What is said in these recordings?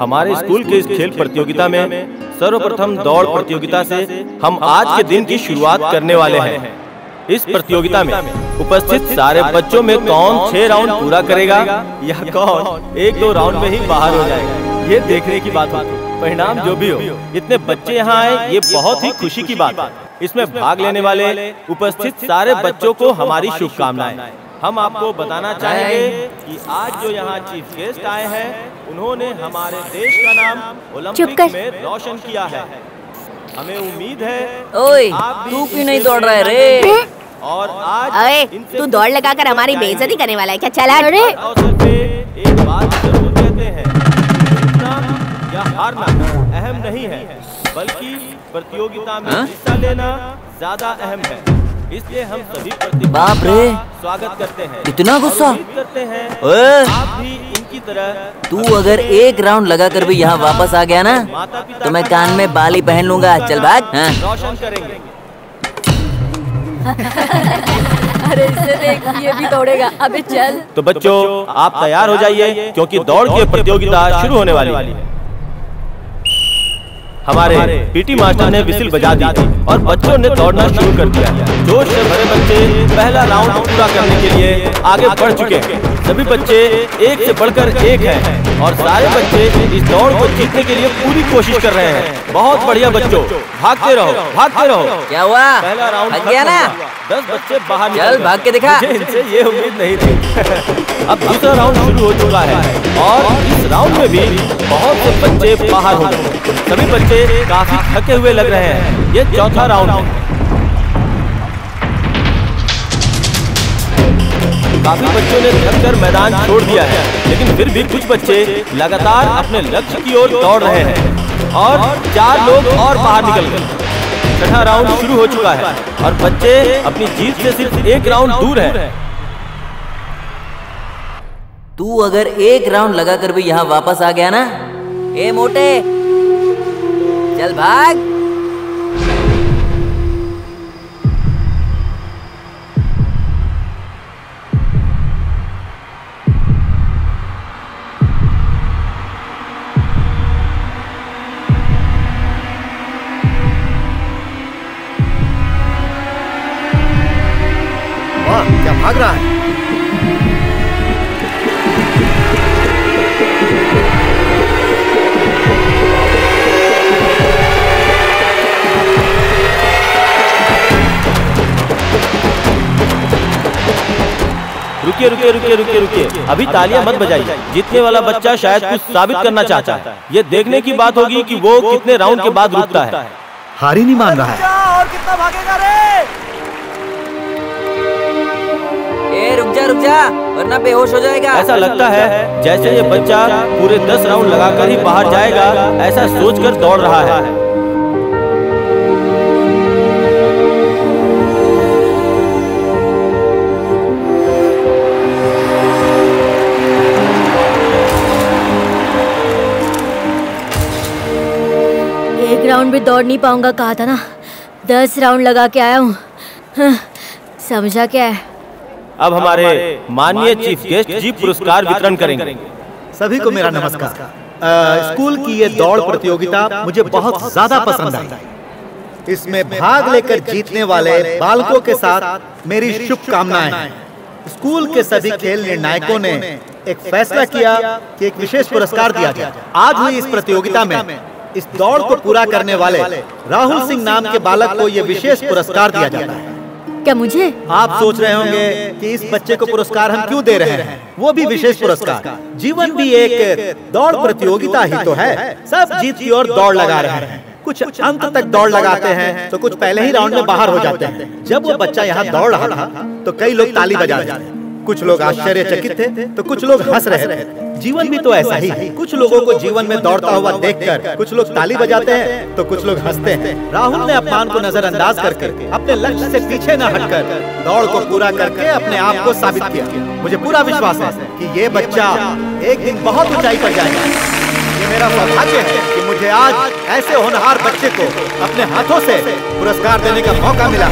हमारे स्कूल के इस खेल प्रतियोगिता में सर्वप्रथम दौड़ प्रतियोगिता से हम आज के दिन की शुरुआत करने वाले हैं। इस प्रतियोगिता में उपस्थित सारे बच्चों में कौन 6 राउंड पूरा करेगा या कौन 1-2 राउंड में ही बाहर हो जाएगा, ये देखने की बात होती है। परिणाम जो भी हो, इतने बच्चे यहाँ आए ये बहुत ही खुशी की बात है। इसमें भाग लेने वाले उपस्थित सारे बच्चों को हमारी शुभकामनाएं। हम आपको बताना चाहेंगे कि आज जो यहाँ चीफ गेस्ट आए हैं उन्होंने हमारे देश का नाम ओलंपिक में रोशन किया है। हमें उम्मीद है ओए तू क्यों नहीं दौड़ रहा है रे? और आज तू दौड़ लगाकर हमारी बेइज्जती करने वाला है क्या? चला अरे एक बात जरूर कहते हैं, जीतना या हारना अहम नहीं है, बल्कि प्रतियोगिता में हिस्सा लेना ज्यादा अहम है। इसलिए हम सभी बाप रे स्वागत करते हैं। इतना गुस्सा करते हैं आप भी इनकी तरह। तू अगर 1 राउंड लगाकर भी यहाँ वापस आ गया ना तो मैं कान में बाली पहन लूंगा। चल भाग। रोशन करेंगे। अरे इसे देख, ये भी दौड़ेगा। अबे चल। तो बच्चों आप तैयार हो जाइए क्योंकि दौड़ की प्रतियोगिता शुरू होने वाली है। हमारे पीटी मास्टर ने विसिल बजा दी और बच्चों ने दौड़ना शुरू कर दिया। जोश से भरे बच्चे पहला राउंड पूरा करने के लिए आगे बढ़ चुके हैं। सभी बच्चे एक से बढ़कर एक हैं और सारे बच्चे इस दौड़ को जीतने के लिए पूरी कोशिश कर रहे हैं। बहुत बढ़िया बच्चों, भागते रहो भागते रहो। क्या हुआ? पहला राउंड भाग गया ना? 10 बच्चे बाहर चल भाग के दिखा। मुझे इनसे ये उम्मीद नहीं थी। अब दूसरा राउंड शुरू हो चुका है और इस राउंड में भी बहुत से बच्चे बाहर हो गए। सभी बच्चे काफी थके हुए लग रहे हैं। ये चौथा राउंड है। काफी बच्चों ने थककर मैदान छोड़ दिया है, लेकिन फिर भी कुछ बच्चे लगातार अपने लक्ष्य की ओर दौड़ रहे हैं और 4 लोग और बाहर निकल गए। छठा राउंड शुरू हो चुका है और बच्चे अपनी जीत से सिर्फ 1 राउंड दूर हैं। तू अगर 1 राउंड लगाकर भी यहाँ वापस आ गया ना, ए मोटे चल भाग। वाह, क्या भाग रहा है। रुकिए रुकिए रुकिए रुकिए रुकिए, अभी तालियां मत बजाइए। जीतने वाला बच्चा शायद कुछ साबित करना चाहता है। ये देखने की बात होगी कि वो कितने राउंड के बाद रुकता है। हार ही नहीं मान रहा है। और कितना भागेगा रे? ए रुक जा वरना बेहोश हो जाएगा। ऐसा लगता है जैसे ये बच्चा पूरे 10 राउंड लगाकर ही बाहर जाएगा, ऐसा सोचकर दौड़ रहा है। एक राउंड भी दौड़ नहीं पाऊंगा, कहा था ना। 10 राउंड लगा के आया हूँ। समझा क्या है? अब हमारे माननीय चीफ गेस्ट जी पुरस्कार वितरण करेंगे। सभी को मेरा नमस्कार। स्कूल की ये दौड़ प्रतियोगिता मुझे बहुत ज्यादा पसंद आई। इसमें भाग लेकर जीतने वाले बालकों के साथ मेरी शुभकामनाएं हैं। स्कूल के सभी खेल निर्णायकों ने एक फैसला किया कि एक विशेष पुरस्कार दिया जाए। आज हुई इस प्रतियोगिता में इस दौड़ को पूरा करने वाले राहुल सिंह नाम के बालक को यह विशेष पुरस्कार दिया जाता है। क्या मुझे? आप सोच रहे होंगे कि इस बच्चे को पुरस्कार हम क्यों दे रहे हैं? वो भी विशेष पुरस्कार। जीवन भी एक दौड़ प्रतियोगिता ही तो है। सब जीत की ओर दौड़ लगा रहे हैं। कुछ अंत तक दौड़ लगाते हैं तो कुछ पहले ही राउंड में बाहर हो जाते हैं। जब वो बच्चा यहाँ दौड़ रहा था तो कई लोग ताली बजा रहे थे। कुछ लोग आश्चर्यचकित थे तो कुछ लोग हंस रहे थे। जीवन भी तो ऐसा ही है। कुछ लोगों को जीवन में दौड़ता हुआ देखकर कुछ लोग ताली बजाते हैं तो कुछ लोग हंसते हैं। राहुल ने अपमान को नजरअंदाज करके अपने लक्ष्य से पीछे न हटकर दौड़ को पूरा करके अपने आप को साबित किया। मुझे पूरा विश्वास है कि ये बच्चा एक दिन बहुत ऊंचाई पर जाएगा। ये मेरा सौभाग्य है कि मुझे आज ऐसे होनहार बच्चे को अपने हाथों से पुरस्कार देने का मौका मिला।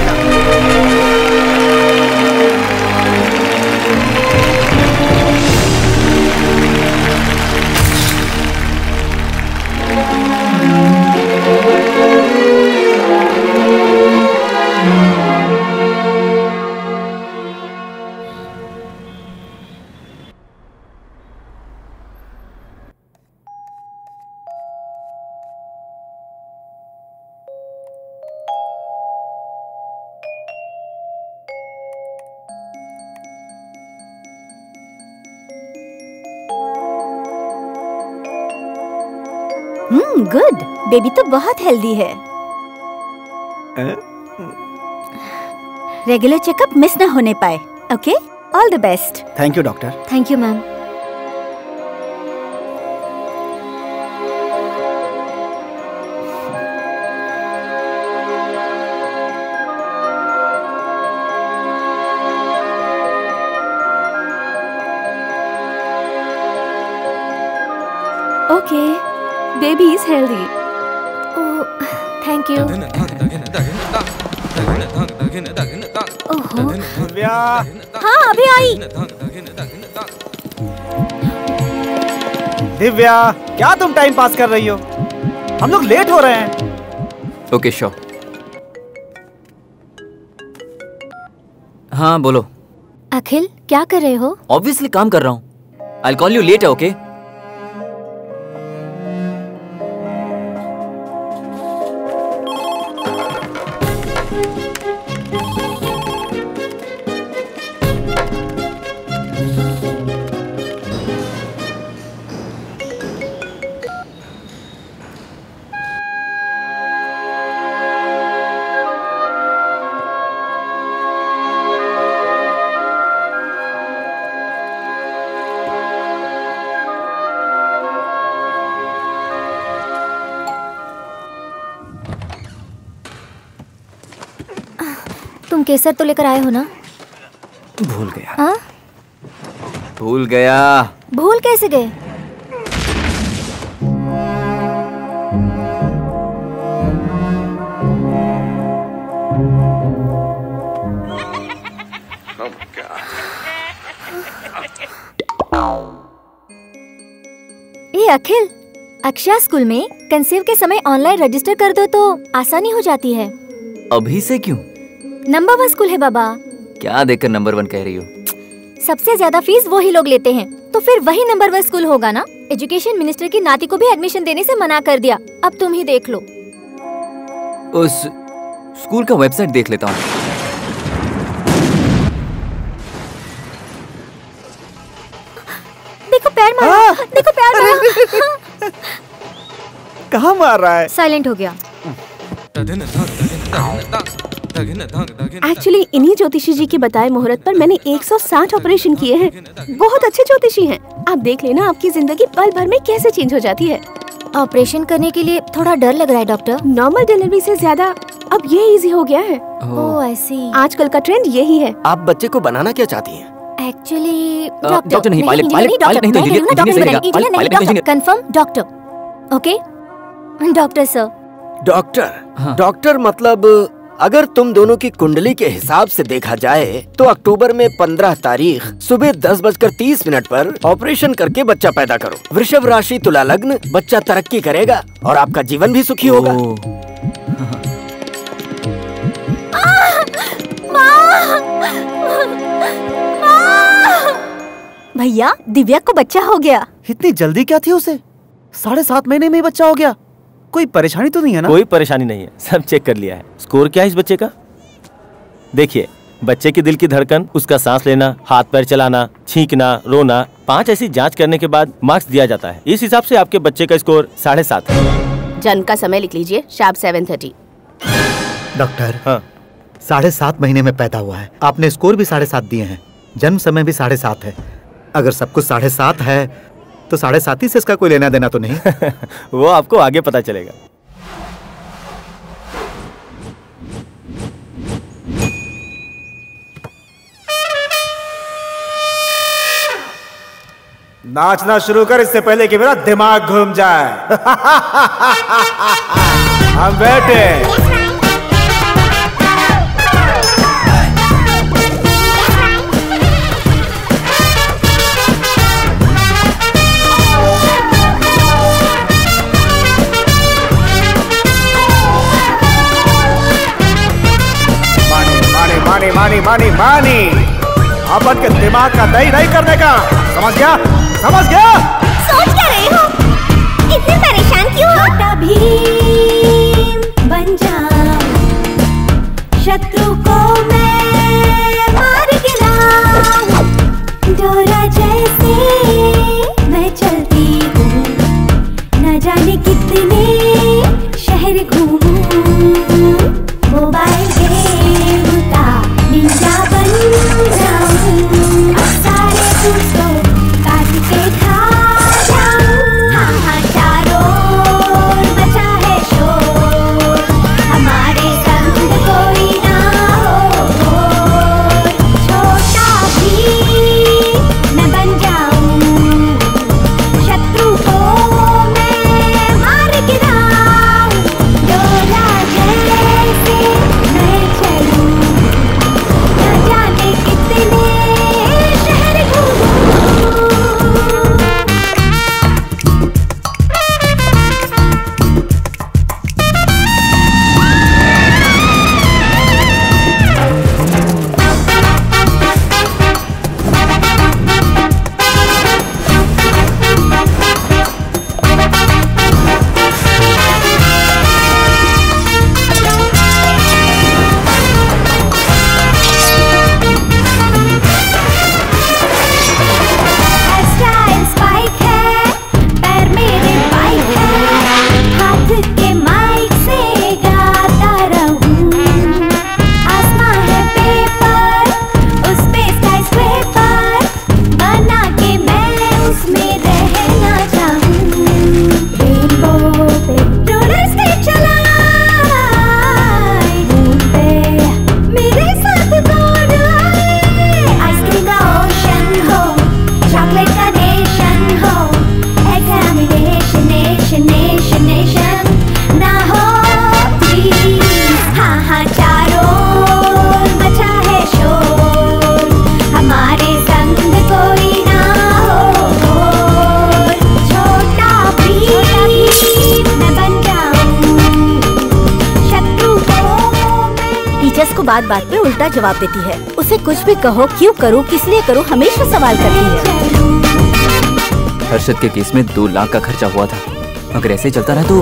गुड। बेबी तो बहुत हेल्दी है। रेगुलर चेकअप मिस ना होने पाए। Okay, all the best. Thank you doctor. Thank you ma'am. Okay, baby is healthy. Oh, thank you. ओहो। दिव्या। हाँ, अभी आई। दिव्या, क्या तुम टाइम पास कर रही हो? हम लोग लेट हो रहे हैं। Okay sure. हाँ बोलो। अखिल, क्या कर रहे हो? ऑब्वियसली काम कर रहा हूँ। I'll call you later, okay? तुम केसर तो लेकर आए हो ना? भूल गया। हाँ? भूल गया। भूल कैसे गए? ये अखिल, अक्षया स्कूल में कंसीव के समय ऑनलाइन रजिस्टर कर दो तो आसानी हो जाती है। अभी से क्यों? नंबर 1 स्कूल है बाबा। क्या देखकर नंबर 1 कह रही हो? सबसे ज्यादा फीस वही लोग लेते हैं, तो फिर वही नंबर 1 स्कूल होगा ना। एजुकेशन मिनिस्टर की नाती को भी एडमिशन देने से मना कर दिया। अब तुम ही देख लो। उस स्कूल का वेबसाइट देख लेता हूँ। देखो पैर मारा। देखो पैर मारा। कहाँ मार रहा है? साइलेंट हो गया। एक्चुअली इन्हीं ज्योतिषी जी के बताए मुहूर्त पर मैंने 160 ऑपरेशन किए हैं। बहुत अच्छे ज्योतिषी हैं। आप देख लेना आपकी जिंदगी पल भर में कैसे चेंज हो जाती है। ऑपरेशन करने के लिए थोड़ा डर लग रहा है डॉक्टर। नॉर्मल डिलीवरी से ज्यादा अब ये इजी हो गया है। ओह आई सी। आजकल का ट्रेंड यही है। आप बच्चे को बनाना क्या चाहती हैं? एक्चुअली डॉक्टर नहीं, पायलट नहीं तो engineer. Confirm doctor. Okay doctor sir. Doctor? Doctor मतलब अगर तुम दोनों की कुंडली के हिसाब से देखा जाए तो अक्टूबर में 15 तारीख सुबह 10:30 पर ऑपरेशन करके बच्चा पैदा करो। वृषभ राशि, तुला लग्न, बच्चा तरक्की करेगा और आपका जीवन भी सुखी होगा। भैया, दिव्या को बच्चा हो गया। इतनी जल्दी क्या थी उसे? 7.5 महीने में ही बच्चा हो गया। कोई परेशानी तो नहीं है ना? कोई परेशानी नहीं है, सब चेक कर लिया है। स्कोर क्या है इस बच्चे का? देखिए, बच्चे की दिल की धड़कन, उसका सांस लेना, हाथ पैर चलाना, छींकना, रोना, 5 ऐसी जांच करने के बाद मार्क्स दिया जाता है। इस हिसाब से आपके बच्चे का स्कोर 7.5 है। जन्म का समय लिख लीजिए, शाम 7:30। डॉक्टर, हाँ 7.5 महीने में पैदा हुआ है। आपने स्कोर भी 7.5 दिए हैं, जन्म समय भी 7.5 है। अगर सब कुछ 7.5 है तो 7.5 से इसका कोई लेना देना तो नहीं? वो आपको आगे पता चलेगा। नाचना शुरू कर इससे पहले कि मेरा दिमाग घूम जाए। हम बैठे। मानी अपन के दिमाग का दही नहीं करने का। समझ गया? समझ गया? सोच क्या रहे हो? इतने परेशान क्यों हो? छोटा भीम बन जाऊं, शत्रु को मैं मार गिराऊं। डोरा जैसे मैं चलती हूँ, न जाने कितने बात बात पे उल्टा जवाब देती है। उसे कुछ भी कहो, क्यों करूँ, किस लिए करूँ, हमेशा सवाल करती है। हर्षद के केस में 2 लाख का खर्चा हुआ था। अगर ऐसे ही चलता रहा तो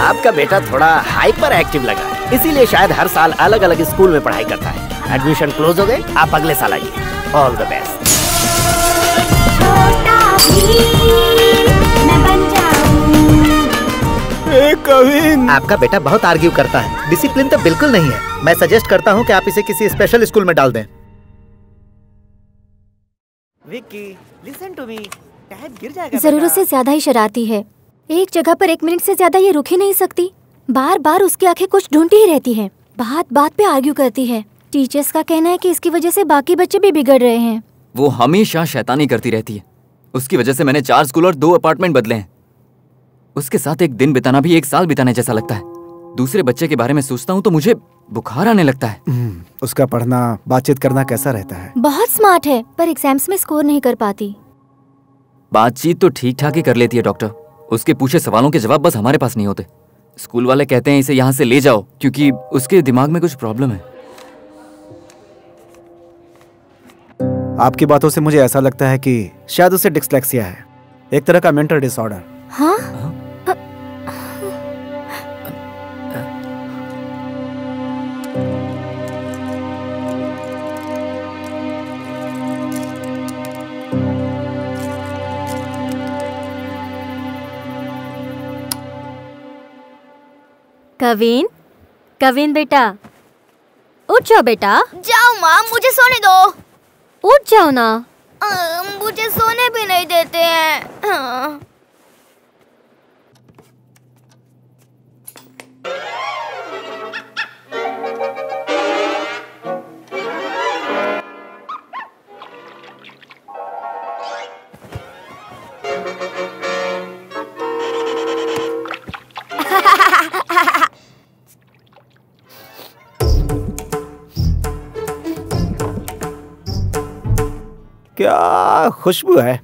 आपका बेटा थोड़ा हाइपर एक्टिव लगा, इसीलिए शायद हर साल अलग अलग स्कूल में पढ़ाई करता है। एडमिशन क्लोज हो गए, आप अगले साल आइए। All the best. कविन, आपका बेटा बहुत आर्ग्यू करता है, डिसिप्लिन तो बिल्कुल नहीं है। मैं सजेस्ट करता हूँ कि आप इसे किसी स्पेशल स्कूल में डाल दें। Vicky, listen to me, time गिर जाएगा। जरूरत से ज्यादा ही शरारती है। एक जगह पर 1 मिनट से ज्यादा ये रुक ही नहीं सकती। बार बार उसकी आंखें कुछ ढूंढती ही रहती है। बात बात पे आर्ग्यू करती है। टीचर्स का कहना है कि इसकी वजह से बाकी बच्चे भी बिगड़ रहे हैं। वो हमेशा शैतानी करती रहती है। उसकी वजह से मैंने 4 स्कूल और 2 अपार्टमेंट बदले हैं। उसके साथ एक दिन बिताना भी 1 साल बिताने जैसा लगता है। दूसरे बच्चे के बारे में सोचता हूँ तो मुझे बुखार आने लगता है। उसका पढ़ना, बातचीत करना कैसा रहता है? बहुत स्मार्ट है, पर एग्जाम्स में स्कोर नहीं कर पाती। बातचीत तो ठीक ठाक ही कर लेती है डॉक्टर। उसके पूछे सवालों के जवाब बस हमारे पास नहीं होते। स्कूल वाले कहते हैं इसे यहाँ से ले जाओ क्योंकि उसके दिमाग में कुछ प्रॉब्लम है। आपकी बातों से मुझे ऐसा लगता है कि शायद उसे डिस्लेक्सिया है, एक तरह का मेंटल डिसऑर्डर। हाँ? कविन, कविन बेटा, उठ जाओ बेटा। जाओ माँ, मुझे सोने दो। उठ जाओ ना। मुझे सोने भी नहीं देते हैं। क्या खुशबू है।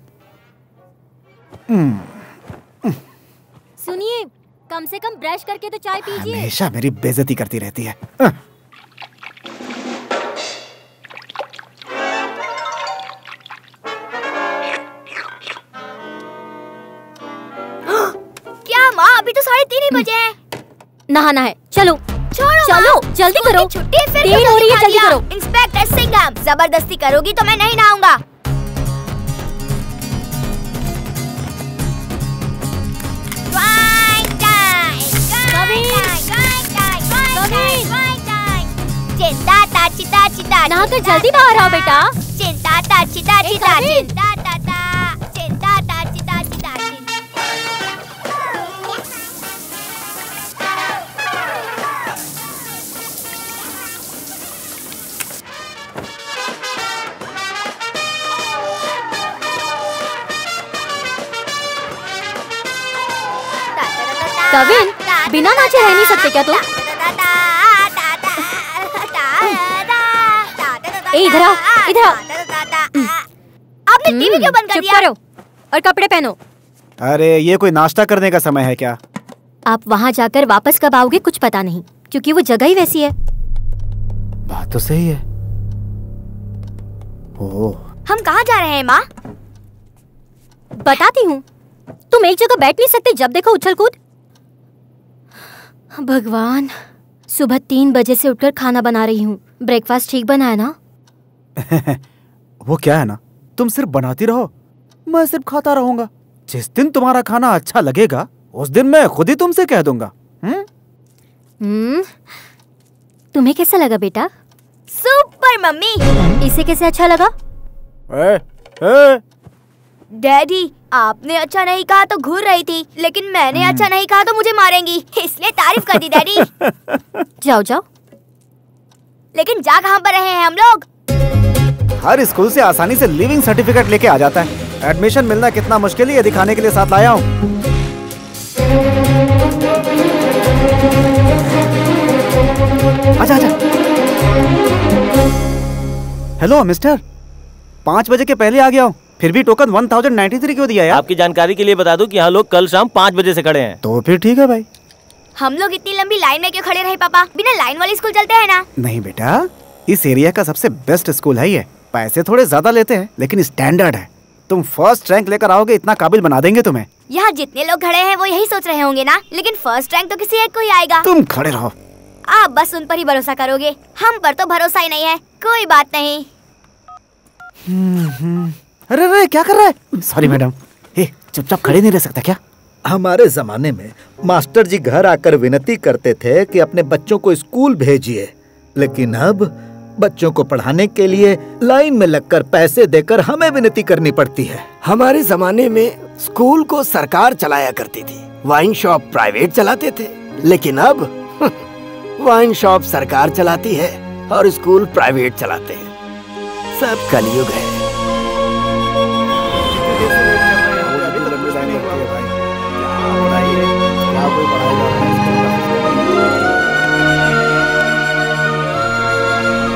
सुनिए, कम से कम ब्रश करके तो चाय पीजिए। हमेशा मेरी बेइज्जती करती रहती है। क्या माँ, अभी तो 3:30 ही बजे हैं। नहाना है, चलो छोड़ो चलो, जल्दी करो। छुट्टी फिर 3 हो रही है, जल्दी करो। इंस्पेक्टर सिंघम, जबरदस्ती करोगी तो मैं नहीं नहाऊंगा। चिंता ताची ताची ताची, नहाकर जल्दी बाहर आओ बेटा। चिंता ताची ताची ताची, चिंता ताता, चिंता ताची ताची ताची। कविन, बिना नाचे रह नहीं सकते क्या तुम? इधर आओ, इधर आओ। आपने टीवी क्यों बंद कर चुप दिया? करो और कपड़े पहनो। अरे ये कोई नाश्ता करने का समय है क्या? आप वहाँ जाकर वापस कब आओगे कुछ पता नहीं, क्योंकि वो जगह ही वैसी है। बात तो सही है। ओह, हम कहाँ जा रहे हैं माँ? बताती हूँ। तुम एक जगह बैठ नहीं सकते, जब देखो उछल कूद। भगवान, सुबह 3 बजे से उठकर खाना बना रही हूँ। ब्रेकफास्ट ठीक बना है ना? वो क्या है ना, तुम सिर्फ बनाती रहो, मैं सिर्फ खाता रहूंगा। जिस दिन तुम्हारा खाना अच्छा लगेगा उस दिन मैं खुद ही तुमसे कह दूंगा। तुम्हें कैसा लगा बेटा? Super mummy. इसे कैसे अच्छा लगा? डैडी, आपने अच्छा नहीं कहा तो घूर रही थी, लेकिन मैंने अच्छा नहीं कहा तो मुझे मारेंगी, इसलिए तारीफ कर दी डैडी। जाओ जाओ। लेकिन जा कहाँ पर रहे हैं हम लोग? हर स्कूल से आसानी से लिविंग सर्टिफिकेट लेके आ जाता है। एडमिशन मिलना कितना मुश्किल है ये दिखाने के लिए साथ लाया हूँ। आजा आजा। हेलो मिस्टर, 5 बजे के पहले आ गया हूँ, फिर भी टोकन 1093 क्यों दिया यार? आपकी जानकारी के लिए बता दूं कि यहाँ लोग कल शाम 5 बजे से खड़े हैं। तो फिर ठीक है भाई। हम लोग इतनी लंबी लाइन में क्यों खड़े रहे पापा? बिना लाइन वाली स्कूल चलते हैं ना। नहीं बेटा, इस एरिया का सबसे बेस्ट स्कूल है ये। पैसे थोड़े ज्यादा लेते हैं लेकिन स्टैंडर्ड है। तुम फर्स्ट रैंक लेकर आओगे, इतना काबिल बना देंगे तुम्हें। यहाँ जितने लोग खड़े हैं वो यही सोच रहे होंगे ना, लेकिन फर्स्ट रैंक तो किसी एक को ही आएगा। तुम खड़े रहो। आप बस उन पर ही भरोसा करोगे, हम पर तो भरोसा ही नहीं है। कोई बात नहीं। अरे अरे क्या कर रहा है? Sorry madam. चुपचाप खड़े नहीं रह सकता क्या? हमारे जमाने में मास्टर जी घर आकर विनती करते थे कि अपने बच्चों को स्कूल भेजिए, लेकिन अब बच्चों को पढ़ाने के लिए लाइन में लगकर पैसे देकर हमें विनती करनी पड़ती है। हमारे जमाने में स्कूल को सरकार चलाया करती थी, वाइन शॉप प्राइवेट चलाते थे, लेकिन अब वाइन शॉप सरकार चलाती है और स्कूल प्राइवेट चलाते हैं। सब कलयुग है।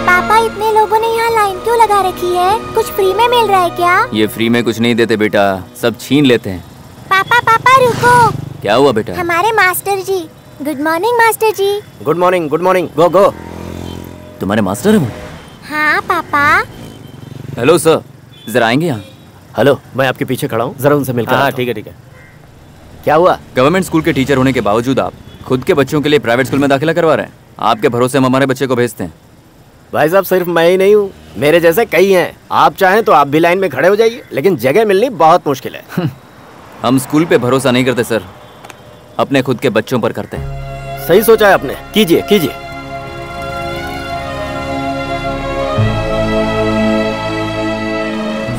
पापा, इतने लोगों ने यहाँ लाइन क्यों लगा रखी है? कुछ फ्री में मिल रहा है क्या? ये फ्री में कुछ नहीं देते बेटा, सब छीन लेते हैं। पापा पापा रुको। क्या हुआ बेटा? हमारे master ji. Good morning master ji. Good morning, good morning. Go go. तुम्हारे मास्टर है वो? हाँ पापा। हेलो सर, जरा आएंगे यहाँ? हेलो, मैं आपके पीछे खड़ा हूँ, जरा उनसे मिलकर। हाँ ठीक है ठीक है। क्या हुआ? गवर्नमेंट स्कूल के टीचर होने के बावजूद आप खुद के बच्चों के लिए प्राइवेट स्कूल में दाखिला करवा रहे हैं। आपके भरोसे हम हमारे बच्चे को भेजते हैं। भाई साहब, सिर्फ मैं ही नहीं हूँ, मेरे जैसे कई हैं। आप चाहें तो आप भी लाइन में खड़े हो जाइए, लेकिन जगह मिलनी बहुत मुश्किल है। हम स्कूल पे भरोसा नहीं करते सर, अपने खुद के बच्चों पर करते हैं। सही सोचा है आपने, कीजिए कीजिए।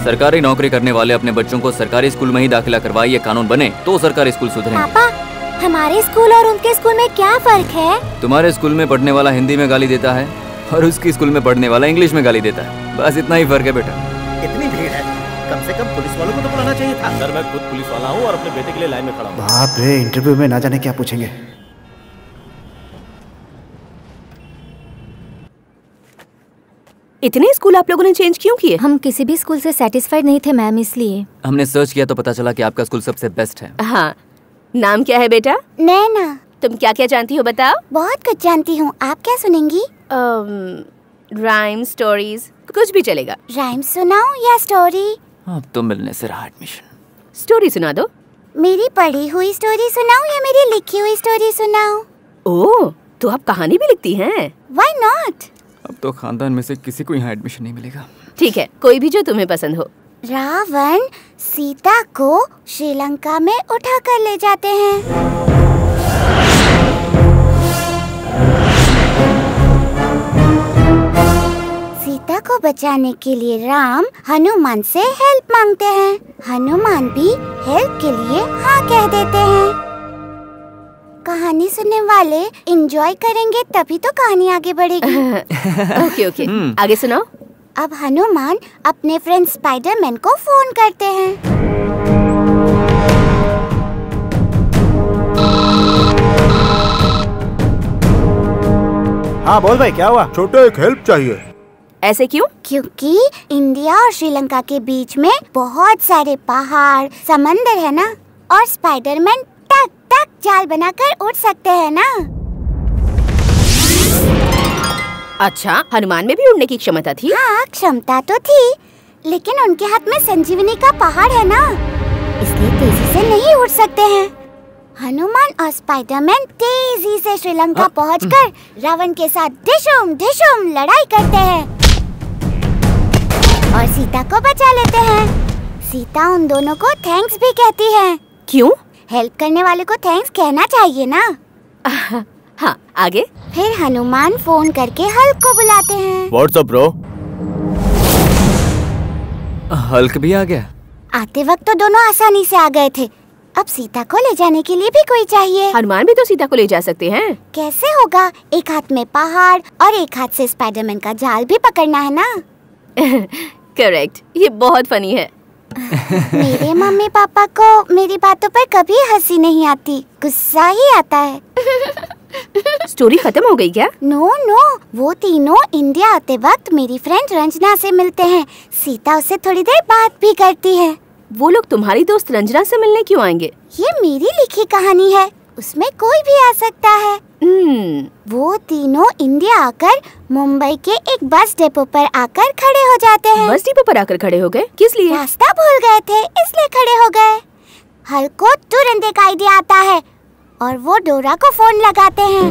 सरकारी नौकरी करने वाले अपने बच्चों को सरकारी स्कूल में ही दाखिला करवाए, ये कानून बने तो सरकारी स्कूल सुधरेंगे। पापा, हमारे स्कूल और उनके स्कूल में क्या फर्क है? तुम्हारे स्कूल में पढ़ने वाला हिंदी में गाली देता है और उसकी स्कूल में पढ़ने वाला इंग्लिश में गाली देता है, बस इतना ही फर्क है बेटा। इतनी भीड़ है, कम से कम पुलिस वालों को तो बुलाना चाहिए था। सर, मैं खुद पुलिस वाला हूँ और अपने बेटे के लिए लाइन में खड़ा हूँ। बाप रे, इंटरव्यू में ना जाने क्या पूछेंगे। इतने स्कूल आप लोगों ने चेंज क्यों किए? हम किसी भी स्कूल से सेटिस्फाइड नहीं थे मैम, इसलिए। हमने सर्च किया तो पता चला कि आपका स्कूल सबसे बेस्ट है। हाँ, नाम क्या है बेटा? नैना। तुम क्या क्या जानती हो बताओ? बहुत कुछ जानती हूँ, आप क्या सुनेंगी? राइम, स्टोरीज, कुछ भी चलेगा। राइम सुनाऊं या स्टोरी? अब तो मिलने से रहा एडमिशन। स्टोरी सुना दो। मेरी पढ़ी हुई स्टोरी सुनाऊं या मेरी लिखी हुई स्टोरी सुनाऊं? ओह, तो आप कहानी भी लिखती हैं? Why not? अब तो खानदान में से किसी को यहाँ एडमिशन नहीं मिलेगा। ठीक है, कोई भी जो तुम्हें पसंद हो। रावण सीता को श्रीलंका में उठा कर ले जाते हैं। सीता को बचाने के लिए राम हनुमान से हेल्प मांगते हैं। हनुमान भी हेल्प के लिए हाँ कह देते हैं। कहानी सुनने वाले एंजॉय करेंगे तभी तो कहानी आगे बढ़ेगी। ओके ओके, आगे सुनाओ। अब हनुमान अपने फ्रेंड स्पाइडरमैन को फोन करते हैं। हाँ बोल भाई, क्या हुआ? छोटा एक हेल्प चाहिए। ऐसे क्यों? क्योंकि इंडिया और श्रीलंका के बीच में बहुत सारे पहाड़, समंदर है ना, और स्पाइडरमैन टक टक जाल बनाकर उड़ सकते हैं ना। अच्छा, हनुमान में भी उड़ने की क्षमता थी? हाँ, क्षमता तो थी, लेकिन उनके हाथ में संजीवनी का पहाड़ है ना, इसलिए तेजी से नहीं उड़ सकते हैं। हनुमान और स्पाइडरमैन तेजी से श्रीलंका पहुंचकर रावण के साथ ढिशुम ढिशुम लड़ाई करते हैं और सीता को बचा लेते हैं। सीता उन दोनों को थैंक्स भी कहती है। क्यों? हेल्प करने वाले को थैंक्स कहना चाहिए ना। हाँ, आगे? फिर हनुमान फोन करके हल्क को बुलाते हैं। What's up bro? हल्क भी आ गया? आते वक्त तो दोनों आसानी से आ गए थे, अब सीता को ले जाने के लिए भी कोई चाहिए। हनुमान भी तो सीता को ले जा सकते हैं। कैसे होगा? एक हाथ में पहाड़ और एक हाथ से स्पाइडरमैन का जाल भी पकड़ना है ना। करेक्ट, ये बहुत फनी है। मेरे मम्मी पापा को मेरी बातों पर कभी हंसी नहीं आती, गुस्सा ही आता है। स्टोरी खत्म हो गई क्या? नो नो, वो तीनों इंडिया आते वक्त मेरी फ्रेंड रंजना से मिलते हैं। सीता उससे थोड़ी देर बात भी करती है। वो लोग तुम्हारी दोस्त रंजना से मिलने क्यों आएंगे? ये मेरी लिखी कहानी है, उसमें कोई भी आ सकता है। वो तीनों इंडिया आकर मुंबई के एक बस डिपो पर आकर खड़े हो जाते हैं। बस डिपो पर आकर खड़े हो गए? किस लिए? रास्ता भूल गए थे इसलिए खड़े हो गए। हल्क को तुरंत एक आइडिया आता है और वो डोरा को फोन लगाते हैं।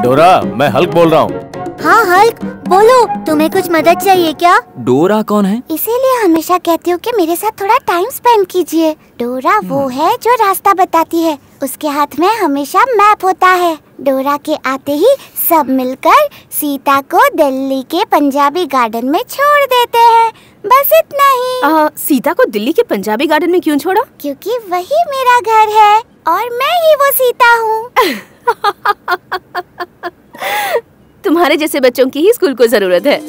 डोरा, मैं हल्क बोल रहा हूँ। हाँ हल्क, बोलो, तुम्हें कुछ मदद चाहिए क्या? डोरा कौन है? इसीलिए हमेशा कहती हूँ कि मेरे साथ थोड़ा टाइम स्पेंड कीजिए। डोरा वो है जो रास्ता बताती है, उसके हाथ में हमेशा मैप होता है। डोरा के आते ही सब मिलकर सीता को दिल्ली के पंजाबी गार्डन में छोड़ देते हैं। बस इतना ही। सीता को दिल्ली के पंजाबी गार्डन में क्यों छोड़ा? क्योंकि वही मेरा घर है और मैं ही वो सीता हूँ। तुम्हारे जैसे बच्चों की ही स्कूल को जरूरत है।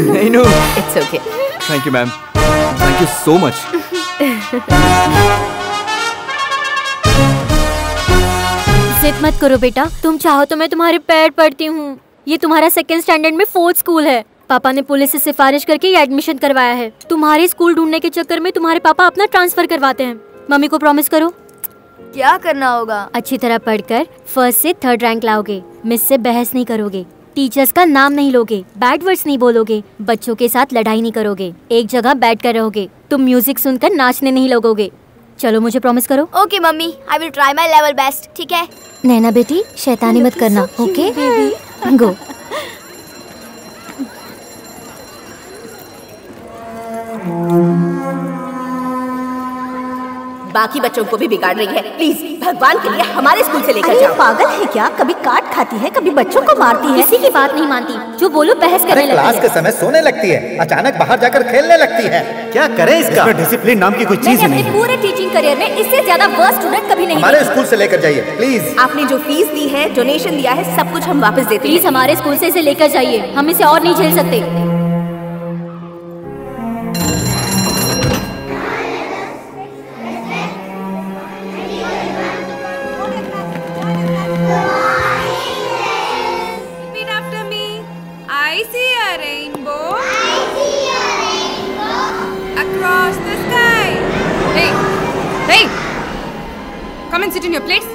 नहीं no, it's okay. Thank you ma'am, thank you so much. जिद मत करो बेटा, तुम चाहो तो मैं तुम्हारे पैर पड़ती हूँ। ये तुम्हारा सेकंड स्टैंडर्ड में 4th स्कूल है। पापा ने पुलिस से सिफारिश करके ये एडमिशन करवाया है। तुम्हारे स्कूल ढूंढने के चक्कर में तुम्हारे पापा अपना ट्रांसफर करवाते हैं। मम्मी को प्रॉमिस करो। क्या करना होगा? अच्छी तरह पढ़कर 1st से 3rd रैंक लाओगे। मिस से बहस नहीं करोगे, टीचर्स का नाम नहीं लोगे, बैड वर्ड्स नहीं बोलोगे, बच्चों के साथ लड़ाई नहीं करोगे, एक जगह बैठ कर रहोगे। तुम म्यूजिक सुनकर नाचने नहीं लगोगे। चलो मुझे प्रॉमिस करो। Okay mummy, I will try my level best. ठीक है? नैना बेटी, शैतानी मत करना, ओके? गो। बाकी बच्चों को भी बिगाड़ रही है। प्लीज भगवान के लिए हमारे स्कूल से लेकर जाओ। पागल है क्या? कभी काट खाती है, कभी बच्चों को मारती है। किसी की बात नहीं मानती, जो बोलो बहस करने लगती है। क्लास के समय सोने लगती है, अचानक बाहर जाकर खेलने लगती है। क्या करें इसका? डिसिप्लिन नाम की कोई चीज मैंने नहीं अपने है। पूरे टीचिंग करियर में इससे ज्यादा वर्स्ट स्टूडेंट कभी नहीं हमारे देखी। स्कूल से लेकर जाइए प्लीज। आपने जो फीस दी है, डोनेशन दिया है, सब कुछ हम वापस देते हैं। प्लीज हमारे स्कूल से इसे लेकर जाइए, हम इसे और नहीं झेल सकते। Come and sit in your place.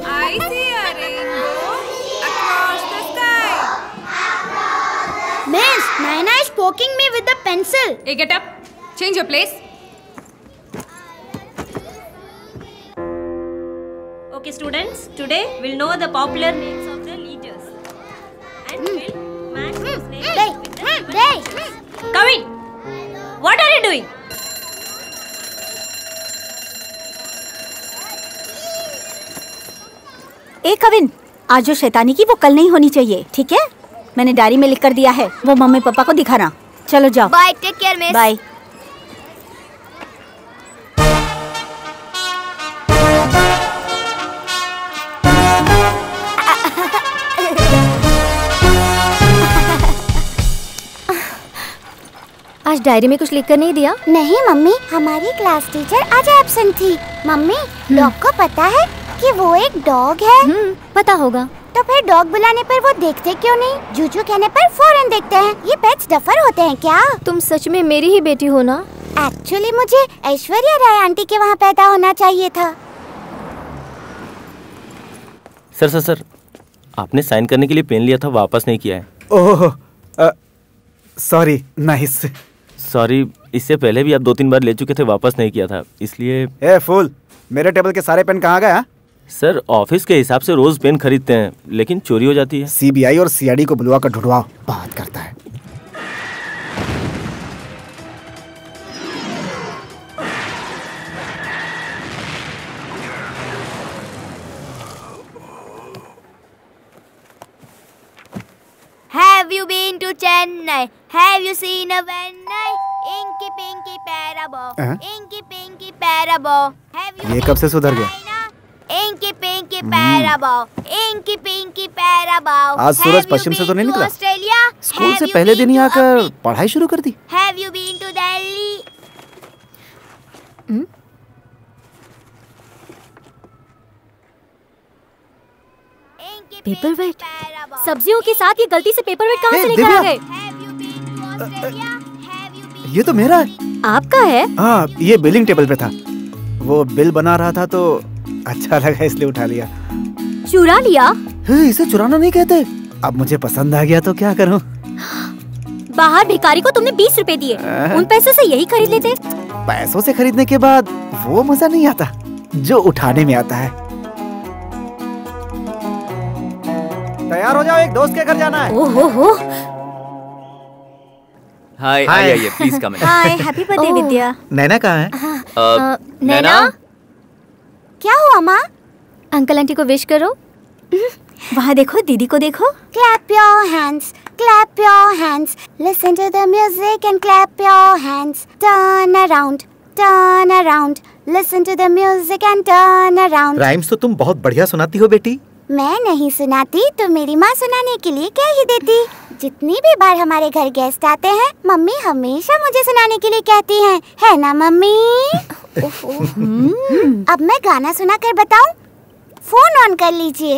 I see a rainbow across the sky. Miss, Naina is poking me with the pencil. Hey, get up. Change your place. Okay, students. Today we'll know the popular names of the leaders, and we'll match those names with the names. Kavin, what are you doing? ए कविन, आज जो शैतानी की वो कल नहीं होनी चाहिए, ठीक है? मैंने डायरी में लिख कर दिया है, वो मम्मी पापा को दिखाना। चलो जाओ। Bye, take care miss. Bye. आज डायरी में कुछ लिख कर नहीं दिया? नहीं मम्मी, हमारी क्लास टीचर आज एब्सेंट थी। मम्मी, डॉग को पता है कि वो एक डॉग है? पता होगा। तो फिर डॉग बुलाने पर वो देखते क्यों नहीं? जूजू कहने पर फौरन देखते हैं। ये पेट्स डफर होते हैं क्या? तुम सच में मेरी ही बेटी हो ना? एक्चुअली मुझे ऐश्वर्या राय आंटी के वहाँ पैदा होना चाहिए था। सर, आपने साइन करने के लिए पेन लिया था, वापस नहीं किया है। ओह, सॉरी। नाइस। सॉरी, इससे पहले भी आप 2-3 बार ले चुके थे, वापस नहीं किया था, इसलिए। ए फूल, मेरे टेबल के सारे पेन कहाँ गए? सर, ऑफिस के हिसाब से रोज पेन खरीदते हैं, लेकिन चोरी हो जाती है। सीबीआई और सीआईडी को बुलवा कर ढूंढवाओ, बात करता है। Have you been to Chennai? Have you seen a Chennai? Inky Pinky Parabo. Inky Pinky Parabo. Have you ये कब से सुधर गया? Inky Pinky Parabo. Inky Pinky Parabo. आज सूरज पश्चिम से तो नहीं निकला? ऑस्ट्रेलिया? स्कूल से पहले दिन ही आकर पढ़ाई शुरू कर दी। Have you been to Delhi? Paper weight? सब्जियों के साथ ये गलती से पेपर वेट कहाँ से लेकर आ गए? ये तो मेरा है। आपका है? हाँ, ये बिलिंग टेबल पे था। वो बिल बना रहा था तो अच्छा लगा इसलिए उठा लिया। चुरा लिया? इसे चुराना नहीं कहते। अब मुझे पसंद आ गया तो क्या करूं? बाहर भिखारी को तुमने 20 रुपए दिए, उन पैसों से यही खरीद लेते। पैसों से खरीदने के बाद वो मजा नहीं आता जो उठाने में आता है। तैयार हो जाओ, एक दोस्त के घर जाना है। ओहो। हाय, आइए, please come in. Hi, happy birthday Vidya. Naina कहाँ है? नैना? क्या हुआ माँ? अंकल आंटी को विश करो। वहाँ देखो, दीदी को देखो। Clap your hands, clap your hands. Listen to the music and clap your hands. Turn around, turn around. Listen to the music and turn around. Rhymes तो तुम बहुत बढ़िया सुनाती हो बेटी। मैं नहीं सुनाती तो मेरी माँ सुनाने के लिए कह ही देती। जितनी भी बार हमारे घर गेस्ट आते हैं, मम्मी हमेशा मुझे सुनाने के लिए कहती हैं, है ना मम्मी? अब मैं गाना सुना कर बताऊं? फोन ऑन कर लीजिए।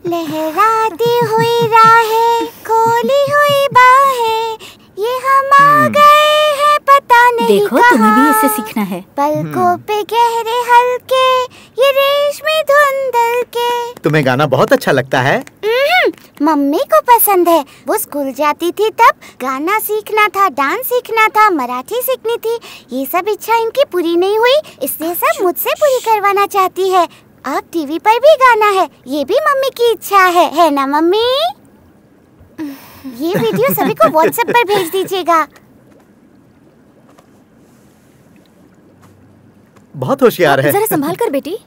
लहराती हुई राहें, खोली हुई बाहें, ये हम आ गए हैं पता नहीं देखो, तुम्हें भी इससे सीखना है। पलकों पे गहरे हल्के, ये रेशमी धुंधल के। तुम्हें गाना बहुत अच्छा लगता है। मम्मी को पसंद है। वो स्कूल जाती थी तब गाना सीखना था, डांस सीखना था, मराठी सीखनी थी। ये सब इच्छा इनकी पूरी नहीं हुई, इसलिए सब मुझसे पूरी करवाना चाहती है। अब टीवी पर भी गाना है, ये भी मम्मी की इच्छा है ना मम्मी? ये वीडियो सभी को व्हाट्सएप पर भेज दीजिएगा। बहुत होशियार है। जरा संभाल कर बेटी।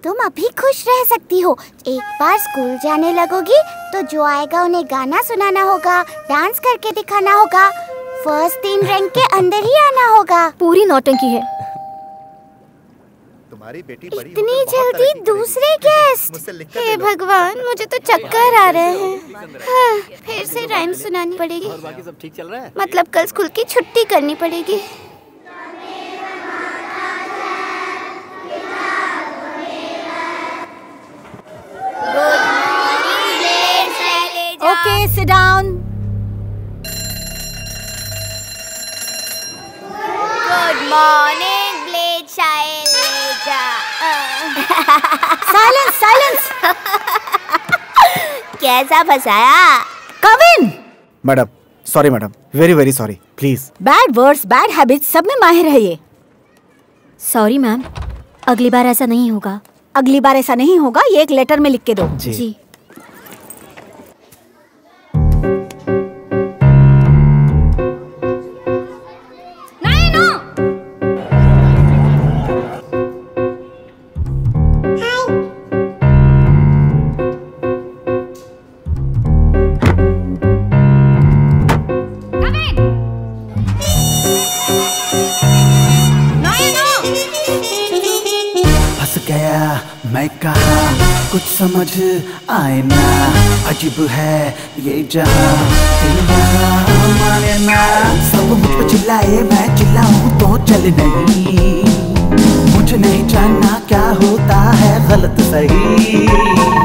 तुम अभी खुश रह सकती हो। एक बार स्कूल जाने लगोगी तो जो आएगा उन्हें गाना सुनाना होगा, डांस करके दिखाना होगा, फर्स्ट 3 रैंक के अंदर ही आना होगा। पूरी नौटंकी है। तुम्हारी बेटी इतनी जल्दी दूसरे गेस्ट? हे भगवान, मुझे तो चक्कर आ रहे हैं। हाँ, फिर से राइम सुनानी पड़ेगी। और बाकी सब ठीक चल रहा है? मतलब कल स्कूल की छुट्टी करनी पड़ेगी। Okay, sit down. Good morning, Blade Shaileja. Silence, silence. कैसा फंसाया? Come in. Madam, sorry madam, very very sorry, please. Bad words, bad habits, सब में माहिर है ये। सॉरी मैम, अगली बार ऐसा नहीं होगा। अगली बार ऐसा नहीं होगा, ये एक लेटर में लिख के दो। जी। मैं कहा कुछ समझ आए ना, अजीब है ये जहां, माने ना। सब मुझ पर चिल्लाए, मैं चिल्लाऊं तो चल नहीं। मुझे नहीं जानना क्या होता है गलत सही।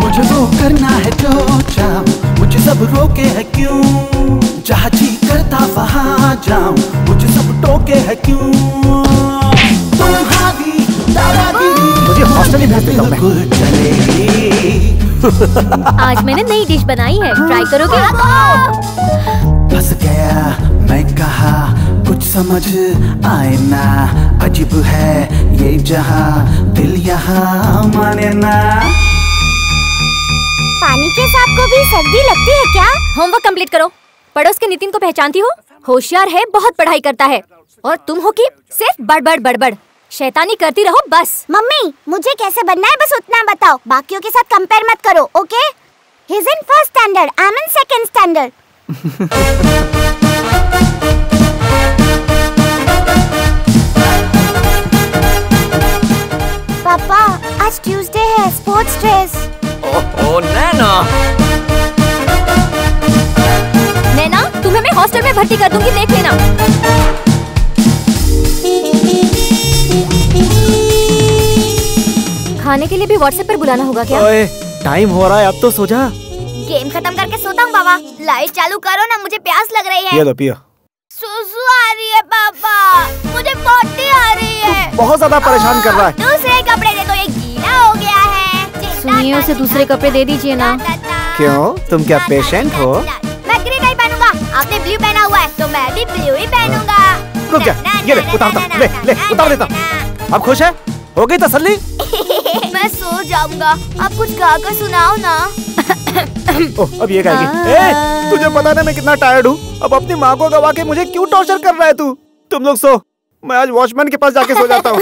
मुझे वो करना है जो चाहूं, मुझे सब रोके है क्यों? जहाँ जी करता वहाँ जाऊं, मुझे सब टोके है क्यों? तुम्हारी दादागिरी मुझे हॉस्टल ही भेज देता हूं मैं। आज मैंने नई डिश बनाई है, ट्राई करोगे? फंस गया मैं कहा कुछ समझ आए ना, अजीब है ये जहां, दिल यहाँ माने ना। पानी के सांप को भी सर्दी लगती है क्या? होमवर्क कंप्लीट करो। पड़ोस के नितिन को पहचानती हो? होशियार है, बहुत पढ़ाई करता है। और तुम हो कि सिर्फ बड़बड़ बड़बड़, शैतानी करती रहो बस। मम्मी, मुझे कैसे बनना है बस उतना बताओ, बाकियों के साथ कंपेयर मत करो, okay? He is in first standard, I am in second standard. पापा, आज ट्यूसडे है, स्पोर्ट्स ड्रेस। ओह नैना। नैना, तुम्हें मैं हॉस्टल में भर्ती कर दूंगी, देख लेना। खाने के लिए भी व्हाट्सएप पर बुलाना होगा क्या? ओए, टाइम हो रहा है, अब तो सो जा। गेम खत्म करके सोता हूँ बाबा। लाइट चालू करो ना, मुझे प्यास लग रही है। ये लो पियो। सुसु आ रही है पापा, मुझे पोटी आ रही है। बहुत ज्यादा परेशान कर रहा है। दूसरे कपड़े दे दो, ये गीला हो गया है। सुनिए, उसे दूसरे कपड़े दे दीजिए ना। क्यों, तुम क्या पेशेंट हो? मैं ग्रीन नहीं पहनूंगा, आपने ब्लू पहना हुआ है तो मैं भी ब्लू ही पहनूंगा। रुक जा, ये ले उतारता हूँ, ले उतार देता हूँ। अब खुश है? हो गई तसल्ली? मैं सो जाऊंगा, आप कुछ गा कर सुनाओ ना। ओह, अब ये गाएगी। ए, तुझे पता ना मैं कितना टायर्ड हूँ। अब अपनी माँ को गवा के मुझे क्यों टॉर्चर कर रहा है तू? तुम लोग सो, मैं आज वॉचमैन के पास जाके सो जाता हूँ।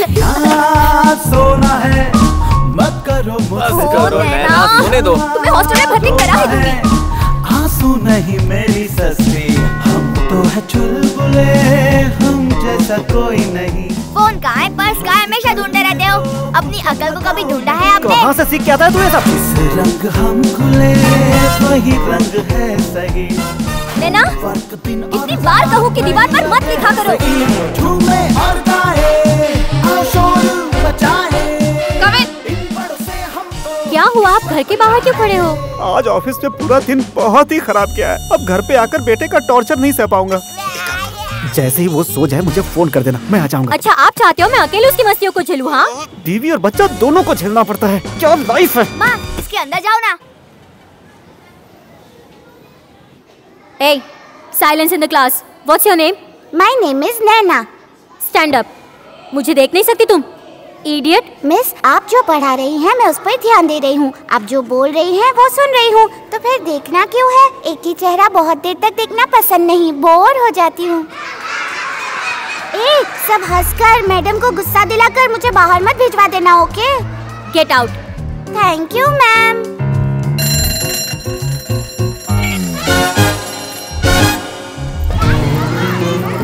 सोना है, मत करो सोने दो। तुम्हें हॉस्टल में भर्ती करा है तुमने। आंसू नहीं मेरी सस्ती, हम तो है चुलबुले, हम जैसा कोई नहीं। फोन कहाँ है, पर्स कहाँ है, हमेशा ढूंढते रहते हो। अपनी अकल को कभी ढूंढा है आपने? कहाँ से सीख के आता है तू ये सब? इस रंग हम खुले, वही रंग है सही। नैना, कितनी बार कहूँ कि दीवार पर मत लिखा करो। झूमे और गाए, आओ शोर मचाए। क्या हुआ, आप घर के बाहर क्यों खड़े हो? आज ऑफिस में पूरा दिन बहुत ही खराब गया है। अब घर पे आकर बेटे का टॉर्चर नहीं सह पाऊंगा। जैसे ही वो सो जाए मुझे फोन कर देना, मैं आ जाऊंगा। अच्छा, आप चाहते हो मैं अकेले उसकी मस्तियों को झेलूं? हाँ, बीवी और बच्चा दोनों को झेलना पड़ता है। क्या लाइफ है। माँ, इसके अंदर जाओ ना। Hey, silence in the class. What's your name? My name is Naina. Stand up. मुझे देख नहीं सकती तुम? Idiot. मिस, आप जो पढ़ा रही हैं मैं उस पर ध्यान दे रही हूँ। आप जो बोल रही हैं वो सुन रही हूँ। तो फिर देखना क्यों है? एक ही चेहरा बहुत देर तक देखना पसंद नहीं, बोर हो जाती हूँ। सब हंसकर मैडम को गुस्सा दिलाकर मुझे बाहर मत भिजवा देना, okay? Get out. Thank you ma'am.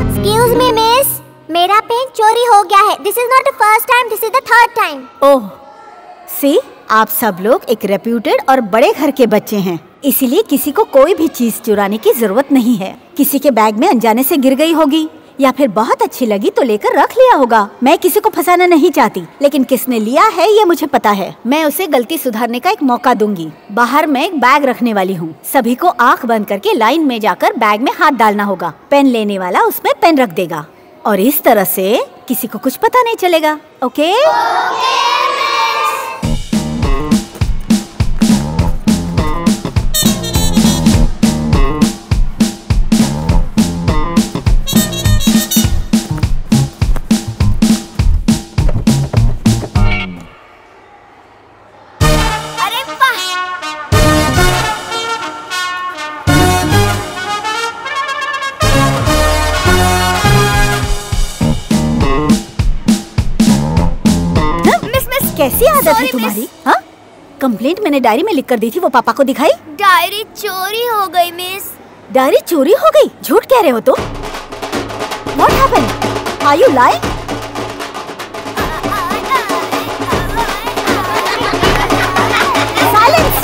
Excuse me, miss, मेरा पेन चोरी हो गया है। This is not the first time, this is the third time. ओह, सी, आप सब लोग एक रेप्यूटेड और बड़े घर के बच्चे हैं, इसीलिए किसी को कोई भी चीज चुराने की जरूरत नहीं है। किसी के बैग में अनजाने से गिर गई होगी या फिर बहुत अच्छी लगी तो लेकर रख लिया होगा। मैं किसी को फंसाना नहीं चाहती, लेकिन किसने लिया है ये मुझे पता है। मैं उसे गलती सुधारने का एक मौका दूंगी। बाहर मैं एक बैग रखने वाली हूँ। सभी को आंख बंद करके लाइन में जाकर बैग में हाथ डालना होगा। पेन लेने वाला उसमें पेन रख देगा और इस तरह से किसी को कुछ पता नहीं चलेगा, ओके? कैसी आदत है तुम्हारी? हाँ, कंप्लेंट मैंने डायरी में लिख कर दी थी, वो पापा को दिखाई? डायरी चोरी हो गई मिस। डायरी चोरी हो गई? झूठ कह रहे हो तुम? What happened? Are you lying? Silence!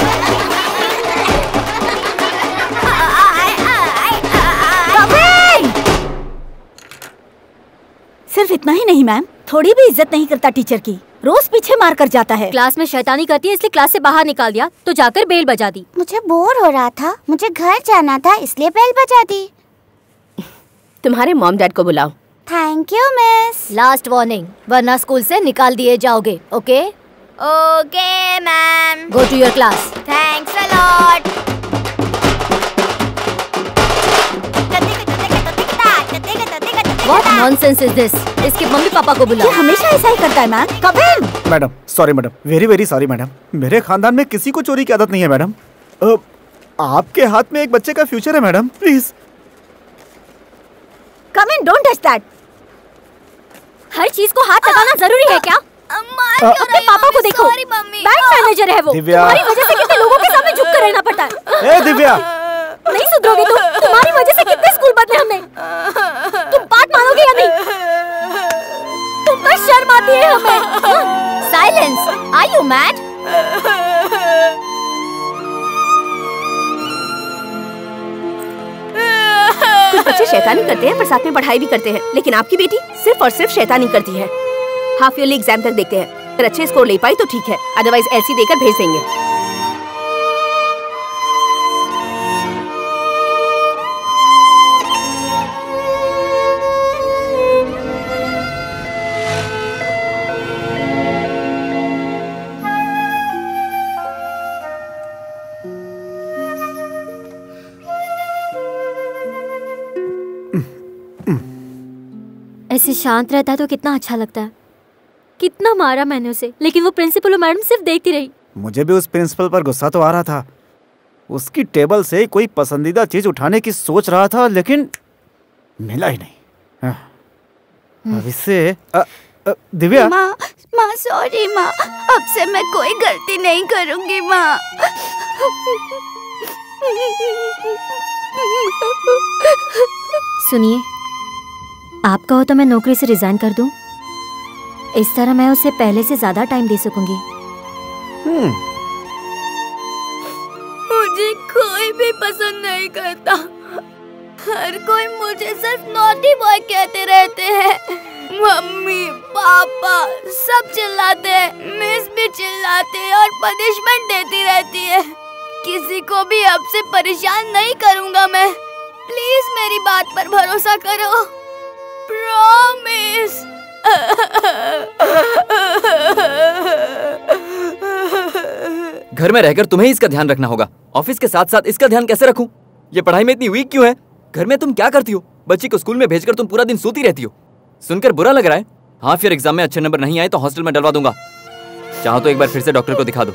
सिर्फ इतना ही नहीं मैम, थोड़ी भी इज्जत नहीं करता टीचर की। रोज पीछे मार कर जाता है। क्लास में शैतानी करती है इसलिए क्लास से बाहर निकाल दिया, तो जाकर बेल बजा दी। मुझे बोर हो रहा था, मुझे घर जाना था, इसलिए बेल बजा दी। तुम्हारे मॉम डैड को बुलाओ। Thank you miss. Last warning, वरना स्कूल से निकाल दिए जाओगे, okay? Okay ma'am. Go to your class. Thanks a lot. What nonsense is this? इसके मम्मी पापा को बुलाओ। ये हमेशा ऐसा ही करता है ma'am. Kapil! Madam, sorry madam, very very sorry madam. मेरे खानदान में किसी को चोरी की आदत नहीं है मैडम। आपके हाथ में एक बच्चे का फ्यूचर है madam, please. Come in, don't touch that. हर चीज को हाथ लगाना जरूरी है क्या? अपने पापा को देखो, बैंक मैनेजर है वो। दिव्या। तुम्हारी वजह से कितने लोगों के सामने झुक कर रहना पड़ता है। ए दिव्या, नहीं सुधरोगे तुम। तुम्हारी वजह से कितने स्कूल बदले हमने। तुम बात मानोगे या नहीं? तुम पर शर्म आती है हमें। Silence! Are you mad? कुछ बच्चे शैतानी करते हैं पर साथ में पढ़ाई भी करते हैं, लेकिन आपकी बेटी सिर्फ और सिर्फ शैतानी करती है। हाफ ईयरली एग्जाम तक देखते हैं, अगर अच्छे स्कोर ले पाई तो ठीक है, अदरवाइज ऐसी देकर भेज देंगे। ऐसे शांत रहता है तो कितना अच्छा लगता है। कितना मारा मैंने उसे, लेकिन वो प्रिंसिपल और मैडम सिर्फ देखती रही। मुझे भी उस प्रिंसिपल पर गुस्सा तो आ रहा था। उसकी टेबल से कोई पसंदीदा चीज उठाने की सोच रहा था, लेकिन मिला ही नहीं। अब इससे दिव्या। माँ सॉरी माँ, अब से मैं कोई गलती नहीं करूँगी माँ। सुनिए, आप कहो तो मैं नौकरी से रिजाइन कर दूं। इस तरह मैं उसे पहले से ज्यादा टाइम दे सकूंगी। मुझे कोई भी पसंद नहीं करता। हर कोई मुझे सिर्फ नॉटी बॉय कहते रहते हैं। मम्मी पापा सब चिल्लाते हैं, मिस भी चिल्लाते हैं और पनिशमेंट देती रहती है। किसी को भी अब से परेशान नहीं करूंगा मैं। प्लीज मेरी बात पर भरोसा करो, प्रॉमिस। घर में रहकर तुम्हें इसका ध्यान रखना होगा, ऑफिस के साथ साथ इसका ध्यान कैसे रखूं? ये पढ़ाई में इतनी वीक क्यों है? घर में तुम क्या करती हो? बच्ची को स्कूल में भेजकर तुम पूरा दिन सोती रहती हो। सुनकर बुरा लग रहा है? हाँ, फिर एग्जाम में अच्छे नंबर नहीं आए तो हॉस्टल में डलवा दूंगा। चाहो तो एक बार फिर से डॉक्टर को दिखा दो।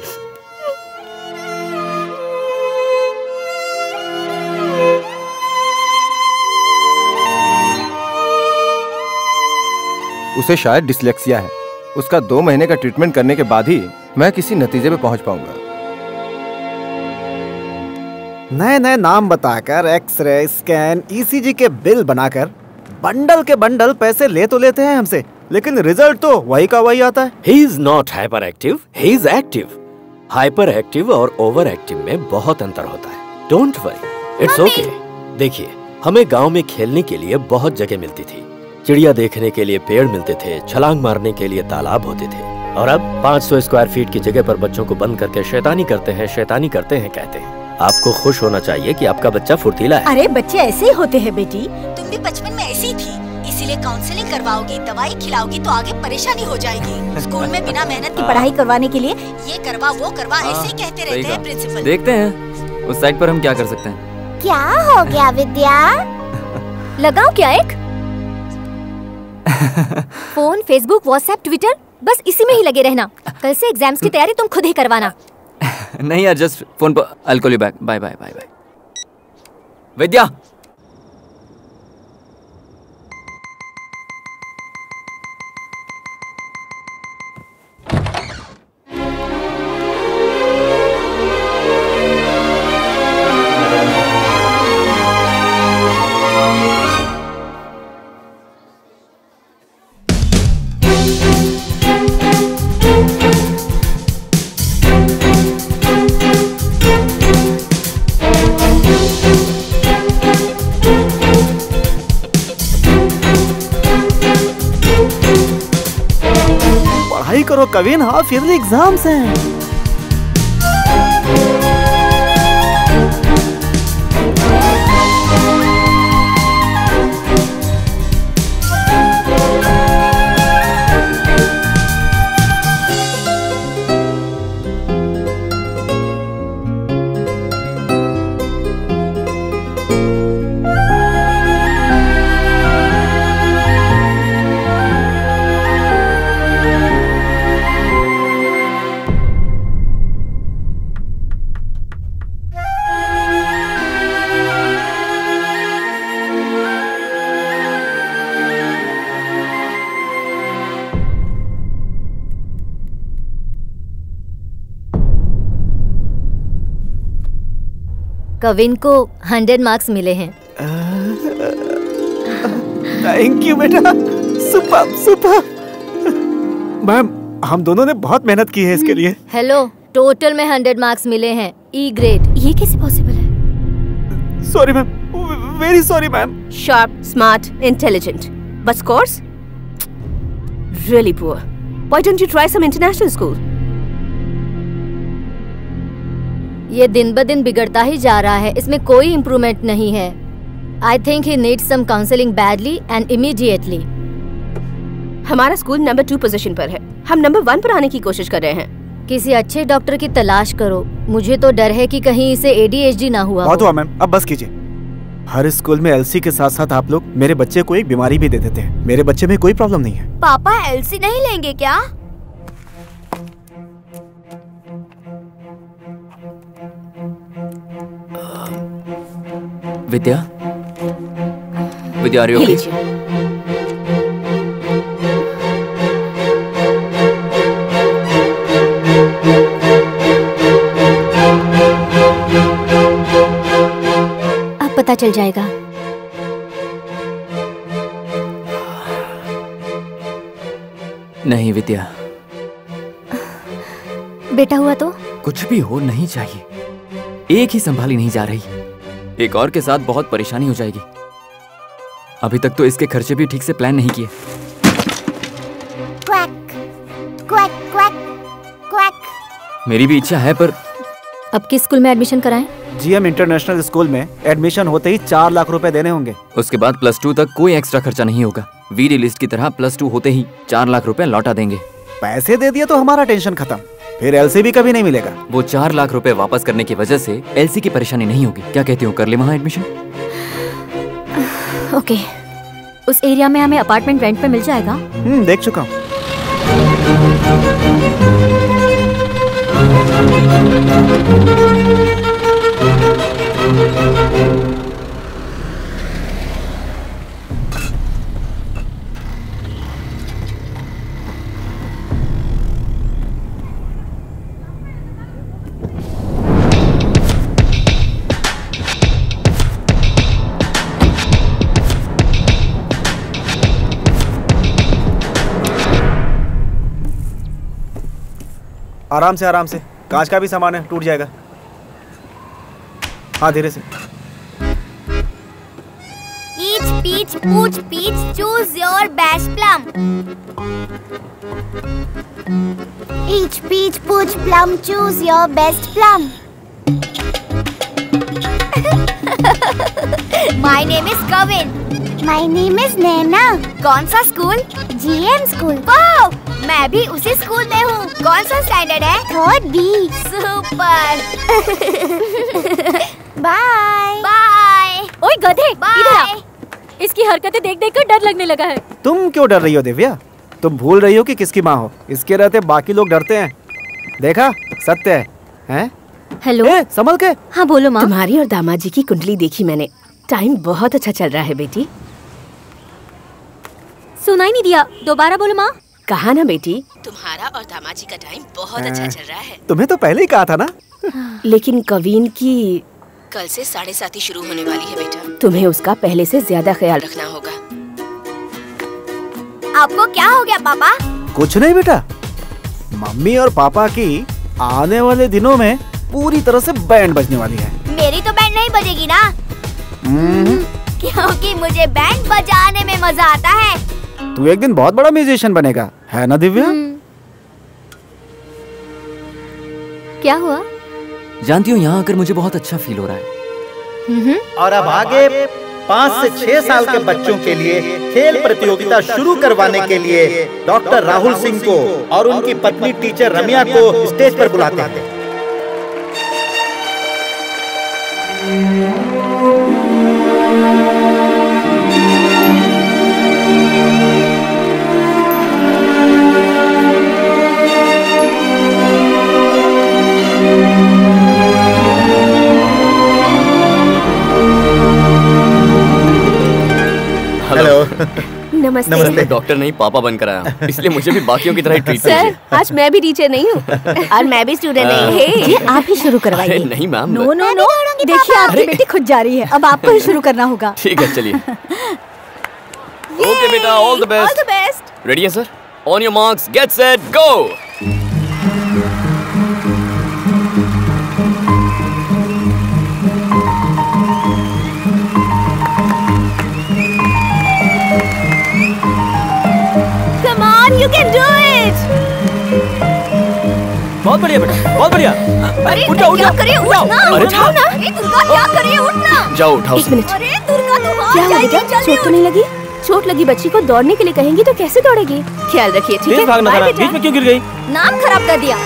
उसे शायद डिसलेक्सिया है। उसका 2 महीने का ट्रीटमेंट करने के बाद ही मैं किसी नतीजे पे पहुंच पाऊंगा। नए नए नाम बताकर एक्सरे, स्कैन, ईसीजी के बिल बनाकर बंडल के बंडल पैसे ले तो लेते हैं हमसे, लेकिन रिजल्ट तो वही का वही आता है। He is not hyperactive, he is active. Hyper और ओवर एक्टिव में बहुत अंतर होता है। Don't worry, it's okay. देखिए, हमें गांव में खेलने के लिए बहुत जगह मिलती थी। चिड़िया देखने के लिए पेड़ मिलते थे, छलांग मारने के लिए तालाब होते थे। और अब 500 स्क्वायर फीट की जगह पर बच्चों को बंद करके शैतानी करते हैं कहते हैं। आपको खुश होना चाहिए कि आपका बच्चा फुर्तीला है। अरे बच्चे ऐसे ही होते हैं बेटी, तुम भी बचपन में ऐसी थी, इसीलिए काउंसलिंग करवाओगी, दवाई खिलाओगी तो आगे परेशानी हो जाएगी। स्कूल में बिना मेहनत की पढ़ाई करवाने के लिए ये करवा वो करवा ऐसे ही कहते रहते हैं प्रिंसिपल। देखते हैं उस साइट पर हम क्या कर सकते हैं। क्या हो गया विद्या? लगाओ क्या एक फोन, फेसबुक, व्हाट्सएप, ट्विटर, बस इसी में ही लगे रहना। कल से एग्जाम्स की तैयारी तुम खुद ही करवाना। नहीं यार, जस्ट फोन पर। I'll call you back. Bye bye bye bye. Vidya, करो कविन, हाँ फिर एग्जाम्स हैं। कविन को 100 मार्क्स मिले हैं। थैंक यू बेटा, सुपर सुपर। मैम, हम दोनों ने बहुत मेहनत की है इसके लिए। हेलो, टोटल में 100 मार्क्स मिले हैं, ई ग्रेड। ये कैसे पॉसिबल है? Sorry ma'am, very sorry ma'am. Sharp, smart, intelligent, but scores really poor. Why don't you try some international school? ये दिन ब दिन बिगड़ता ही जा रहा है, इसमें कोई इम्प्रूवमेंट नहीं है। I think he needs some counseling badly and immediately. हमारा स्कूल नंबर 2 पोजीशन पर है, हम नंबर 1 पर आने की कोशिश कर रहे हैं। किसी अच्छे डॉक्टर की तलाश करो। मुझे तो डर है कि कहीं इसे ADHD ना हुआ बहुत हुआ मैम, अब बस कीजिए। हर स्कूल में एलसी के साथ साथ आप लोग मेरे बच्चे को एक बीमारी भी दे देते हैं। मेरे बच्चे में कोई प्रॉब्लम नहीं है। पापा एलसी नहीं लेंगे क्या? विद्या, विद्या आर यू ओके? अब पता चल जाएगा। नहीं विद्या, बेटा हुआ तो कुछ भी हो नहीं चाहिए। एक ही संभाली नहीं जा रही, एक और के साथ बहुत परेशानी हो जाएगी। अभी तक तो इसके खर्चे भी ठीक से प्लान नहीं किए। Quack quack quack quack. मेरी भी इच्छा है पर अब किस स्कूल में एडमिशन कराएं? जीएम इंटरनेशनल स्कूल में एडमिशन होते ही 4 लाख रुपए देने होंगे। उसके बाद +2 तक कोई एक्स्ट्रा खर्चा नहीं होगा। वीडी लिस्ट की तरह +2 होते ही 4 लाख रुपए लौटा देंगे। पैसे दे दिए तो हमारा टेंशन खत्म, फिर एलसी भी कभी नहीं मिलेगा। वो 4 लाख रुपए वापस करने की वजह से एलसी की परेशानी नहीं होगी। क्या कहती हूँ, कर ले वहाँ एडमिशन? ओके, उस एरिया में हमें अपार्टमेंट रेंट पे मिल जाएगा? देख चुका हूँ। आराम से, कांच का भी सामान है, टूट जाएगा। हाँ, धीरे से। Each peach, pooch, peach, choose your best plum. Each peach, pooch, plum, choose your best plum. My name is Kavin. My name is Naina. कौन सा स्कूल? GM school. वाह, मैं भी उसी स्कूल में हूँ। कौन सा स्टैंडर्ड है? 3rd B। Super. Bye bye. ओए गधे, इधर आ। इसकी हरकतें देख देख कर डर लगने लगा है। तुम क्यों डर रही हो दिव्या? तुम भूल रही हो कि किसकी माँ हो। इसके रहते बाकी लोग डरते हैं। देखा, सत्य है, हैं? हेलो, संभल के। हाँ बोलो माँ। तुम्हारी और दामाद जी की कुंडली देखी मैंने। टाइम बहुत अच्छा चल रहा है बेटी। सुनाई नहीं दिया, दोबारा बोलो माँ। कहा ना बेटी, तुम्हारा और दामाद जी का टाइम बहुत अच्छा चल रहा है। तुम्हें तो पहले ही कहा था ना। लेकिन कवीन की कल से 7:30 शुरू होने वाली है बेटा। तुम्हें उसका पहले से ज्यादा ख्याल रखना होगा। आपको क्या हो गया पापा? कुछ नहीं बेटा, मम्मी और पापा की आने वाले दिनों में पूरी तरह से बैंड बजने वाली है। मेरी तो बैंड नहीं बजेगी ना, क्योंकि मुझे बैंड बजाने में मजा आता है। तू एक दिन बहुत बड़ा म्यूजिशियन बनेगा, है ना दिव्या? क्या हुआ? जानती हूँ, यहाँ आकर मुझे बहुत अच्छा फील हो रहा है। और अब आगे 5 से 6 साल के बच्चों के लिए खेल प्रतियोगिता शुरू करवाने के लिए डॉक्टर राहुल सिंह को और उनकी पत्नी टीचर रम्या को स्टेज पर बुलाते हैं। नमस्ते। नमस्ते। डॉक्टर नहीं, पापा बनकर आया, इसलिए मुझे भी बाकियों की तरह ट्रीट कीजिए। सर, आज मैं भी टीचर नहीं हूँ और मैं भी स्टूडेंट नहीं। हे, आप ही शुरू करवाइए। नहीं मैम। नो नो नो, देखिए आपकी बेटी खुद जा रही है, अब आपको ही शुरू करना होगा। ठीक है, चलिए। ओके बेटा, all the best. All the best. Ready है sir? On your marks, get set, go. You can do it! बहुत बढ़िया बेटा, बहुत बढ़िया। अरे उठ जाओ, क्या करिए, उठना, उठाओ ना। अरे दुर्गा, क्या करिए, उठना। जाओ उठाओ। एक मिनट। अरे दुर्गा, तू क्या हो बेटा, चोट तो नहीं लगी? चोट लगी बच्ची को दौड़ने के लिए कहेंगी तो कैसे दौड़ेगी? ख्याल रखिए, ठीक है? भागना था, बीच में क्यों गिर गई? नाम खराब कर दिया।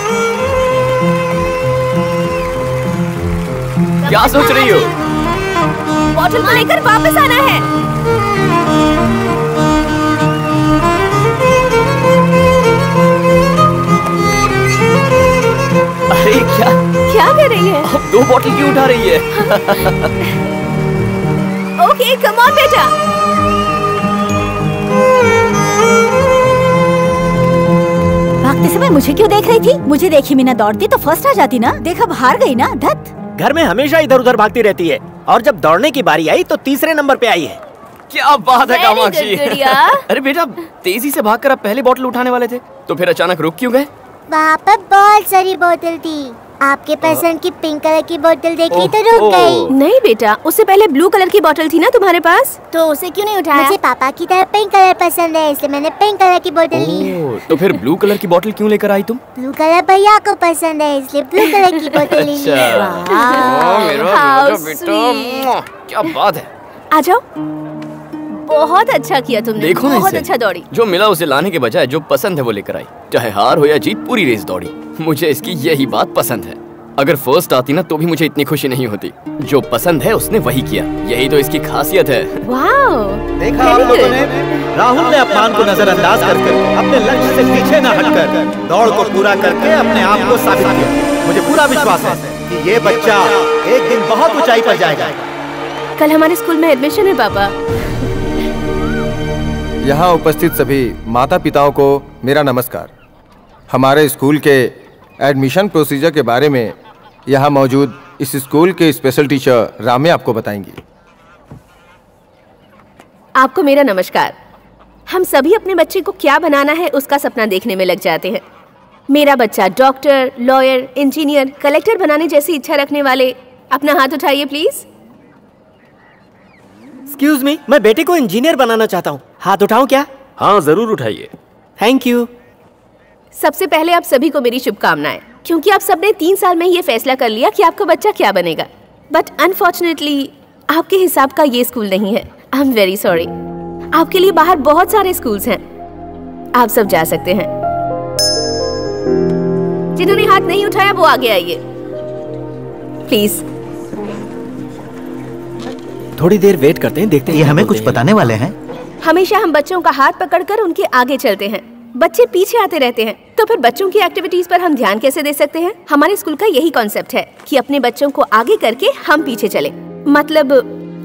क्या सोच रही हो? बॉटल को लेकर वापस आना है। अरे क्या कर रही है? अब 2 बॉटल क्यों उठा रही है? ओके, कम ऑन बेटा। भागते समय मुझे क्यों देख रही थी? मुझे देखी बिना दौड़ती तो फर्स्ट आ जाती ना। देख अब हार गई ना। धत। घर में हमेशा इधर उधर भागती रहती है और जब दौड़ने की बारी आई तो तीसरे नंबर पे आई है। क्या बात है कामाक्षी। गुड़िया। अरे बेटा, तेजी से भागकर आप पहले बॉटल उठाने वाले थे तो फिर अचानक रुक क्यों गए? वहाँ पर बहुत सारी बोतल थी। आपके पसंद की पिंक कलर की बोतल देखी तो रुक गई। नहीं बेटा, उससे पहले ब्लू कलर की बोतल थी ना तुम्हारे पास, तो उसे क्यों नहीं उठाया? मुझे पापा की तरह पिंक कलर पसंद है, इसलिए मैंने पिंक कलर की बोतल ली। तो फिर ब्लू कलर की बोतल क्यों लेकर आई तुम? ब्लू कलर भैया को पसंद है, इसलिए ब्लू कलर की बोतल ली। क्या बात है। आ जाओ। बहुत अच्छा किया तुमने। देखो ना बहुत इसे। अच्छा दौड़ी। जो मिला उसे लाने के बजाय जो पसंद है वो लेकर आई। चाहे हार हो या जीत, पूरी रेस दौड़ी। मुझे इसकी यही बात पसंद है। अगर फर्स्ट आती ना तो भी मुझे इतनी खुशी नहीं होती। जो पसंद है उसने वही किया, यही तो इसकी खासियत है। देखा आप लोगों ने, राहुल ने अपमान को नजरअंदाज करके अपने लक्ष्य से पीछे न हटकर दौड़ को पूरा करके अपने आप को साबित किया। मुझे पूरा विश्वास है कि ये बच्चा एक दिन बहुत ऊंचाई पर जाएगा। कल हमारे स्कूल में एडमिशन है पापा। यहाँ उपस्थित सभी माता पिताओं को मेरा नमस्कार। हमारे स्कूल के एडमिशन प्रोसीजर के बारे में यहाँ मौजूद इस स्कूल के स्पेशल टीचर रामे आपको बताएंगी। आपको मेरा नमस्कार। हम सभी अपने बच्चे को क्या बनाना है उसका सपना देखने में लग जाते हैं। मेरा बच्चा डॉक्टर, लॉयर, इंजीनियर, कलेक्टर बनाने जैसी इच्छा रखने वाले अपना हाथ उठाइए प्लीज। एक्सक्यूज मी, मैं बेटे को इंजीनियर बनाना चाहता हूँ, हाथ उठाऊं क्या? हाँ जरूर उठाइए। Thank you. सबसे पहले आप सभी को मेरी शुभकामनाएं, क्योंकि आप सबने 3 साल में ये फैसला कर लिया कि आपका बच्चा क्या बनेगा। बट अनफॉर्चुनेटली आपके हिसाब का ये स्कूल नहीं है। आई एम वेरी सॉरी। आपके लिए बाहर बहुत सारे स्कूल्स हैं, आप सब जा सकते हैं। जिन्होंने हाथ नहीं उठाया वो आगे आइए प्लीज। थोड़ी देर वेट करते हैं, देखते हैं ये हमें कुछ बताने वाले हैं। हमेशा हम बच्चों का हाथ पकड़कर उनके आगे चलते हैं, बच्चे पीछे आते रहते हैं, तो फिर बच्चों की एक्टिविटीज पर हम ध्यान कैसे दे सकते हैं? हमारे स्कूल का यही कॉन्सेप्ट है कि अपने बच्चों को आगे करके हम पीछे चले। मतलब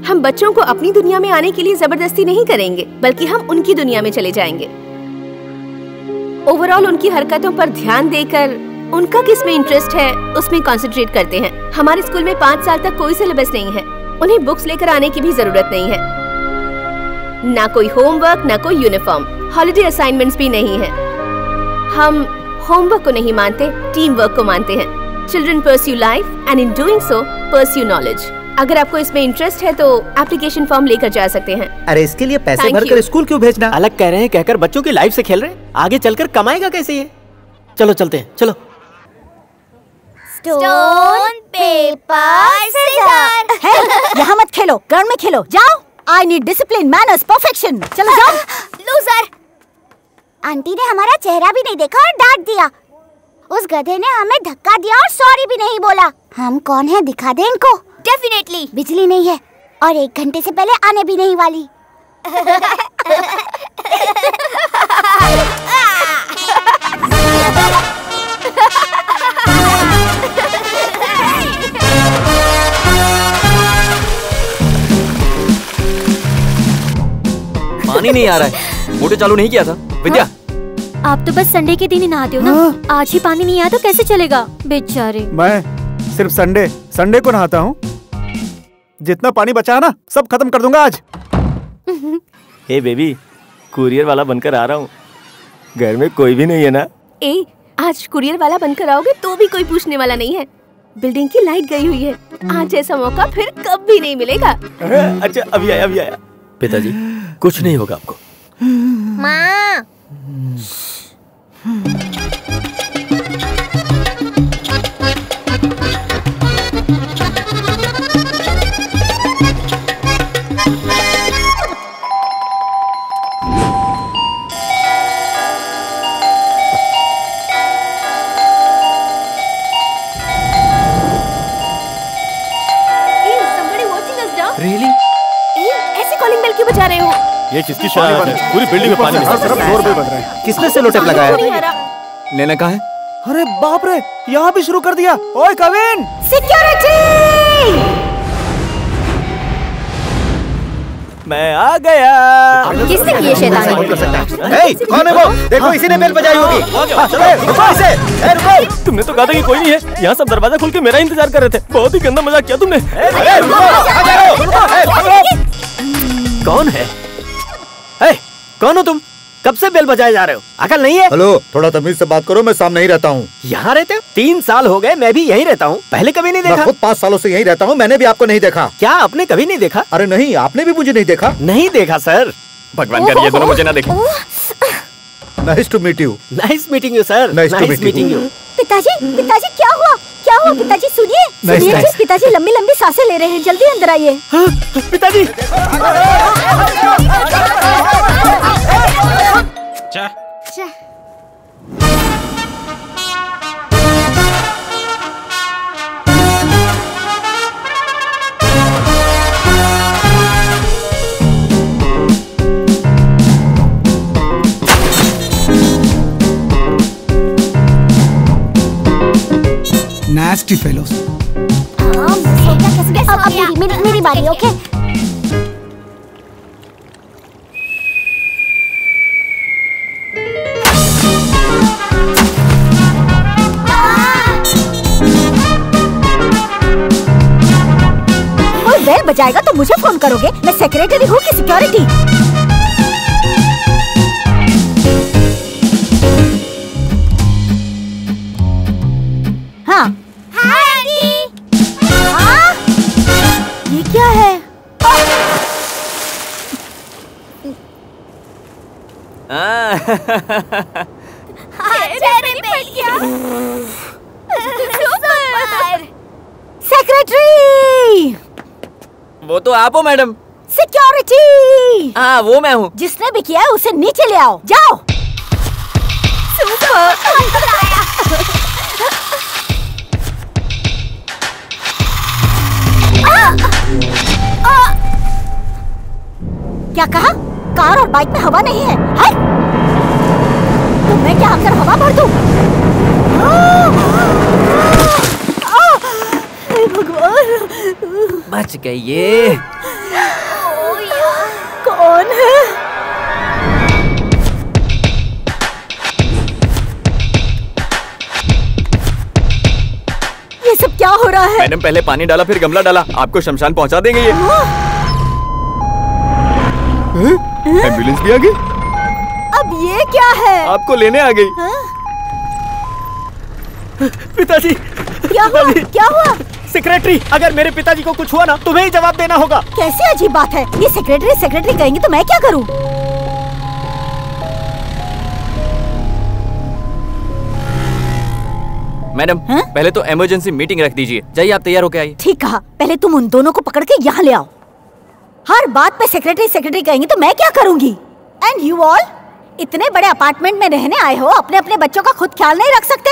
हम बच्चों को अपनी दुनिया में आने के लिए जबरदस्ती नहीं करेंगे, बल्कि हम उनकी दुनिया में चले जाएंगे। ओवरऑल उनकी हरकतों पर ध्यान देकर उनका किस में इंटरेस्ट है उसमें कंसंट्रेट करते हैं। हमारे स्कूल में 5 साल तक कोई सिलेबस नहीं है, उन्हें बुक्स लेकर आने की भी जरूरत नहीं है, ना कोई होमवर्क, ना कोई यूनिफॉर्म, हॉलिडे असाइनमेंट्स भी नहीं है। हम होमवर्क को नहीं मानते, टीम वर्क को मानते हैं। Children pursue life and in doing so pursue knowledge. अगर आपको इसमें इंटरेस्ट है तो एप्लीकेशन फॉर्म लेकर जा सकते हैं। अरे इसके लिए पैसे भरकर स्कूल क्यों भेजना? अलग कह रहे हैं, कहकर बच्चों की लाइफ से खेल रहे हैं। आगे चलकर कमाएगा कैसे ये? चलो चलते हैं, चलो। Stone paper scissor. यहाँ मत खेलो, ग्राउंड में खेलो। जाओ। I need discipline, manners, perfection. चलो जाओ। लूजर। आंटी ने हमारा चेहरा भी नहीं देखा और डांट दिया। उस गधे ने हमें धक्का दिया और सॉरी भी नहीं बोला। हम कौन है दिखा दे इनको। डेफिनेटली। बिजली नहीं है और 1 घंटे से पहले आने भी नहीं वाली। पानी नहीं आ रहा है, मोटर चालू नहीं किया था। विद्या, आप तो बस संडे के दिन ही नहाते हो ना। आज ही पानी नहीं आया तो कैसे चलेगा बेचारे। मैं सिर्फ संडे को नहाता हूँ। जितना पानी बचा है ना सब खत्म कर दूंगा आज। हे बेबी, कुरियर वाला बनकर आ रहा हूँ। घर में कोई भी नहीं है ना? ए, आज कुरियर वाला बनकर आओगे तो भी कोई पूछने वाला नहीं है। बिल्डिंग की लाइट गई हुई है, आज जैसा मौका फिर कभी नहीं मिलेगा। अच्छा अभी आया। पिताजी कुछ नहीं होगा आपको। माँ। Somebody watching us down? Really? बजा रहे हो? ये किसकी शरारत है? पूरी बिल्डिंग में पानी हर तरफ फ्लोर पे बज रहे हैं। किसने सेलो टेप लगाया? लेना कहाँ है? अरे बाप रे, यहाँ भी शुरू कर दिया। ओए कविन! सिक्योरिटी! मैं आ गया। किसने की ये शैतानी? हे, कौन है वो? देखो इसी ने बेल बजाई होगी। चलो रुको इसे। रुको। तुमने तो कहा था कि कोई नहीं है। यहाँ सब दरवाजा खोल के मेरा इंतजार कर रहे थे। बहुत ही गंदा मजाक किया तुमने। कौन है? कौन हो तुम? कब से बेल बजाए जा रहे हो? अकल नहीं है? हेलो, थोड़ा तमीज से बात करो, मैं सामने ही रहता हूँ। यहाँ रहते हो? 3 साल हो गए, मैं भी यहीं रहता हूँ। पहले कभी नहीं देखा? मैं खुद 5 सालों से यहीं रहता हूँ, मैंने भी आपको नहीं देखा। क्या आपने कभी नहीं देखा? अरे नहीं, आपने भी मुझे नहीं देखा। नहीं देखा सर। भगवान कर ये दोनों मुझे ना देखें। Nice to meet you. Nice meeting you sir. Nice to meet you. पिताजी, पिताजी क्या हुआ? क्या हुआ पिताजी? सुनिए, सुनिए nice. जी, पिताजी लंबी लंबी सांसें ले रहे हैं, जल्दी अंदर आइए। पिताजी। Nasty fellows. अब मेरी बारी, ओके? कोई बेल बजाएगा तो मुझे फोन करोगे? मैं सेक्रेटरी हूँ कि सिक्योरिटी? हाँ। हाँ? ये क्या है? सेक्रेटरी! वो तो आप हो मैडम। सिक्योरिटी! हाँ वो मैं हूँ। जिसने भी किया है उसे नीचे ले आओ, जाओ। क्या कहा? कार और बाइक में हवा नहीं है? है? तो मैं क्या अंदर हवा भर दूं? भगवान! बच गई ये। कौन है? ये सब क्या हो रहा है? मैडम पहले पानी डाला फिर गमला डाला, आपको शमशान पहुंचा देंगे ये। एम्बुलेंस भी आ गई। अब ये क्या है? आपको लेने आ गई। पिताजी। क्या हुआ? क्या हुआ? सेक्रेटरी, अगर मेरे पिताजी को कुछ हुआ ना, तुम्हें ही जवाब देना होगा। कैसी अजीब बात है? ये सेक्रेटरी सेक्रेटरी कहेंगे तो मैं क्या करूं? मैडम पहले तो इमरजेंसी मीटिंग रख दीजिए। जाइए आप तैयार होके आइए। ठीक कहा। पहले तुम उन दोनों को पकड़ के यहाँ ले आओ। हर बात पे सेक्रेटरी सेक्रेटरी कहेंगे तो मैं क्या करूंगी? एंड यू ऑल इतने बड़े अपार्टमेंट में रहने आए हो, अपने अपने बच्चों का खुद ख्याल नहीं रख सकते?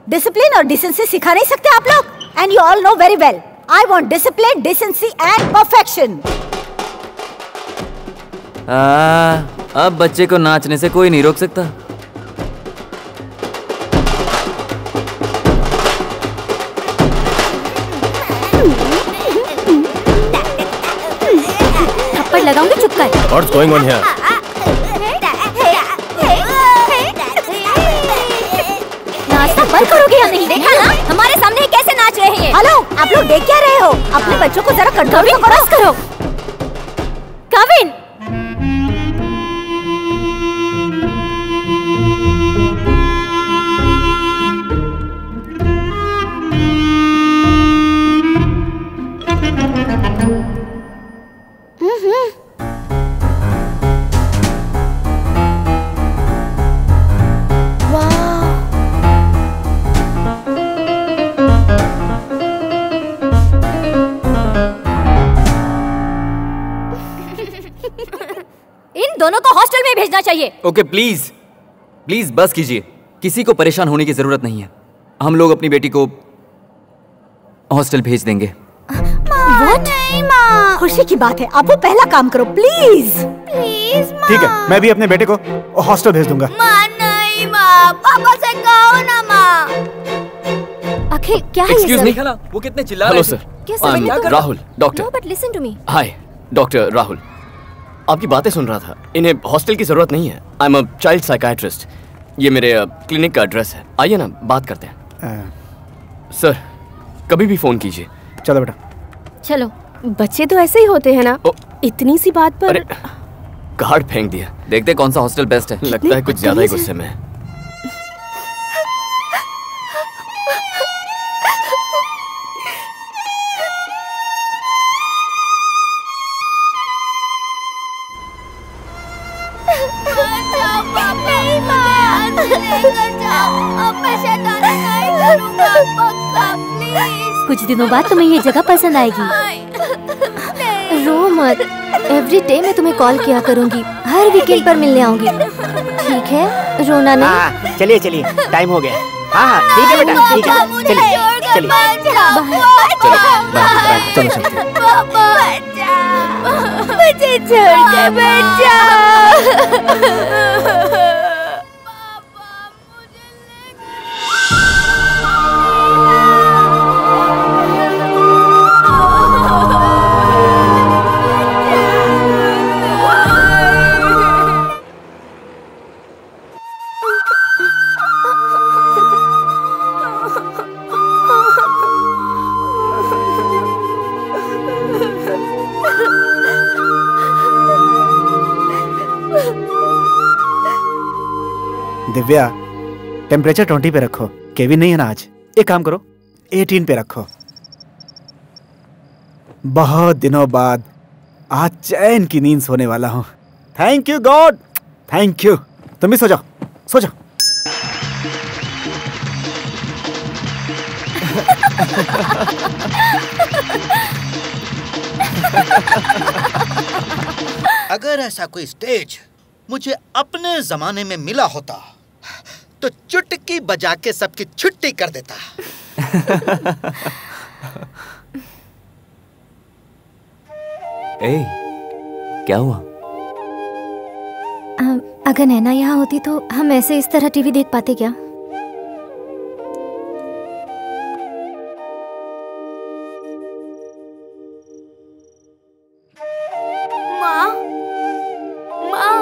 डिसिप्लिन और डिसेंसी सिखा नहीं सकते आप लोग? And you all know very well, I want discipline, decency and perfection. अब बच्चे को नाचने से कोई नहीं रोक सकता। थप्पड़ लगाऊंगी, चुप कर। What's going on here? नाचना बंद करोगे या नहीं? देखा ना हमारे सामने कैसे नाच रहे हैं। हेलो, आप लोग देख क्या रहे हो? अपने बच्चों को जरा कंट्रोल करो। कविन! इन दोनों को हॉस्टल में भेजना चाहिए। ओके प्लीज प्लीज बस कीजिए। किसी को परेशान होने की जरूरत नहीं है। हम लोग अपनी बेटी को हॉस्टल भेज देंगे। नहीं माँ। खुशी की बात है, आप वो पहला काम करो प्लीज। प्लीज माँ। ठीक है, मैं भी अपने बेटे को हॉस्टल भेज दूंगा। माँ नहीं माँ, पापा से कहो ना माँ। अखिल क्या है ये सब? वो कितने चिल्ला hello sir, Rahul doctor. No but listen to me. Hi doctor Rahul, आपकी बातें सुन रहा था। इन्हें हॉस्टल की जरूरत नहीं है। I am a child psychiatrist. ये मेरे क्लिनिक का एड्रेस है। आइए ना, बात करते हैं। सर कभी भी फोन कीजिए। चलो बेटा। चलो, बच्चे तो ऐसे ही होते हैं ना, इतनी सी बात पर। कार्ड फेंक दिया। देखते कौन सा हॉस्टल बेस्ट है। लगता है कुछ ज्यादा ही गुस्से में है। कुछ दिनों बाद तुम्हें ये जगह पसंद आएगी। रो मत, एवरी डे मैं तुम्हें कॉल किया करूंगी, हर वीकेंड पर मिलने आऊंगी। ठीक है, रोना नहीं। चलिए चलिए, टाइम हो गया। हाँ ठीक है बेटा, ठीक है, चलिए चलिए। मुझे छोड़ के बैठ जाओ। दिव्या, टेम्परेचर 20 पे रखो। केविन नहीं है ना आज। एक काम करो, 18 पे रखो। बहुत दिनों बाद आज चैन की नींद सोने वाला हूँ। Thank you God, thank you. तुम भी सो जाओ, सो जाओ। अगर ऐसा कोई स्टेज मुझे अपने जमाने में मिला होता तो चुटकी बजा के सबकी छुट्टी कर देता। ए, क्या हुआ? अगर नैना यहाँ होती तो हम ऐसे इस तरह टीवी देख पाते क्या? माँ, माँ।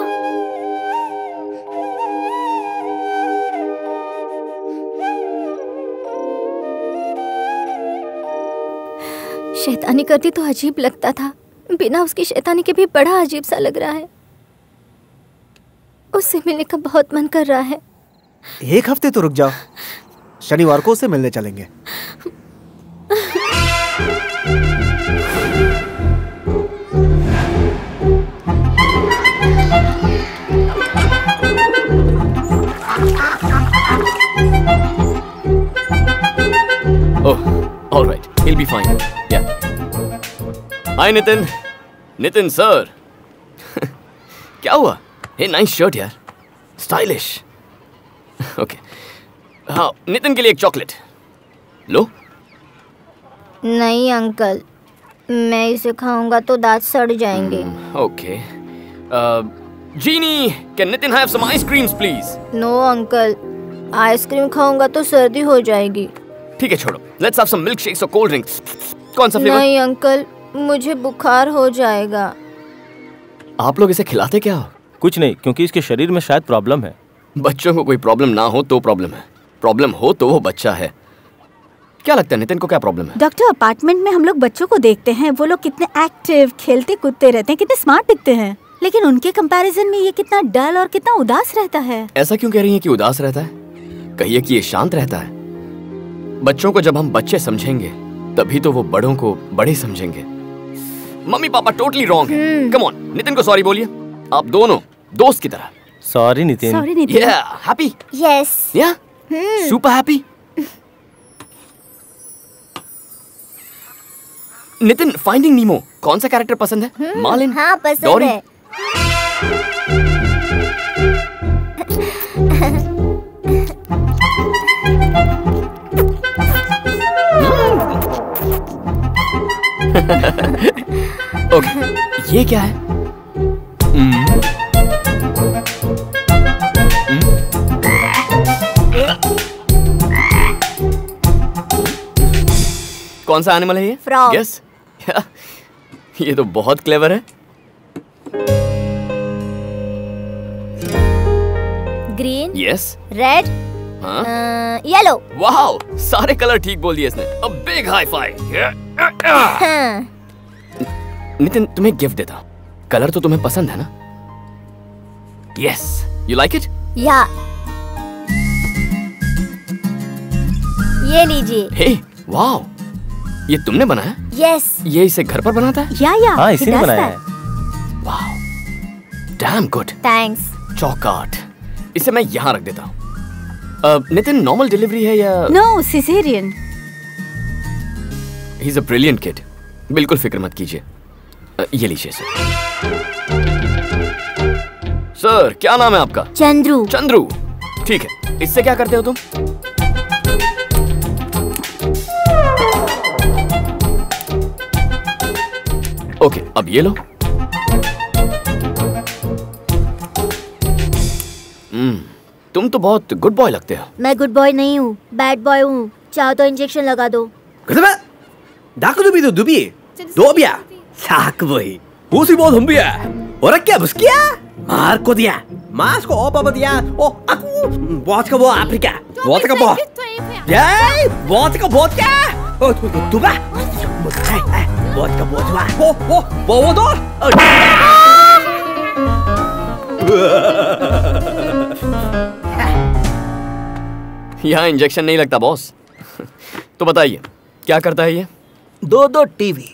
शैतानी करती तो अजीब लगता था, बिना उसकी शैतानी के भी बड़ा अजीब सा लग रहा है। उससे मिलने का बहुत मन कर रहा है। एक हफ्ते तो रुक जाओ, शनिवार को उससे मिलने चलेंगे। Oh, all right. He'll be fine. Yeah. Hi, Nitin. Nitin, sir. क्या हुआ? Hey, nice shirt, यार. Stylish. Okay. हाँ, नितिन के लिए एक चॉकलेट लो। नहीं अंकल, मैं इसे खाऊंगा तो दांत सड़ जाएंगे। Okay. Jeannie, can Nitin have some ice creams, please? No uncle, ice cream खाऊंगा तो सर्दी हो जाएगी। ठीक है, छोड़ो। Let's have some milkshakes or cold drinks. कौन सा फ्लेवर? नहीं अंकल, मुझे बुखार हो जाएगा। आप लोग इसे खिलाते क्या हो? कुछ नहीं, क्योंकि इसके शरीर में शायद प्रॉब्लम है। बच्चों को कोई प्रॉब्लम ना हो तो प्रॉब्लम है, प्रॉब्लम हो तो वो बच्चा है। क्या लगता है नितिन को क्या प्रॉब्लम है? डॉक्टर, अपार्टमेंट में हम लोग बच्चों को देखते हैं, वो लोग कितने एक्टिव, खेलते कूदते रहते हैं, कितने स्मार्ट दिखते हैं, लेकिन उनके कंपैरिजन में ये कितना डल और कितना उदास रहता है। ऐसा क्यों कह रही है कि उदास रहता है? कहिए कि ये शांत रहता है। बच्चों को जब हम बच्चे समझेंगे तभी तो वो बड़ों को बड़े समझेंगे। मम्मी पापा टोटली रॉन्ग है। कम ऑन, नितिन को सॉरी बोलिए, आप दोनों दोस्त की तरह। Sorry Nitin. Sorry Nitin. Happy? Yes. या सुपर हैप्पी। नितिन, फाइंडिंग नीमो कौन सा कैरेक्टर पसंद है? मार्लिन? हाँ पसंद डोरी? है। ओके, ये क्या है? कौन सा एनिमल है ये? Frog. Yes? ये तो बहुत क्लेवर है। ग्रीन, यस, रेड, हाँ, येलो। वाओ, सारे कलर ठीक बोल दिए इसने। A big high five. Nitin, तुम्हें गिफ्ट देता हूँ। कलर तो तुम्हें पसंद है ना? Yes, you like it? या, ये लीजिए। हे, वाओ, ये तुमने बनाया? यस। ये इसे घर पर बनाता है? या हाँ, इसी ने बनाया है। Wow, damn good. थैंक्स। चौकाट, इसे मैं यहाँ रख देता हूँ। नितिन, नॉर्मल डिलीवरी है या? No, caesarean. He is a brilliant kid. बिल्कुल फिक्र मत कीजिए। ये लीजिए सर। सर, क्या नाम है आपका? चंद्रू। चंद्रू, ठीक है। इससे क्या करते हो तुम? ओके, अब ये लो। तुम तो बहुत गुड बॉय लगते हो। मैं गुड बॉय नहीं हूँ, बैड बॉय हूँ। चाहो तो इंजेक्शन लगा दो। 도비야 사크보이 우시보 덤비야 오락게 부스키야 마르코 디야 마스코 오빠바 디야 오 아쿠 vodka bo África vodka bo 야이 vodka vodka 오 두바 vodka vodka 오 보도 यहाँ इंजेक्शन नहीं लगता बॉस। तो बताइए क्या करता है ये? 2 TV,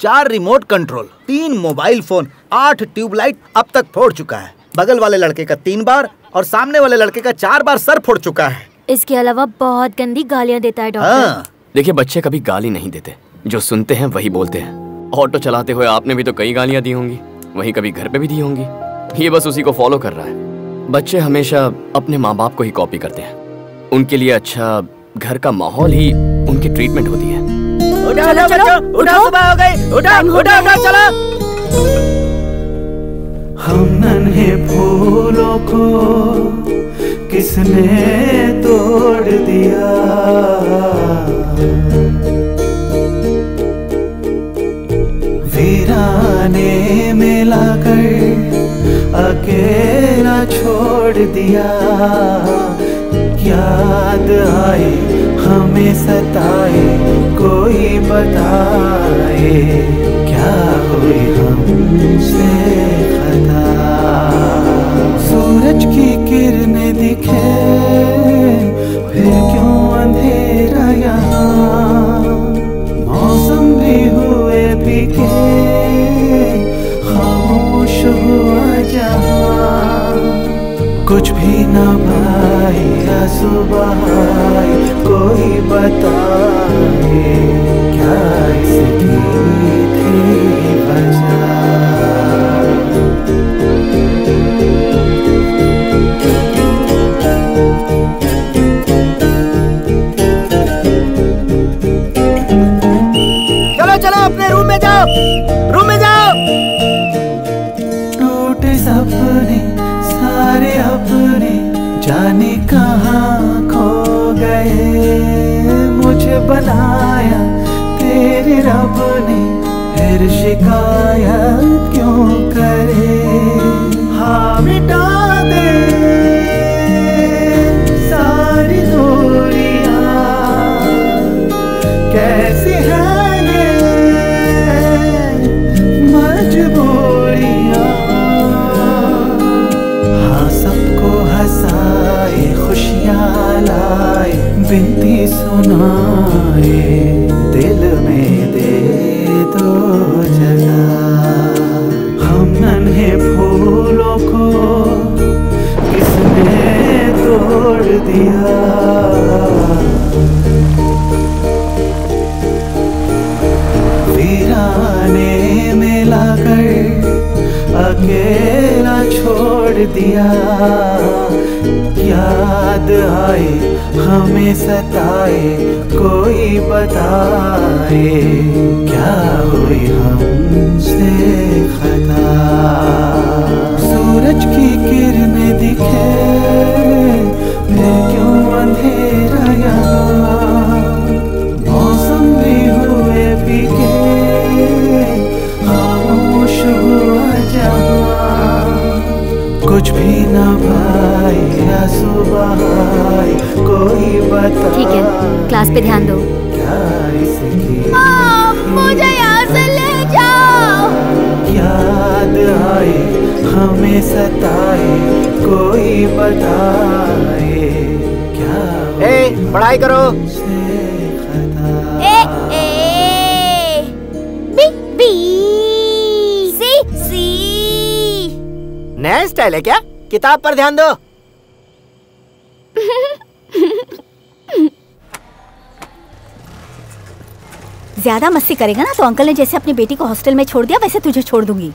4 remote control, 3 mobile phone, 8 tubelight अब तक फोड़ चुका है। बगल वाले लड़के का 3 बार और सामने वाले लड़के का 4 बार सर फोड़ चुका है। इसके अलावा बहुत गंदी गालियाँ देता है डॉक्टर। देखिए, बच्चे कभी गाली नहीं देते, जो सुनते हैं वही बोलते हैं। ऑटो चलाते हुए आपने भी तो कई गालियाँ दी होंगी, वहीं कभी घर पे भी दी होंगी। ये बस उसी को फॉलो कर रहा है। बच्चे हमेशा अपने माँ बाप को ही कॉपी करते हैं। उनके लिए अच्छा घर का माहौल ही उनकी ट्रीटमेंट होती है। उठो चलो, उठो सुबह हो गई, उठो चलो। हम नन्हे फूलों को किसने तोड़ दिया, वीराने में लाकर अकेला छोड़ दिया। याद आए हमें सताए कोई बताए, क्या हुई हमसे खता। सूरज की किरणें दिखे फिर क्यों अंधेरा यहाँ, मौसम भी हुए फीके खामोश हुआ जहाँ। कुछ भी न भाई सुबह कोई बताए, क्या इसकी थी वजह। चलो चलो अपने रूम में जाओ, रूम में जाओ। टूटे सपने सारे अपने जाने कहाँ खो गए, मुझे बनाया तेरे रब ने फिर शिकायत क्यों करे। हाँ मिटा दे सारी दूरियां, कैसी है ये मजबूरियां। हाँ सबको हंसाए खुशियाँ लाए बिनती सुनाए, दिल में दे दो जगह। हम नन्हे फूलों को किसने तोड़ दिया, वीराने में लाकर अकेला छोड़ दिया। याद आए हमें सताए कोई बताए, क्या हुई हमसे कुछ भी ना भाई या सुबह आई, कोई बता। ठीक है, क्लास पे ध्यान दो। क्या इसकी मुझे यहाँ से ले जाओ। याद आए हमें सताए, कोई बताए क्या। ए, पढ़ाई करो। नया स्टाइल है क्या? किताब पर ध्यान दो। ज्यादा मस्ती करेगा ना तो अंकल ने जैसे अपनी बेटी को हॉस्टल में छोड़ दिया वैसे तुझे छोड़ दूंगी।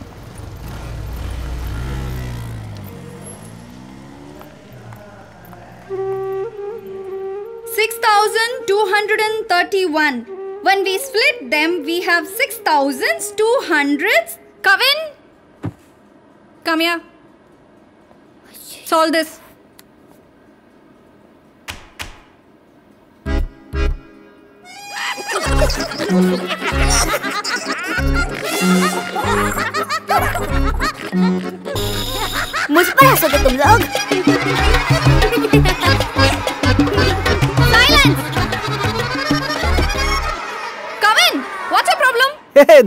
$6,231. When we split them, we have 6,200. Kavin, come here. Solve this. मुझ पर हंसोगे तुम लोग? Silence. Kavin, what's your problem?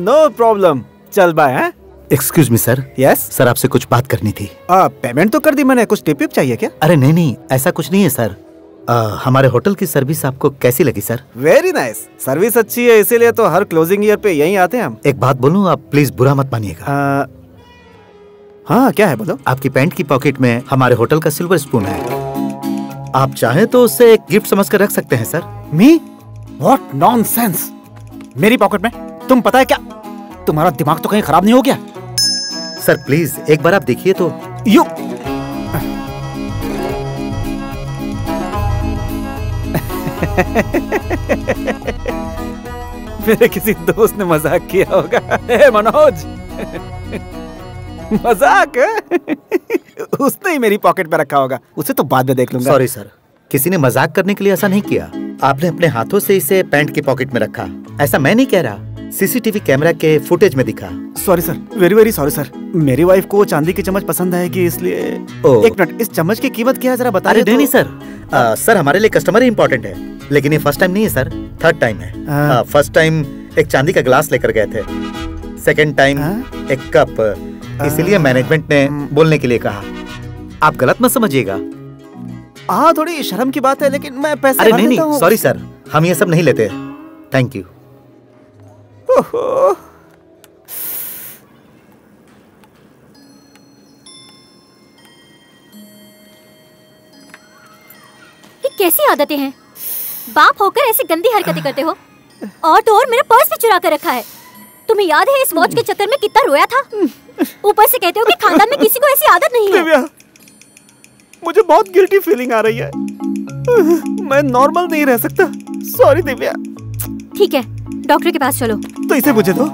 No problem. चल बाय। हैं? Excuse me sir. Yes sir, आपसे कुछ बात करनी थी। पेमेंट तो कर दी मैंने, कुछ टिप चाहिए क्या? अरे नहीं नहीं, ऐसा कुछ नहीं है सर। हमारे होटल की सर्विस आपको कैसी लगी सर? वेरी नाइस, सर्विस अच्छी है, इसीलिए तो हर क्लोजिंग ईयर पे यहीं आते हैं हम। एक बात बोलूं, आप प्लीज बुरा मत मानिएगा। हाँ क्या है बोलो? आपकी पैंट की पॉकेट में हमारे होटल का सिल्वर स्पून है। आप चाहें तो उसे एक गिफ्ट समझकर रख सकते हैं सर। मी? What nonsense! मेरी पॉकेट में? तुम पता है क्या, तुम्हारा दिमाग तो कहीं खराब नहीं हो गया? सर प्लीज एक बार आप देखिए तो। यू मेरे किसी दोस्त ने मजाक किया होगा। हे मनोज, मजाक उसने ही मेरी पॉकेट में रखा होगा, उसे तो बाद में देख लूंगा। सॉरी सर, किसी ने मजाक करने के लिए ऐसा नहीं किया। आपने अपने हाथों से इसे पैंट की पॉकेट में रखा, ऐसा मैं नहीं कह रहा, सीसीटीवी कैमरा के फुटेज में दिखा। Sorry sir, very very sorry sir. मेरी वाइफ को चांदी की चम्मच पसंद आएगी इसलिए। एक मिनट, इस चम्मच की कीमत क्या है जरा बता। अरे नहीं सर, सर हमारे लिए कस्टमर ही इम्पोर्टेंट है, लेकिन ये फर्स्ट टाइम नहीं है सर, थर्ड टाइम है। फर्स्ट टाइम एक चांदी का ग्लास लेकर गए थे, सेकंड टाइम एक कप, इसीलिए मैनेजमेंट ने बोलने के लिए कहा। आप गलत मत समझिएगा। हाँ थोड़ी शर्म की बात है, लेकिन मैं पैसे अरे नहीं, सॉरी सर, हम ये सब नहीं लेते। Thank you. ये कैसी आदतें हैं? बाप होकर ऐसी गंदी हरकतें करते हो। और तो और मेरा पर्स भी चुरा कर रखा है। तुम्हें याद है इस वॉच के चक्कर में कितना रोया था? ऊपर से कहते हो कि खानदान में किसी को ऐसी आदत नहीं है। दिव्या, मुझे बहुत गिल्टी फीलिंग आ रही है, मैं नॉर्मल नहीं रह सकता। सॉरी दिव्या। ठीक है, डॉक्टर के पास चलो। तो इसे मुझे दो।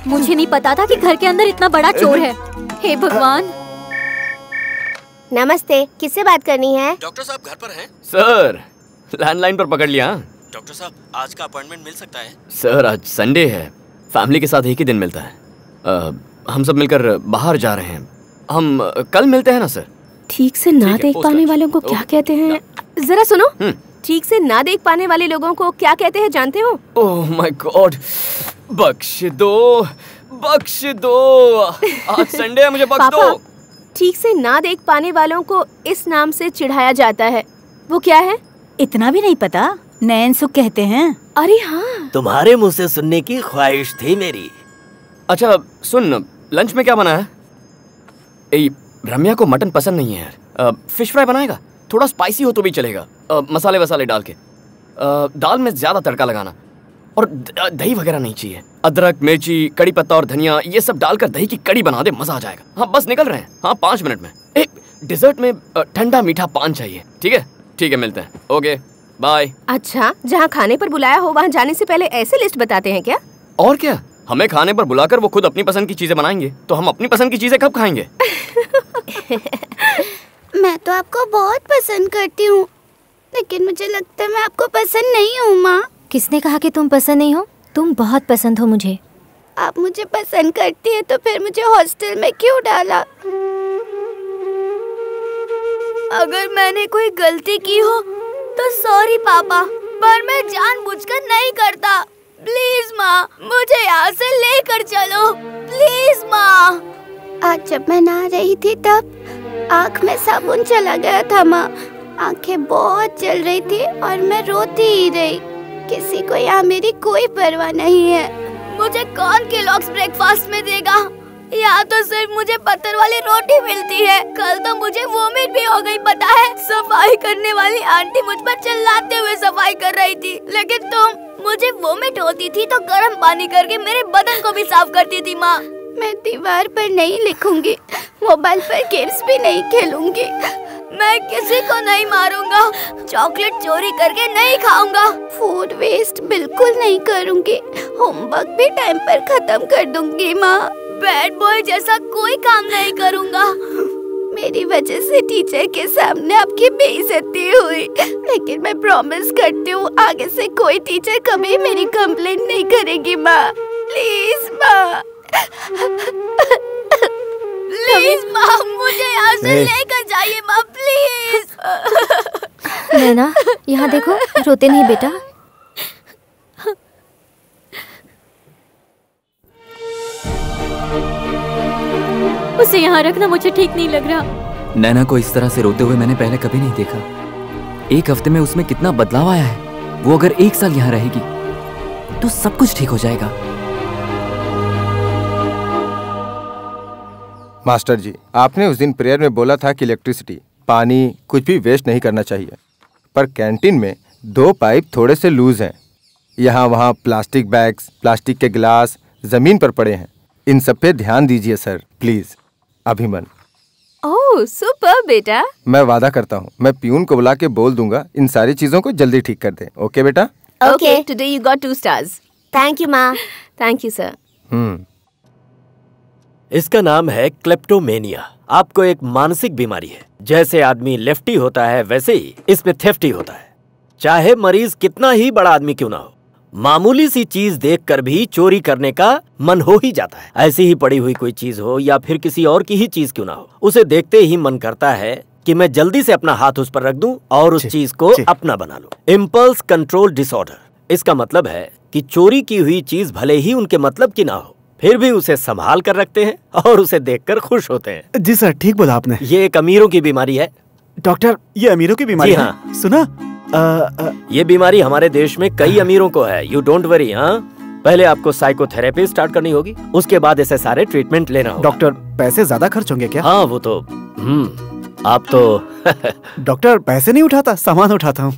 मुझे नहीं पता था कि घर के अंदर इतना बड़ा चोर है। हे भगवान। नमस्ते, किससे बात करनी है? डॉक्टर साहब घर पर हैं? सर लैंडलाइन पर पकड़ लिया। डॉक्टर साहब आज का अपॉइंटमेंट मिल सकता है? सर आज संडे है, फैमिली के साथ एक ही दिन मिलता है। हम सब मिलकर बाहर जा रहे हैं। हम कल मिलते हैं ना सर? ठीक से ना देख पाने वालों को क्या कहते हैं? जरा सुनो, ठीक से ना देख पाने वाले लोगों को क्या कहते हैं जानते हो? ओह माय गॉड, बख्श दो, बख्श दो। आज संडे है, मुझे बख्श दो। ठीक से ना देख पाने वालों को इस नाम से चिढ़ाया जाता है। वो क्या है? इतना भी नहीं पता? नैन सुख कहते हैं। अरे हाँ, तुम्हारे मुंह से सुनने की ख्वाहिश थी मेरी। अच्छा सुन, लंच में क्या बना है? रम्या को मटन पसंद नहीं है यार। फिश फ्राई बनाएगा, थोड़ा स्पाइसी हो तो भी चलेगा, मसाले वसाले डाल के। दाल में ज्यादा तड़का लगाना, और दही वगैरह नहीं चाहिए। अदरक, मिर्ची, कड़ी पत्ता और धनिया ये सब डालकर दही की कड़ी बना दे, मजा आ जाएगा। हाँ बस निकल रहे हैं, हाँ 5 मिनट में। एक डिजर्ट में ठंडा मीठा पान चाहिए। ठीक है ठीक है, मिलते हैं। Okay bye. अच्छा, जहाँ खाने पर बुलाया हो वहाँ जाने से पहले ऐसे लिस्ट बताते हैं क्या? और क्या, हमें खाने पर बुलाकर वो खुद अपनी पसंद की चीजें बनाएंगे, तो हम अपनी पसंद की चीजें कब खाएंगे? मैं तो आपको बहुत पसंद करती हूँ, लेकिन मुझे लगता है मैं आपको पसंद नहीं हूँ माँ। किसने कहा कि तुम पसंद नहीं हो? तुम बहुत पसंद हो मुझे। आप मुझे पसंद करती है तो फिर मुझे हॉस्टल में क्यों डाला? अगर मैंने कोई गलती की हो तो सॉरी पापा, पर मैं जानबूझकर नहीं करता। प्लीज माँ, मुझे यहाँ से लेकर चलो, प्लीज माँ। आज जब मैं नहा रही थी तब आँख में साबुन चला गया था माँ। आँखें बहुत जल रही थी और मैं रोती ही रही। किसी को यहाँ मेरी कोई परवाह नहीं है। मुझे कौन केलॉग्स ब्रेकफास्ट में देगा? यहाँ तो सिर्फ मुझे पत्थर वाली रोटी मिलती है। कल तो मुझे वोमिट भी हो गई, पता है? सफाई करने वाली आंटी मुझ पर चिल्लाते हुए सफाई कर रही थी, लेकिन तुम, मुझे वोमिट होती थी तो गर्म पानी करके मेरे बदन को भी साफ करती थी माँ। मैं दीवार पर नहीं लिखूंगी, मोबाइल पर गेम्स भी नहीं खेलूंगी। मैं किसी को नहीं मारूंगा, चॉकलेट चोरी करके नहीं खाऊंगा, फूड वेस्ट बिल्कुल नहीं करूंगी, होमवर्क भी टाइम पर खत्म कर दूंगी माँ। बैड बॉय जैसा कोई काम नहीं करूंगा। मेरी वजह से टीचर के सामने आपकी बेइज्जती हुई, लेकिन मैं प्रॉमिस करती हूँ आगे से कोई टीचर कभी मेरी कंप्लेंट नहीं करेगी माँ। प्लीज माँ, प्लीज माँ, मुझे यहाँ से लेकर जाइए माँ, प्लीज। नैना, यहाँ देखो, रोते नहीं बेटा। उसे यहाँ रखना मुझे ठीक नहीं लग रहा। नैना को इस तरह से रोते हुए मैंने पहले कभी नहीं देखा। एक हफ्ते में उसमें कितना बदलाव आया है। वो अगर 1 साल यहाँ रहेगी तो सब कुछ ठीक हो जाएगा। मास्टर जी, आपने उस दिन प्रेयर में बोला था कि इलेक्ट्रिसिटी, पानी, कुछ भी वेस्ट नहीं करना चाहिए, पर कैंटीन में 2 पाइप थोड़े से लूज हैं। यहाँ वहाँ प्लास्टिक बैग्स, प्लास्टिक के गिलास जमीन पर पड़े हैं। इन सब पे ध्यान दीजिए सर, प्लीज। अभिमन। ओह सुपर बेटा। मैं वादा करता हूँ, मैं प्यून को बुला के बोल दूंगा इन सारी चीजों को जल्दी ठीक कर दे। ओके बेटा? Okay, today you got 2 stars। Thank you माँ। Thank you sir. इसका नाम है क्लेप्टोमेनिया। आपको एक मानसिक बीमारी है। जैसे आदमी लेफ्टी होता है वैसे ही इसमें थेफ्टी होता है। चाहे मरीज कितना ही बड़ा आदमी क्यों ना हो, मामूली सी चीज देखकर भी चोरी करने का मन हो ही जाता है। ऐसी ही पड़ी हुई कोई चीज हो या फिर किसी और की ही चीज क्यों ना हो, उसे देखते ही मन करता है कि मैं जल्दी से अपना हाथ उस पर रख दूं और उस चीज को अपना बना लूं। इम्पल्स कंट्रोल डिसऑर्डर, इसका मतलब है कि चोरी की हुई चीज भले ही उनके मतलब की ना हो, फिर भी उसे संभाल कर रखते हैं और उसे देखकर खुश होते हैं। जी सर, ठीक बोला आपने। ये एक अमीरों की बीमारी है। डॉक्टर, ये अमीरों की बीमारी है? सुना? ये बीमारी हमारे देश में कई अमीरों को है। You don't worry. हाँ, पहले आपको साइकोथेरेपी स्टार्ट करनी होगी, उसके बाद ऐसे सारे ट्रीटमेंट लेना होगा। डॉक्टर, पैसे ज्यादा खर्च होंगे क्या? हाँ वो तो आप तो डॉक्टर, पैसे नहीं उठाता, सामान उठाता हूँ।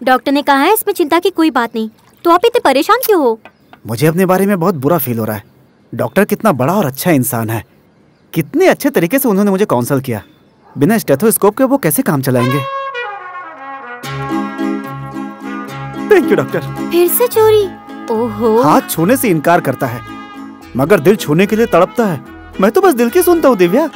डॉक्टर ने कहा है इसमें चिंता की कोई बात नहीं, तो आप इतने परेशान क्यों हो? मुझे अपने बारे में बहुत बुरा फील हो रहा है। डॉक्टर कितना बड़ा और अच्छा इंसान है। कितने अच्छे तरीके से उन्होंने मुझे काउंसल किया। बिना स्टेथोस्कोप के वो कैसे काम चलाएंगे? Thank you doctor. फिर से चोरी? ओहो। हाथ छूने से इनकार करता है मगर दिल छूने के लिए तड़पता है। मैं तो बस दिल की सुनता हूँ दिव्या।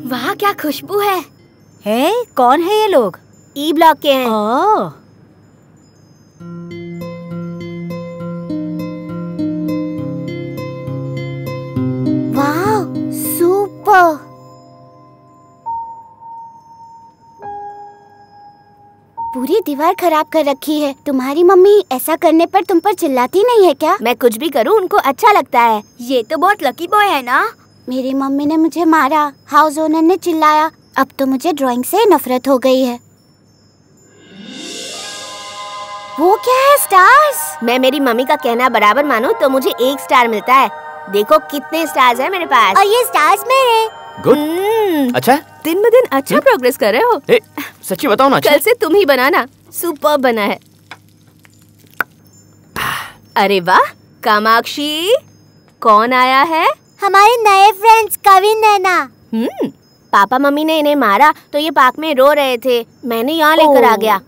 वाह क्या खुशबू है। कौन है ये लोग? ई ब्लॉक के हैं। ओह, वाह सुपर। पूरी दीवार खराब कर रखी है। तुम्हारी मम्मी ऐसा करने पर तुम पर चिल्लाती नहीं है क्या? मैं कुछ भी करूं उनको अच्छा लगता है। ये तो बहुत लकी बॉय है ना। मेरी मम्मी ने मुझे मारा, हाउस ओनर ने चिल्लाया, अब तो मुझे ड्राइंग से नफरत हो गई है। वो क्या है? स्टार्स? मैं मेरी मम्मी का कहना बराबर मानूं तो मुझे 1 स्टार मिलता है। देखो कितने स्टार्स हैं मेरे पास। और ये स्टार्स मेरे। गुड। अच्छा, दिन ब दिन अच्छा प्रोग्रेस कर रहे हो। सच्ची बताओ ना। कल से तुम ही बनाना। सुपर बना है। अरे वाह कामाक्षी, कौन आया है? हमारे नए फ्रेंड्स कविन नैना। पापा मम्मी ने इन्हें मारा तो ये पार्क में रो रहे थे, मैंने यहाँ लेकर आ गया।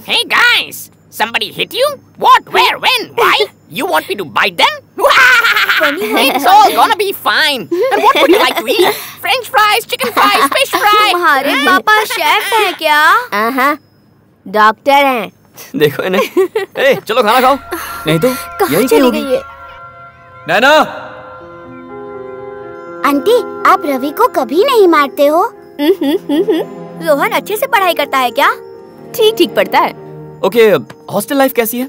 Hey guys, somebody hit you? What, where, when, why? You want me to bite them? It's all gonna be fine. And what would you like to eat? French fries, chicken fries, fish fry. तुम्हारे पापा chef हैं क्या? Doctor हैं। देखो इन्हें। ए, चलो खाना खाओ। नहीं तो यही चली गई है? नैना। आंटी, आप रवि को कभी नहीं मारते हो? रोहन अच्छे से पढ़ाई करता है क्या? ठीक ठीक पढ़ता है। ओके, हॉस्टल लाइफ कैसी है?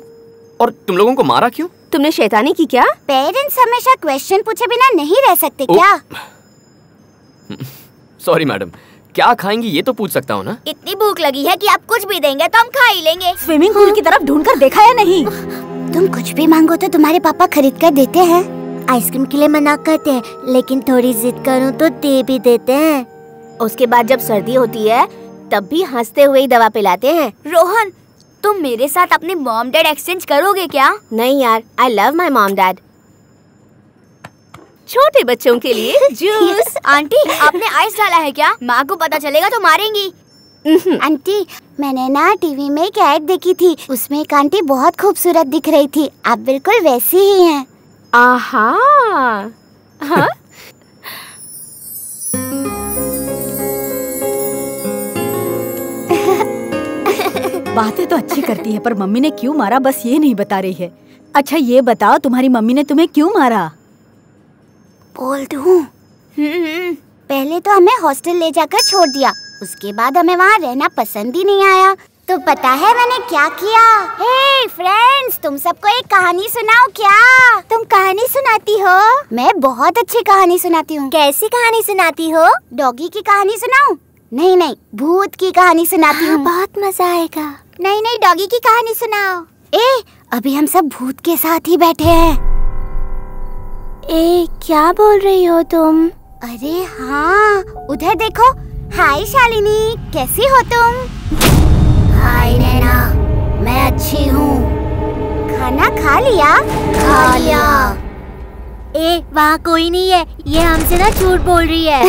और तुम लोगों को मारा क्यों? तुमने शैतानी की क्या? पेरेंट्स हमेशा क्वेश्चन पूछे बिना नहीं रह सकते क्या? सॉरी मैडम, क्या खाएंगी ये तो पूछ सकता हूँ ना? इतनी भूख लगी है कि आप कुछ भी देंगे तो हम खा ही लेंगे। स्विमिंग पूल की तरफ ढूंढकर देखा या नहीं? तुम कुछ भी मांगो तो तुम्हारे पापा खरीद कर देते हैं। आइसक्रीम के लिए मना करते हैं, लेकिन थोड़ी जिद करूं तो दे भी देते हैं। उसके बाद जब सर्दी होती है तब भी हंसते हुए ही दवा पिलाते हैं। रोहन, तुम मेरे साथ अपने मॉम डैड एक्सचेंज करोगे क्या? नहीं यार, I love my mom dad. छोटे बच्चों के लिए जूस। आंटी, आपने आइस डाला है क्या? माँ को पता चलेगा तो मारेंगी। आंटी, मैंने ना टीवी में एक ऐड देखी थी, उसमें एक आंटी बहुत खूबसूरत दिख रही थी। आप बिल्कुल वैसी ही हैं। आहा। हाँ? बातें तो अच्छी करती है पर मम्मी ने क्यों मारा बस ये नहीं बता रही है। अच्छा ये बताओ, तुम्हारी मम्मी ने तुम्हें क्यों मारा? बोल दूं? पहले तो हमें हॉस्टल ले जाकर छोड़ दिया, उसके बाद हमें वहाँ रहना पसंद ही नहीं आया। तो पता है मैंने क्या किया? हे फ्रेंड्स, तुम सबको एक कहानी सुनाओ क्या? तुम कहानी सुनाती हो? मैं बहुत अच्छी कहानी सुनाती हूँ। कैसी कहानी सुनाती हो? डॉगी की कहानी सुनाऊं? नहीं नहीं, भूत की कहानी सुनाती हूँ। बहुत मजा आएगा। नहीं नहीं, डॉगी की कहानी सुनाओ। अभी हम सब भूत के साथ ही बैठे हैं। क्या बोल रही हो तुम? अरे हाँ, उधर देखो। हाय शालिनी, कैसी हो तुम? हाय नैना, मैं अच्छी हूँ। खाना खा लिया? खा लिया। वहाँ कोई नहीं है, ये हमसे ना झूठ बोल रही है।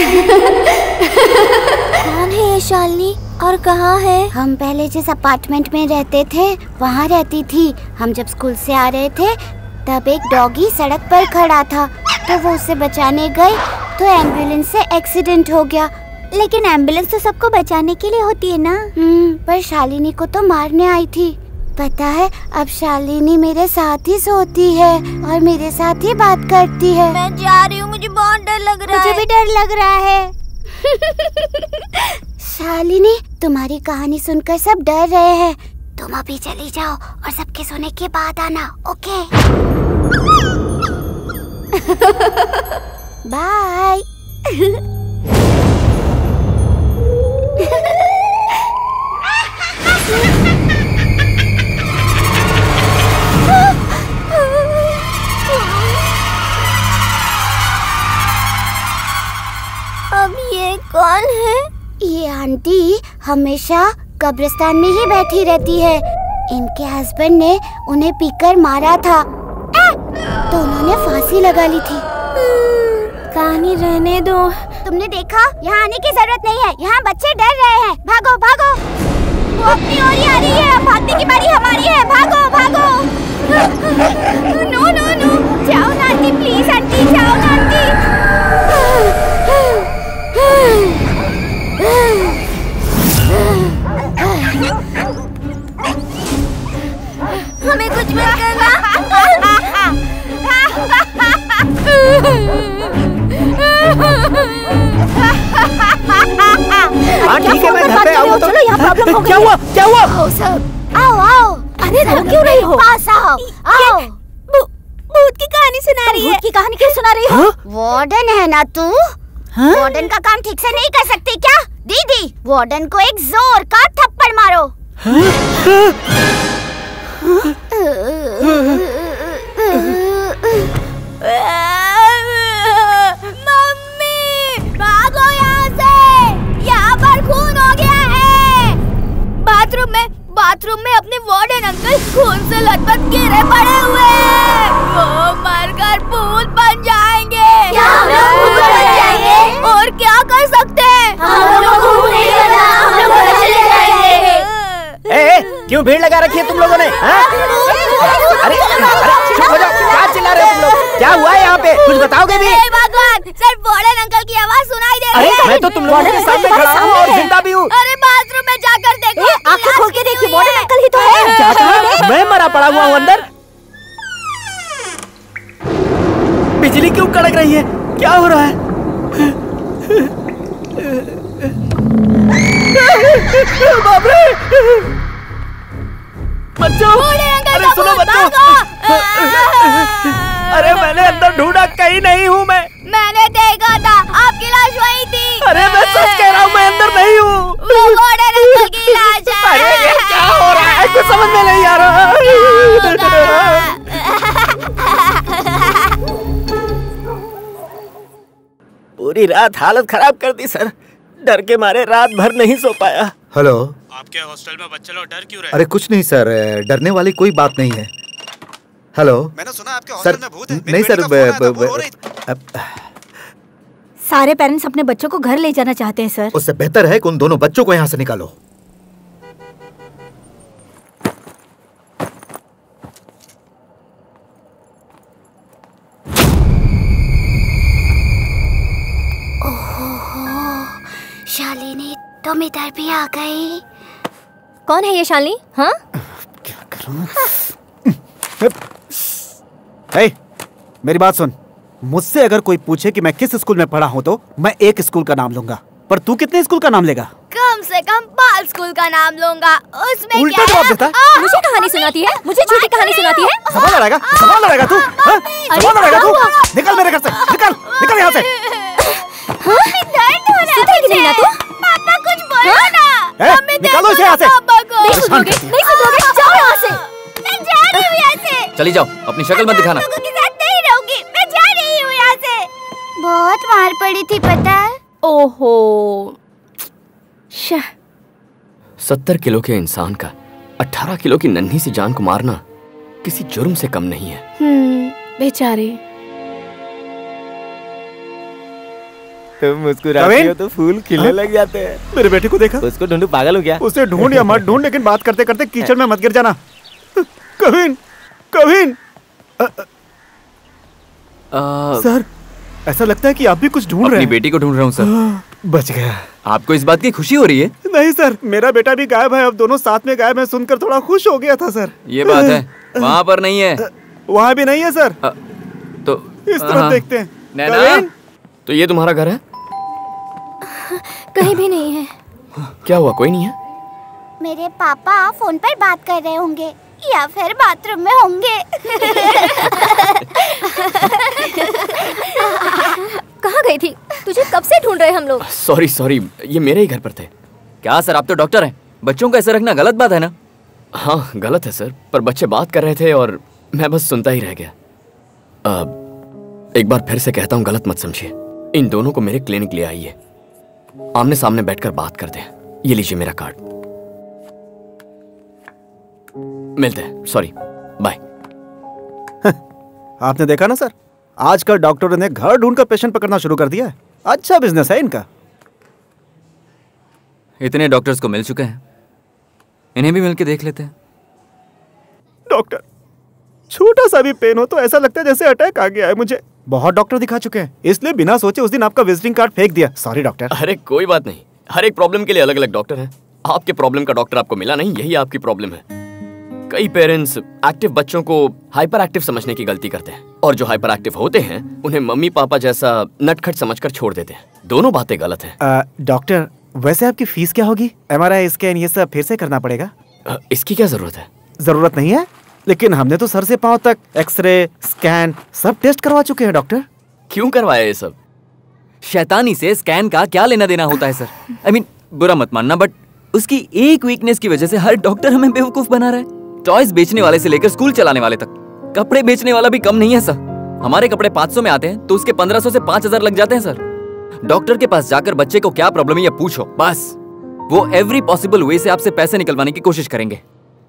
कौन है ये शालिनी और कहाँ है? हम पहले जिस अपार्टमेंट में रहते थे वहाँ रहती थी। हम जब स्कूल से आ रहे थे तब एक डॉगी सड़क पर खड़ा था, तो वो उसे बचाने गए तो एम्बुलेंस से एक्सीडेंट हो गया। लेकिन एम्बुलेंस तो सबको बचाने के लिए होती है ना? पर शालिनी को तो मारने आई थी। पता है, अब शालिनी मेरे साथ ही सोती है और मेरे साथ ही बात करती है। मैं जा रही हूँ, मुझे बहुत डर लग रहा है। मुझे भी डर लग रहा है। शालिनी, तुम्हारी कहानी सुनकर सब डर रहे हैं। तुम अभी चली जाओ और सबके सोने के बाद आना, ओके? बाय। अब ये कौन है? ये आंटी हमेशा कब्रिस्तान में ही बैठी रहती है। इनके हस्बैंड ने उन्हें पीकर मारा था, तो उन्होंने फांसी लगा ली थी। कहानी रहने दो। तुमने देखा, यहाँ आने की जरूरत नहीं है, यहाँ बच्चे डर रहे हैं। भागो भागो, वो अपनी ओर ही आ रही है, भागने की बारी हमारी है। भागो भागो। नो नो नो, जाओ ना आंटी, प्लीज आंटी, जाओ ना आंटी। हमें कुछ मत करना। ठीक है, मैं घर पे आऊँ तो। चलो, यहाँ प्रॉब्लम हो गई। क्या हुआ? क्या हुआ? आओ सब, आओ आओ। अरे रो क्यों रही हो? पास आओ आओ। भूत की कहानी सुना रही है। भूत की कहानी क्यों सुना रही हो? वार्डन है ना तू? वार्डन का काम ठीक से नहीं कर सकती क्या? दीदी, वार्डन को एक जोर का थप्पड़ मारो। मम्मी, भागो यहाँ से, यहाँ पर खून हो गया है। बाथरूम में अपने वार्डन अंकल खून से लथपथ गिरे पड़े हुए हैं। वो मरकर भूत बन जाए। क्यों भीड़ लगा रखी है तुम लोगों ने? अरे चुप हो जाओ, क्या चिल्ला रहे हो तुम लोग? क्या हुआ है यहाँ पे? कुछ बताओगे भी? भगवान, सिर्फ बॉर्डन अंकल की आवाज सुनाई दे रही है। मैं तो तुम लोगों के सामने खड़ा हूँ और जिंदा भी हूँ। अरे बाथरूम में जाकर देखो। आंखें खोल के देखिए, बॉर्डन अंकल ही तो है। क्या कहा? मैं मरा पड़ा हुआ हूँ अंदर? बिजली क्यों कड़क रही है? क्या हो रहा है? बाप रे! बच्चों! अरे सुनो बच्चों! अरे मैंने अंदर ढूंढा, कहीं नहीं हूँ मैं। मैंने देखा था, आपकी लाश वहीं थी। अरे मैं सच कह रहा हूँ, मैं अंदर नहीं हूँ। वो बॉर्डन अंकल की लाश है। अरे ये क्या हो रहा है? कुछ समझ में नहीं आ रहा। पूरी रात हालत खराब कर दी सर। डर के मारे रात भर नहीं सो पाया। हेलो, आपके हॉस्टल में बच्चे लोग डर क्यों रहे? अरे कुछ नहीं सर, डरने वाली कोई बात नहीं है। हेलो, मैंने सुना आपके हॉस्टल में भूत है। नहीं सर, सारे पेरेंट्स अपने बच्चों को घर ले जाना चाहते हैं सर। उससे बेहतर है कि उन दोनों बच्चों को यहाँ से निकालो। शालिनी, तुम इधर भी आ गई। कौन है ये शालिनी? हाँ, क्या करूं? हे, मेरी बात सुन। मुझसे अगर कोई पूछे कि मैं किस स्कूल में पढ़ा हूँ तो मैं एक स्कूल का नाम लूंगा, पर तू कितने स्कूल का नाम लेगा? कम से कम बाल स्कूल का नाम लूंगा। उसमें उल्टा क्या जवाब है? देता। मुझे कहानी सुनाती है, मुझे झूठी कहानी सुनाती है। सवाल लड़ाएगा? सवाल लड़ाएगा तू? हाँ? सवाल लड़ाएगा तू? निकल मेरे घर से, निकल, निकल यहाँ से। सुधरेगी नहीं ना तू? पापा कुछ बोलो ना। ए, निकालो इसे यहाँ से। नहीं सुधरोगे, नहीं सुधरोगे, जाओ यहाँ से। मैं जा रही हूँ यहाँ से। चली जाओ, अपनी शक्ल मत दिखाना। लोगों के साथ नहीं रहूंगी, मैं जा रही हूँ यहाँ से। बहुत मार पड़ी थी पता है। ओहो, 70 किलो के इंसान का 18 किलो की नन्ही सी जान को मारना किसी जुर्म से कम नहीं है। बेचारे। तुम मुस्कुराती हो तो फूल खिलने लग जाते हैं। मेरे बेटे को देखा? उसको ढूंढू, पागल हो क्या? उसे ढूंढ या मत ढूंढ, लेकिन बात करते करते कीचड़ में मत गिर जाना। कविन, कविन। सर, ऐसा लगता है कि आप भी कुछ ढूंढ रहे हैं। अपनी बेटी को ढूंढ रहा हूँ सर। बच गया। आपको इस बात की खुशी हो रही है? नहीं सर, मेरा बेटा भी गायब है। अब दोनों साथ में गायब है, सुनकर थोड़ा खुश हो गया था सर। ये बात है, वहाँ पर नहीं है। वहाँ भी नहीं है सर। तो इस तरफ देखते हैं। नैना, तो ये तुम्हारा घर है? कहीं भी नहीं है। क्या हुआ, कोई नहीं है? मेरे पापा फोन पर बात कर रहे होंगे या फिर बाथरूम में होंगे। कहाँ गई थी? तुझे कब से ढूंढ रहे हम लोग। सॉरी, ये मेरे ही घर पर थे। क्या सर, आप तो डॉक्टर हैं, बच्चों को ऐसे रखना गलत बात है ना? हाँ गलत है सर, पर बच्चे बात कर रहे थे और मैं बस सुनता ही रह गया। एक बार फिर से कहता हूँ, गलत मत समझिए। इन दोनों को मेरे क्लिनिक ले आइए, आमने सामने बैठकर बात करते हैं। ये लीजिए मेरा कार्ड। मिलते हैं, सॉरी, बाय। आपने देखा ना सर, आजकल डॉक्टरों ने घर ढूंढकर पेशेंट पकड़ना शुरू कर दिया है। अच्छा बिजनेस है इनका। इतने डॉक्टर्स को मिल चुके हैं, इन्हें भी मिलके देख लेते हैं। डॉक्टर, छोटा सा भी पेन हो तो ऐसा लगता है जैसे अटैक आ गया है मुझे। बहुत डॉक्टर दिखा चुके हैं, इसलिए बिना सोचे उस दिन आपका विजिटिंग कार्ड फेंक दिया। Sorry doctor. अरे कोई बात नहीं, हर एक प्रॉब्लम के लिए अलग अलग डॉक्टर हैं। आपके प्रॉब्लम का डॉक्टर आपको मिला नहीं, यही आपकी प्रॉब्लम है। कई पेरेंट्स एक्टिव बच्चों को हाइपर एक्टिव समझने की गलती करते हैं, और जो हाइपर एक्टिव होते हैं उन्हें मम्मी पापा जैसा नटखट समझकर छोड़ देते हैं। दोनों बातें गलत हैं। डॉक्टर, वैसे आपकी फीस क्या होगी? MRI स्कैन ये सब फिर से करना पड़ेगा? इसकी क्या जरूरत है? जरूरत नहीं है, लेकिन हमने तो सर से पांव तक एक्सरे, स्कैन सब टेस्ट करवा चुके हैं डॉक्टर। क्यों करवाया ये सब? शैतानी से स्कैन का क्या लेना देना होता है सर? I mean, बुरा मत मानना, बट उसकी एक वीकनेस की वजह से हर डॉक्टर हमें बेवकूफ बना रहा है। टॉयज बेचने वाले से लेकर स्कूल चलाने वाले तक, कपड़े बेचने वाला भी कम नहीं है सर। हमारे कपड़े 500 में आते हैं तो उसके 1500 से 5000 लग जाते हैं सर। डॉक्टर के पास जाकर बच्चे को क्या प्रॉब्लम है ये पूछो, बस वो एवरी पॉसिबल वे से आपसे पैसे निकलवाने की कोशिश करेंगे।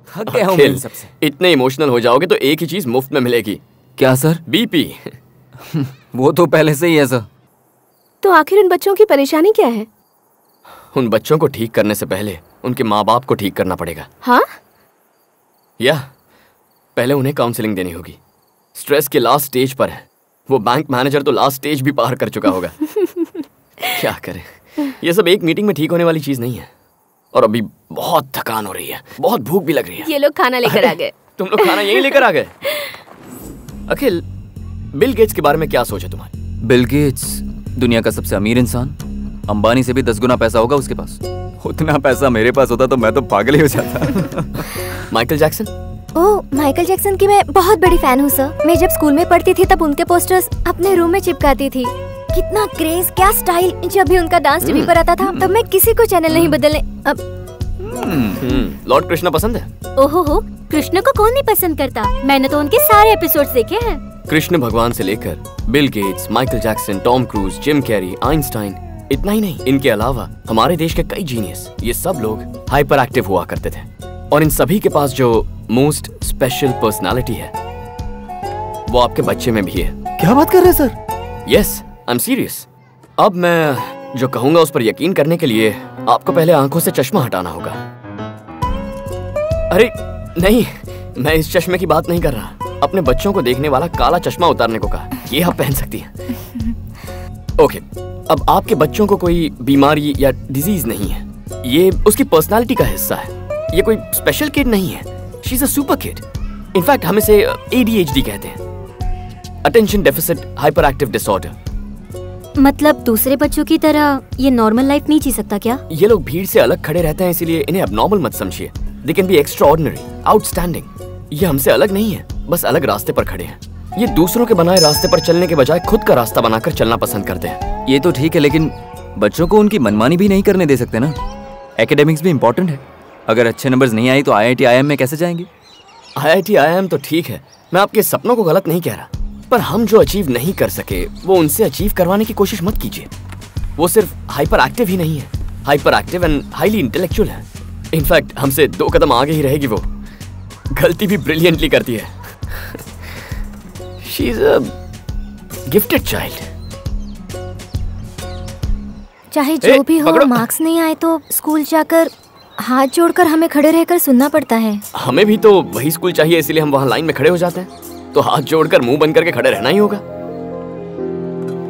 थक गया हूं इन सबसे। इतने इमोशनल हो जाओगे तो एक ही चीज मुफ्त में मिलेगी। क्या सर? BP। वो तो पहले से ही है सर। तो आखिर उन बच्चों की परेशानी क्या है? उन बच्चों को ठीक करने से पहले उनके माँ बाप को ठीक करना पड़ेगा। हाँ? या पहले उन्हें काउंसलिंग देनी होगी। स्ट्रेस के लास्ट स्टेज पर है। वो बैंक मैनेजर तो लास्ट स्टेज भी पार कर चुका होगा। क्या करें, ये सब एक मीटिंग में ठीक होने वाली चीज नहीं है। और अभी बहुत थकान हो रही है, बहुत भूख भी लग रही है। ये लोग खाना लेकर आ गए। तुम लोग खाना यहीं लेकर आ गए? अखिल, बिल गेट्स के बारे में क्या सोचा तुम्हारी? बिल गेट्स दुनिया का सबसे अमीर इंसान, अंबानी से भी 10 गुना पैसा होगा उसके पास। उतना पैसा मेरे पास होता तो मैं तो पागल ही हो जाता। Michael Jackson? Oh, Michael Jackson की मैं बहुत बड़ी फैन हूँ सर। मैं जब स्कूल में पढ़ती थी तब उनके पोस्टर्स अपने रूम में चिपकाती थी। कितना क्रेज, क्या स्टाइल। जब भी उनका डांस टीवी पर आता था तब मैं किसी को चैनल नहीं बदलने। लॉर्ड कृष्णा पसंद है? ओहो हो, कृष्ण को कौन नहीं पसंद करता। मैंने तो उनके सारे एपिसोड्स देखे हैं। कृष्ण भगवान से लेकर Bill Gates, Michael Jackson, Tom cruise, Jim Carrey, Einstein, इतना ही नहीं, इनके अलावा हमारे देश के कई जीनियस, ये सब लोग हाइपर एक्टिव हुआ करते थे। और इन सभी के पास जो मोस्ट स्पेशल पर्सनालिटी है वो आपके बच्चे में भी है। क्या बात कर रहे हैं sir? Yes, I am serious. अब मैं जो कहूंगा उस पर यकीन करने के लिए आपको पहले आंखों से चश्मा हटाना होगा। अरे नहीं, मैं इस चश्मे की बात नहीं कर रहा। अपने बच्चों को देखने वाला काला चश्मा उतारने को कहा। ये आप पहन सकती हैं। ओके, अब आपके बच्चों को कोई बीमारी या डिजीज नहीं है। ये उसकी पर्सनालिटी का हिस्सा है। ये कोई स्पेशल किड नहीं है। She is a super kid. In fact हम इसे ADHD कहते हैं, attention deficit hyper active disorder. मतलब दूसरे बच्चों की तरह ये नॉर्मल लाइफ नहीं जी सकता क्या? ये लोग भीड़ से अलग खड़े रहते हैं, इसीलिए इन्हें अबनॉर्मल मत समझिए। They can be extraordinary, outstanding. ये हमसे अलग नहीं है, बस अलग रास्ते पर खड़े हैं। ये दूसरों के बनाए रास्ते पर चलने के बजाय खुद का रास्ता बनाकर चलना पसंद करते हैं। ये तो ठीक है, लेकिन बच्चों को उनकी मनमानी भी नहीं करने दे सकते ना। एकेडमिक्स भी इम्पोर्टेंट है। अगर अच्छे नंबर्स नहीं आए तो IIT IIM में कैसे जाएंगे? IIT IIM तो ठीक है, मैं आपके सपनों को गलत नहीं कह रहा, पर हम जो अचीव नहीं कर सके वो उनसे अचीव करवाने की कोशिश मत कीजिए। वो सिर्फ हाइपर एक्टिव ही नहीं है, hyper active and highly intellectual है। इनफैक्ट हमसे 2 कदम आगे ही रहेगी। वो गलती भी ब्रिलियंटली करती है। She is a gifted child. चाहे जो भी हो, मार्क्स नहीं आए तो स्कूल जाकर हाथ जोड़कर हमें खड़े रहकर सुनना पड़ता है। हमें भी तो वही स्कूल चाहिए, इसीलिए हम वहाँ लाइन में खड़े हो जाते हैं। तो हाथ जोड़कर मुंह बंद करके खड़े रहना ही होगा।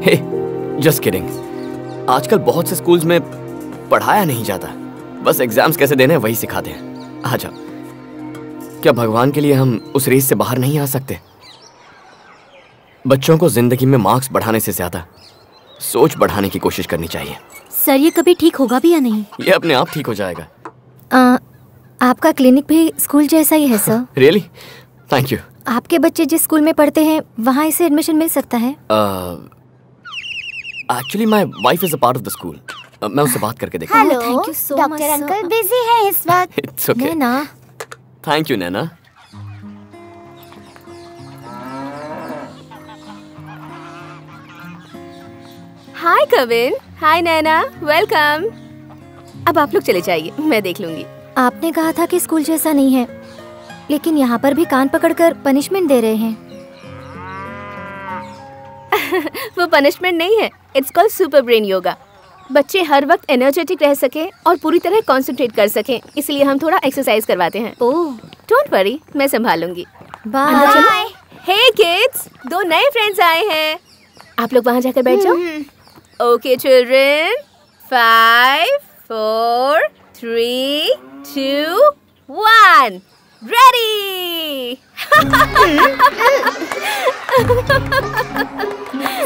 हे, जस्ट किडिंग। आजकल बहुत से स्कूल्स में पढ़ाया नहीं जाता, बस एग्जाम्स कैसे देने वही सिखाते हैं। आ जाओ। क्या भगवान के लिए हम उस रेस से बाहर नहीं आ सकते? बच्चों को जिंदगी में मार्क्स बढ़ाने से ज्यादा सोच बढ़ाने की कोशिश करनी चाहिए। सर, ये कभी ठीक होगा भी या नहीं? ये अपने आप ठीक हो जाएगा। आपका क्लिनिक भी स्कूल जैसा ही है सर। रियली? Thank you. आपके बच्चे जिस स्कूल में पढ़ते हैं वहाँ इसे एडमिशन मिल सकता है? Actually my wife is a part of the school. मैं उससे बात करके देखता हूँ। Hello, thank you so much. Doctor uncle busy हैं इस वक्त। It's okay. Naina. Thank you Naina. Hi Kavin. Hi Naina, welcome. अब आप लोग चले जाइए, मैं देख लूंगी। आपने कहा था कि स्कूल जैसा नहीं है, लेकिन यहाँ पर भी कान पकड़कर पनिशमेंट दे रहे हैं। वो पनिशमेंट नहीं है, it's called super brain yoga. बच्चे हर वक्त एनर्जेटिक रह सके और पूरी तरह कंसंट्रेट कर सकें, इसलिए हम थोड़ा एक्सरसाइज करवाते हैं। ओह, डोंट वरी, मैं संभालूंगी। बाय। हे किड्स, 2 नए फ्रेंड्स आए हैं। आप लोग वहाँ जाकर बैठ जाओ। Okay children, 5 4 3 2 1 ready.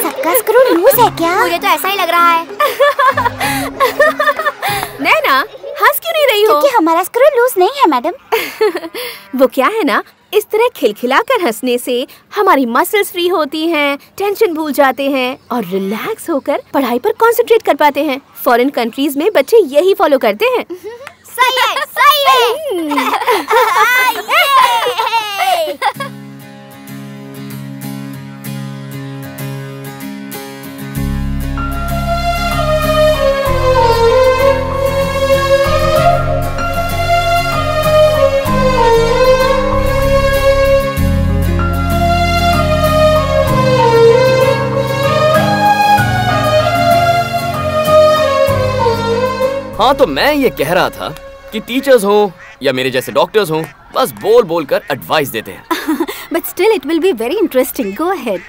सबका स्क्रू लूज है क्या? मुझे तो ऐसा ही लग रहा है। नैना, हंस क्यों नहीं रही हो? क्योंकि हमारा स्क्रू लूज नहीं है मैडम। वो क्या है ना, इस तरह खिलखिलाकर हंसने से हमारी मसल्स फ्री होती हैं, टेंशन भूल जाते हैं और रिलैक्स होकर पढ़ाई पर कंसंट्रेट कर पाते हैं। फॉरेन कंट्रीज में बच्चे यही फॉलो करते हैं। सही है, सही है। हाँ, तो मैं ये कह रहा था कि टीचर्स हों या मेरे जैसे डॉक्टर्स हों, बस बोल बोल कर एडवाइस देते हैं। But still it will be very interesting, go ahead.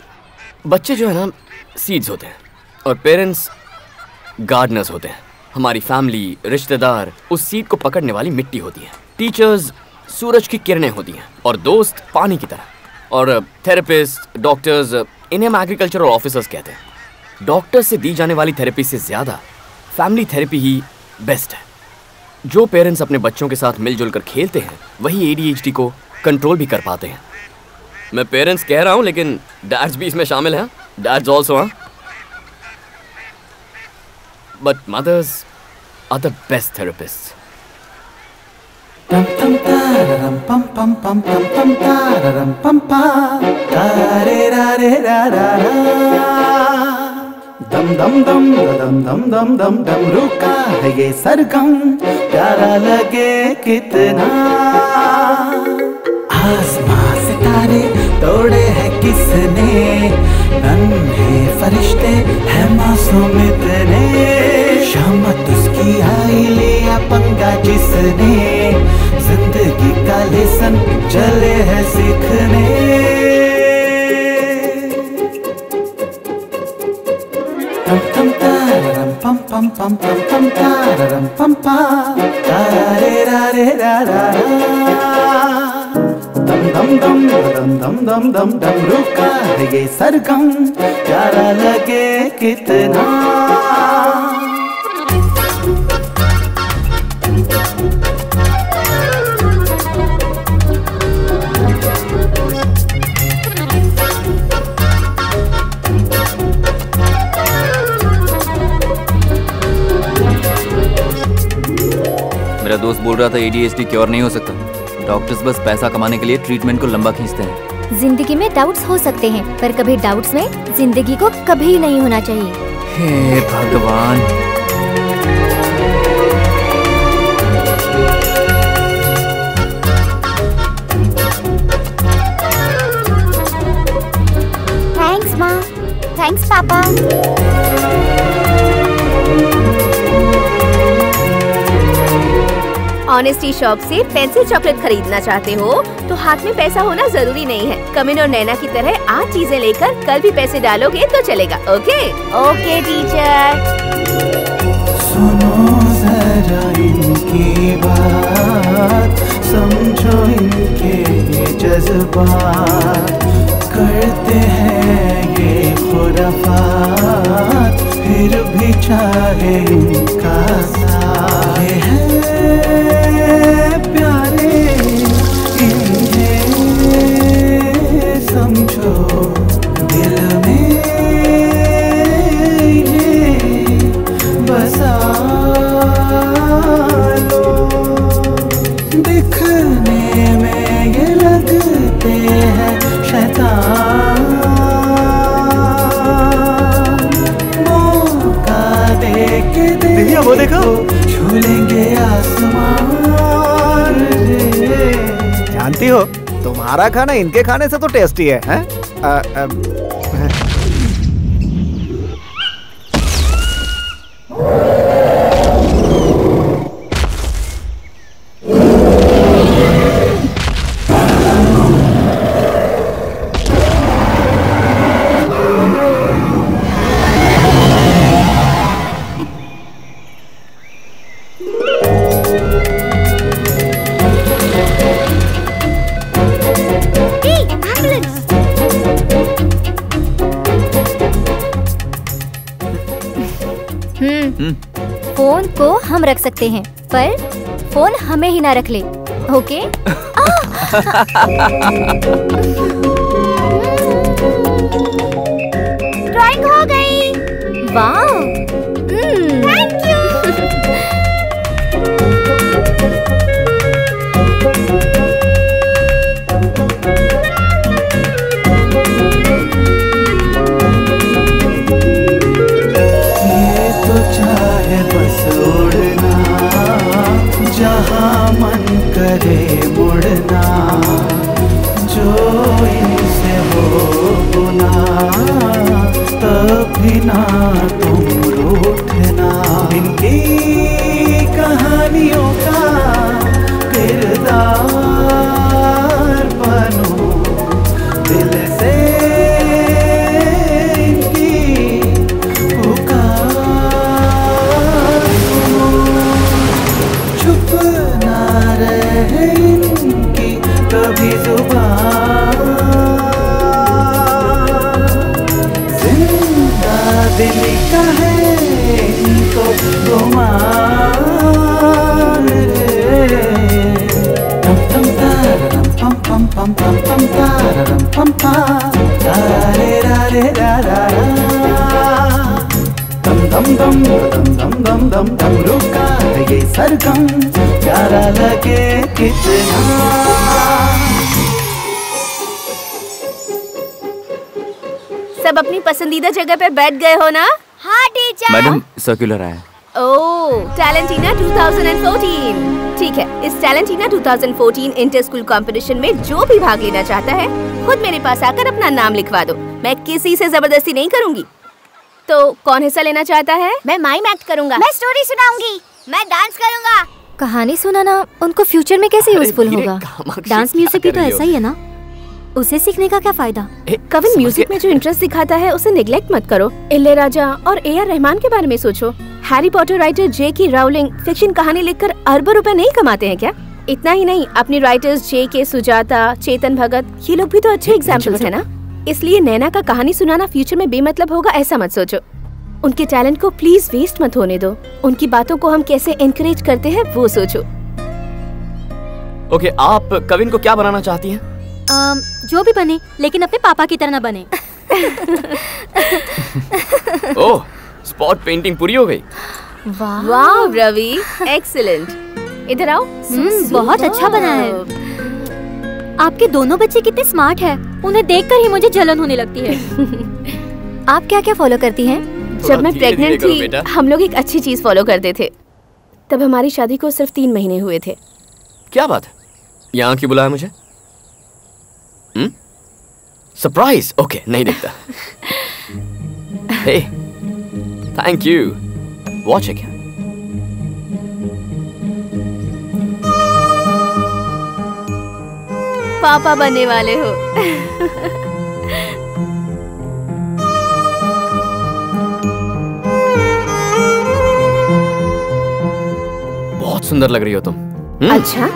बच्चे जो है ना सीड्स होते हैं और पेरेंट्स गार्डनर्स होते हैं। हमारी फैमिली, रिश्तेदार उस सीड को पकड़ने वाली मिट्टी होती है। टीचर्स सूरज की किरणें होती हैं और दोस्त पानी की तरह। और थेरेपिस्ट, डॉक्टर्स, इन्हें हम एग्रीकल्चरल ऑफिसर्स कहते हैं। डॉक्टर से दी जाने वाली थेरेपी से ज़्यादा फैमिली थेरेपी ही बेस्ट है। जो पेरेंट्स अपने बच्चों के साथ मिलजुल कर खेलते हैं वही ADHD को कंट्रोल भी कर पाते हैं। मैं पेरेंट्स कह रहा हूँ लेकिन डैड्स भी इसमें शामिल हैं। डैड्स ऑल्सो हैं, but mothers are the best therapist. Tam tam tararam pam pam pam pam pam tararam pam pa tare ra re ra ra ra dam dam dam dam dam dam dam dam रुका है ये सरगम प्यारा लगे कितना। आसमां सितारे तोड़े हैं किसने, नन्हे फरिश्ते हैं मासूम इतने। शामत उसकी आई लिया पंगा जिसने, जिंदगी का लेसन चले है सीखने। पम पम तारम पम पम पम पम पम तारम पम पा तारे रा रे रा रा दम दम दम दम दम दम दम दम रुका है ये सरगम प्यारा लगे कितना। मेरा दोस्त बोल रहा था ADHD क्योर नहीं हो सकता। डॉक्टर्स बस पैसा कमाने के लिए ट्रीटमेंट को लंबा खींचते हैं। जिंदगी में डाउट्स हो सकते हैं, पर कभी डाउट्स में जिंदगी को कभी नहीं होना चाहिए। हे भगवान। थैंक्स माँ, थैंक्स पापा। ऑनेस्टी शॉप से पेंसिल चॉकलेट खरीदना चाहते हो तो हाथ में पैसा होना जरूरी नहीं है। कमिन और नैना की तरह आज चीजें लेकर कल भी पैसे डालोगे तो चलेगा। Okay okay teacher. सुनो जरा इनकी बात, समझो इनके ये जज्बात, करते हैं ये खुराफात, फिर भी चाहे इनका साथ। ये है प्यारे इन्हें समझो दिल में इन्हें बसा लो। दिखने में ये लगते हैं शैतान, मौका दे के देखो वो देखो छूलेंगे आसमान। जानती हो तुम्हारा खाना इनके खाने से तो टेस्टी है, हैं? फोन को हम रख सकते हैं, पर फोन हमें ही ना रख ले। ओके? ड्राइंग हो गई। वाह, थैंक यू। चाहे बस उड़ना, जहाँ मन करे मुड़ना, जो इनसे हो गुना तभी ना तुम रूठना। इनकी कहानियों का किरदार पम पम पा रा रे रा रे रा रा दम दम दम दम दम दम दम दम रुका है ये सरगम प्यारा लगे कितना। सब अपनी पसंदीदा जगह पे बैठ गए हो ना? हाँ टीचर। मैडम सर्कुलर आया। ओह, टैलेंटीना 2014। ठीक है, इस टैलेंटीना 2014 इंटर स्कूल कंपटीशन में जो भी भाग लेना चाहता है खुद मेरे पास आकर अपना नाम लिखवा दो। मैं किसी से जबरदस्ती नहीं करूंगी। तो कौन हिस्सा लेना चाहता है? मैं माइम एक्ट करूंगा। मैं स्टोरी सुनाऊंगी। मैं डांस करूंगा। कहानी सुनाना उनको फ्यूचर में कैसे यूजफुल होगा? डांस म्यूजिक भी तो ऐसा ही है ना, उसे सीखने का क्या फायदा? कविन म्यूजिक में जो इंटरेस्ट दिखाता है उसे निगलेक्ट मत करो। इलैयाराजा और AR रहमान के बारे में सोचो। Harry Potter writer J.K. Rowling fiction कहानी लिखकर अरबों रुपए नहीं कमाते हैं क्या? इतना ही नहीं, अपनी राइटर्स J.K. सुजाता, चेतन भगत, ये लोग भी तो अच्छे एग्जाम्पल्स है ना। इसलिए नैना का कहानी सुनाना फ्यूचर में बेमतलब होगा ऐसा मत सोचो। उनके टैलेंट को प्लीज वेस्ट मत होने दो। उनकी बातों को हम कैसे एनकरेज करते हैं वो सोचो। ओके, आप कविन को क्या बनाना चाहती हैं? जो भी बने, लेकिन अपने पापा की तरह ना बने। ओह, स्पॉट पेंटिंग पूरी हो गई। वाह रवि, एक्सीलेंट। इधर आओ। बहुत अच्छा बना है। आपके दोनों बच्चे कितने स्मार्ट हैं। उन्हें देखकर ही मुझे जलन होने लगती है। आप क्या क्या फॉलो करती हैं? जब मैं प्रेग्नेंट थी हम लोग एक अच्छी चीज फॉलो करते थे। तब हमारी शादी को सिर्फ 3 महीने हुए थे। क्या बात है? यहाँ क्यों बुलाया मुझे? सरप्राइज? ओके, नहीं दिखता। हे, थैंक यू। वॉच है क्या? पापा बनने वाले हो। बहुत सुंदर लग रही हो तुम। अच्छा,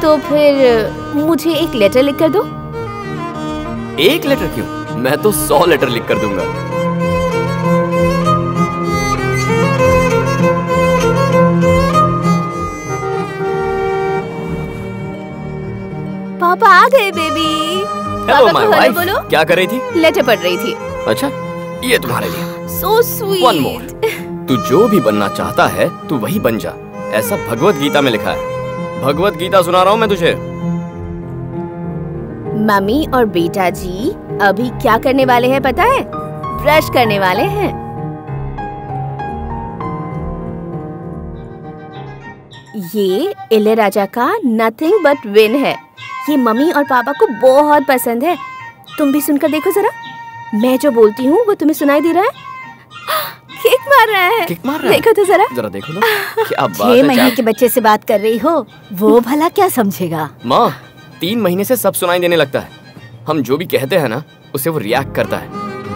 तो फिर मुझे एक लेटर लिख कर दो। एक लेटर क्यों? मैं तो 100 लेटर लिख कर दूंगा। पापा आ गए बेबी। Hello my wife. बोलो। क्या कर रही थी? लेटर पढ़ रही थी। अच्छा, ये तुम्हारे लिए। So sweet. One more. तू जो भी बनना चाहता है तू वही बन जा, ऐसा भगवत गीता में लिखा है। भगवत गीता सुना रहा हूँ मैं तुझे। मम्मी और बेटा जी अभी क्या करने वाले हैं पता है? ब्रश करने वाले हैं। ये इलैयाराजा का नथिंग बट विन है। ये मम्मी और पापा को बहुत पसंद है। तुम भी सुनकर देखो जरा। मैं जो बोलती हूँ वो तुम्हें सुनाई दे रहा है? किक मार रहा है। किक मार रहा है? देखो तो जरा देखो तो। क्या बात 6 महीने के बच्चे से बात कर रही हो, वो भला क्या समझेगा? माँ, 3 महीने से सब सुनाई देने लगता है। हम जो भी कहते हैं ना उसे वो रिएक्ट करता है।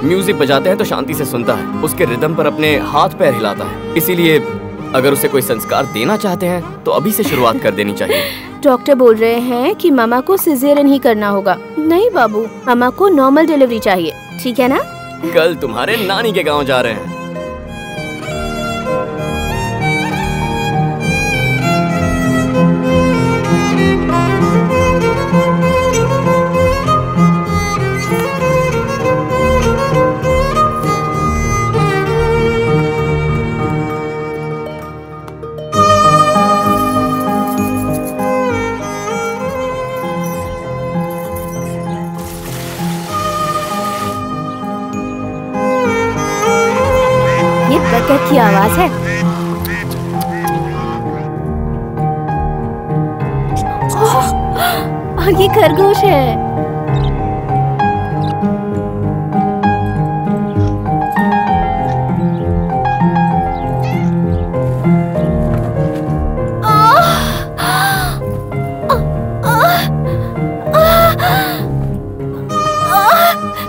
म्यूजिक बजाते हैं तो शांति से सुनता है, उसके रिदम पर अपने हाथ पैर हिलाता है। इसीलिए अगर उसे कोई संस्कार देना चाहते हैं तो अभी से शुरुआत कर देनी चाहिए। डॉक्टर बोल रहे हैं कि मामा को सिजेरियन ही करना होगा। नहीं बाबू, मामा को नॉर्मल डिलीवरी चाहिए, ठीक है ना? कल तुम्हारे नानी के गांव जा रहे हैं। बतख की आवाज है। ये खरगोश है।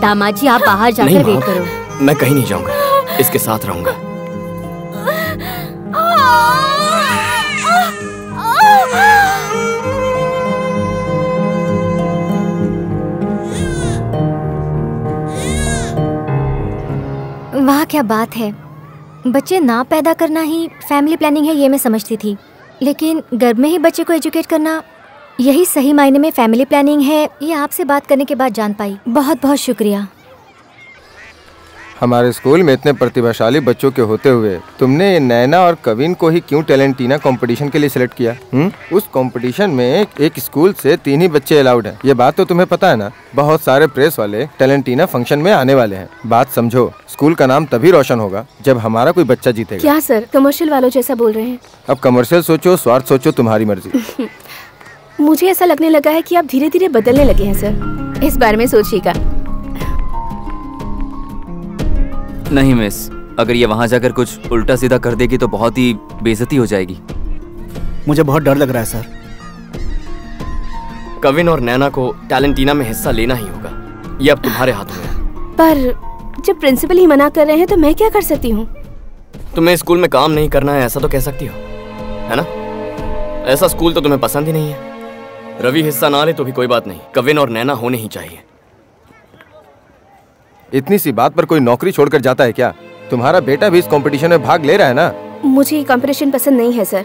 दामाद जी, आप बाहर जाकर वेट करो। मैं कहीं नहीं जाऊंगा, इसके साथ रहूंगा। वाह क्या बात है। बच्चे ना पैदा करना ही फैमिली प्लानिंग है ये मैं समझती थी, लेकिन गर्भ में ही बच्चे को एजुकेट करना यही सही मायने में फैमिली प्लानिंग है, ये आपसे बात करने के बाद जान पाई। बहुत बहुत शुक्रिया। हमारे स्कूल में इतने प्रतिभाशाली बच्चों के होते हुए तुमने ये नैना और कविन को ही क्यों टैलेंटीना कंपटीशन के लिए सिलेक्ट किया? उस कंपटीशन में एक स्कूल से 3 ही बच्चे अलाउड हैं। ये बात तो तुम्हें पता है ना? बहुत सारे प्रेस वाले टैलेंटीना फंक्शन में आने वाले हैं। बात समझो, स्कूल का नाम तभी रोशन होगा जब हमारा कोई बच्चा जीतेगा। क्या सर, कमर्शियल वालों जैसा बोल रहे हैं? अब कमर्शियल सोचो, स्वार्थ सोचो, तुम्हारी मर्जी। मुझे ऐसा लगने लगा है कि आप धीरे धीरे बदलने लगे हैं सर। इस बारे में सोचिएगा। नहीं मिस, अगर ये वहाँ जाकर कुछ उल्टा सीधा कर देगी तो बहुत ही बेइज्जती हो जाएगी। मुझे बहुत डर लग रहा है सर। कविन और नैना को टैलेंटीना में हिस्सा लेना ही होगा। ये अब तुम्हारे हाथों में है। पर जब प्रिंसिपल ही मना कर रहे हैं तो मैं क्या कर सकती हूँ? तुम्हें स्कूल में काम नहीं करना है ऐसा तो कह सकती हो, है ना? ऐसा स्कूल तो तुम्हें पसंद ही नहीं है। रवि हिस्सा ना ले तो भी कोई बात नहीं, कविन और नैना होने ही चाहिए। इतनी सी बात पर कोई नौकरी छोड़कर जाता है क्या? तुम्हारा बेटा भी इस कंपटीशन में भाग ले रहा है ना? मुझे ये कंपटीशन पसंद नहीं है सर।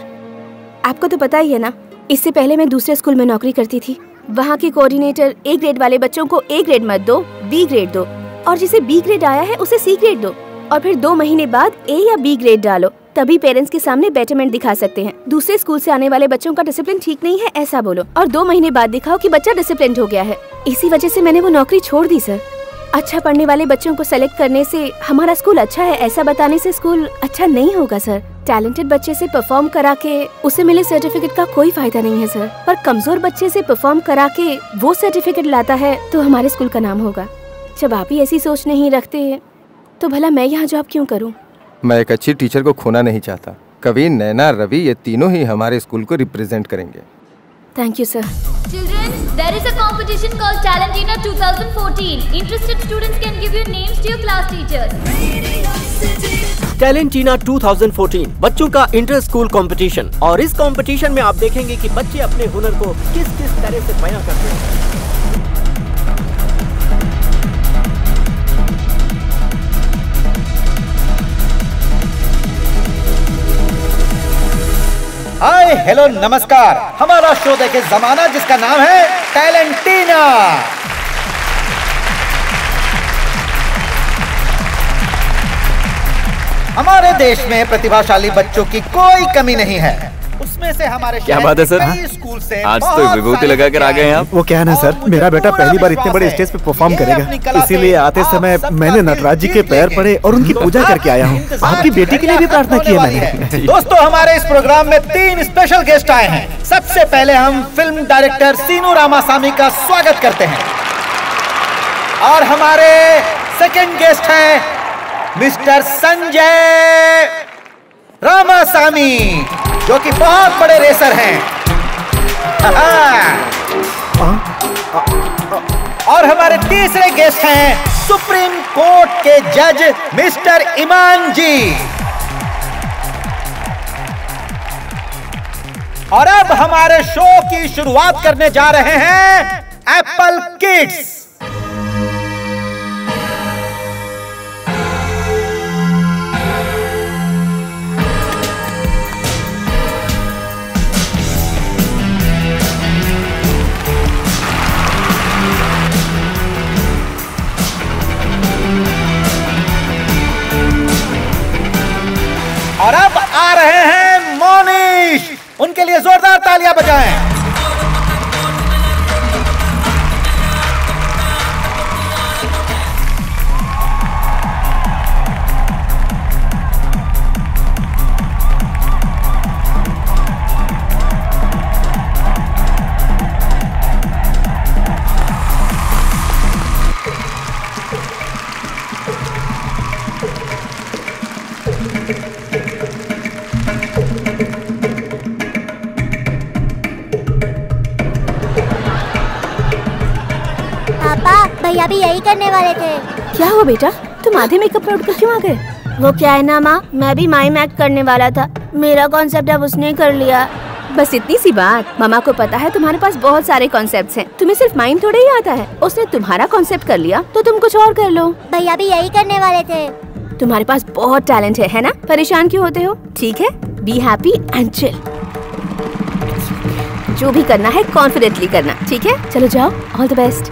आपको तो पता ही है ना, इससे पहले मैं दूसरे स्कूल में नौकरी करती थी। वहाँ के कोऑर्डिनेटर A ग्रेड वाले बच्चों को A ग्रेड मत दो, B ग्रेड दो, और जिसे B ग्रेड आया है उसे C ग्रेड दो, और फिर 2 महीने बाद A या B ग्रेड डालो, तभी पेरेंट्स के सामने बेटरमेंट दिखा सकते हैं। दूसरे स्कूल से आने वाले बच्चों का डिसिप्लिन ठीक नहीं है ऐसा बोलो, और 2 महीने बाद दिखाओ कि बच्चा डिसिप्लिन हो गया है। इसी वजह से मैंने वो नौकरी छोड़ दी सर। अच्छा पढ़ने वाले बच्चों को सेलेक्ट करने से हमारा स्कूल अच्छा है ऐसा बताने से स्कूल अच्छा नहीं होगा सर। टैलेंटेड बच्चे से परफॉर्म करा के उसे मिले सर्टिफिकेट का कोई फायदा नहीं है सर, पर कमजोर बच्चे से परफॉर्म करा के वो सर्टिफिकेट लाता है तो हमारे स्कूल का नाम होगा। जब आप ही ऐसी सोच नहीं रखते तो भला मैं यहाँ जॉब क्यों करूँ? मैं एक अच्छी टीचर को खोना नहीं चाहता। कविन, नैना, रवि ये तीनों ही हमारे स्कूल को रिप्रेजेंट करेंगे। Thank you sir. Children, there is a competition called Talentina 2014. Interested students can give your names to your class teachers. टैलेंटीना 2014 बच्चों का इंटर स्कूल कंपटीशन, और इस कंपटीशन में आप देखेंगे कि बच्चे अपने हुनर को किस किस तरह से बयां करते हैं। हाय हेलो नमस्कार, हमारा शो देखे जमाना जिसका नाम है टैलेंटीना। हमारे देश में प्रतिभाशाली बच्चों की कोई कमी नहीं है। उसमें से हमारे क्या बात है सर, स्कूल से आज तो विभूति लगा कर आ गए हैं आप। वो क्या है ना सर, मेरा बेटा पहली बार इतने बड़े स्टेज पे परफॉर्म करेगा, इसीलिए आते समय मैंने नटराज जी के पैर पड़े और उनकी पूजा करके आया हूँ। आपकी बेटी के लिए भी प्रार्थना की है मैंने। दोस्तों, हमारे इस प्रोग्राम में 3 स्पेशल गेस्ट आए हैं। सबसे पहले हम फिल्म डायरेक्टर सीनू रामासामी का स्वागत करते हैं, और हमारे सेकंड गेस्ट हैं मिस्टर संजय रामासामी, जो कि बहुत बड़े रेसर हैं। और हमारे तीसरे गेस्ट हैं सुप्रीम कोर्ट के जज मिस्टर ईमान जी। और अब हमारे शो की शुरुआत करने जा रहे हैं एप्पल किड्स। और अब आ रहे हैं मोनिश, उनके लिए जोरदार तालियां बजाएं। भैया भी यही करने वाले थे। क्या हुआ बेटा, तुम आधे मेकअप में उठकर क्यों आ गए? वो क्या है ना माँ, मैं भी माइम एक्ट करने वाला था, मेरा कॉन्सेप्ट अब उसने कर लिया। बस इतनी सी बात। मामा को पता है तुम्हारे पास बहुत सारे कॉन्सेप्ट्स हैं, तुम्हें सिर्फ माइम थोड़ा ही आता है। उसने तुम्हारा कॉन्सेप्ट कर लिया तो तुम कुछ और कर लो। भैया भी यही करने वाले थे। तुम्हारे पास बहुत टैलेंट है ना? परेशान क्यों होते हो? ठीक है, बी हैप्पी एंड चिल। जो भी करना है कॉन्फिडेंटली करना, ठीक है? चलो जाओ, ऑल द बेस्ट।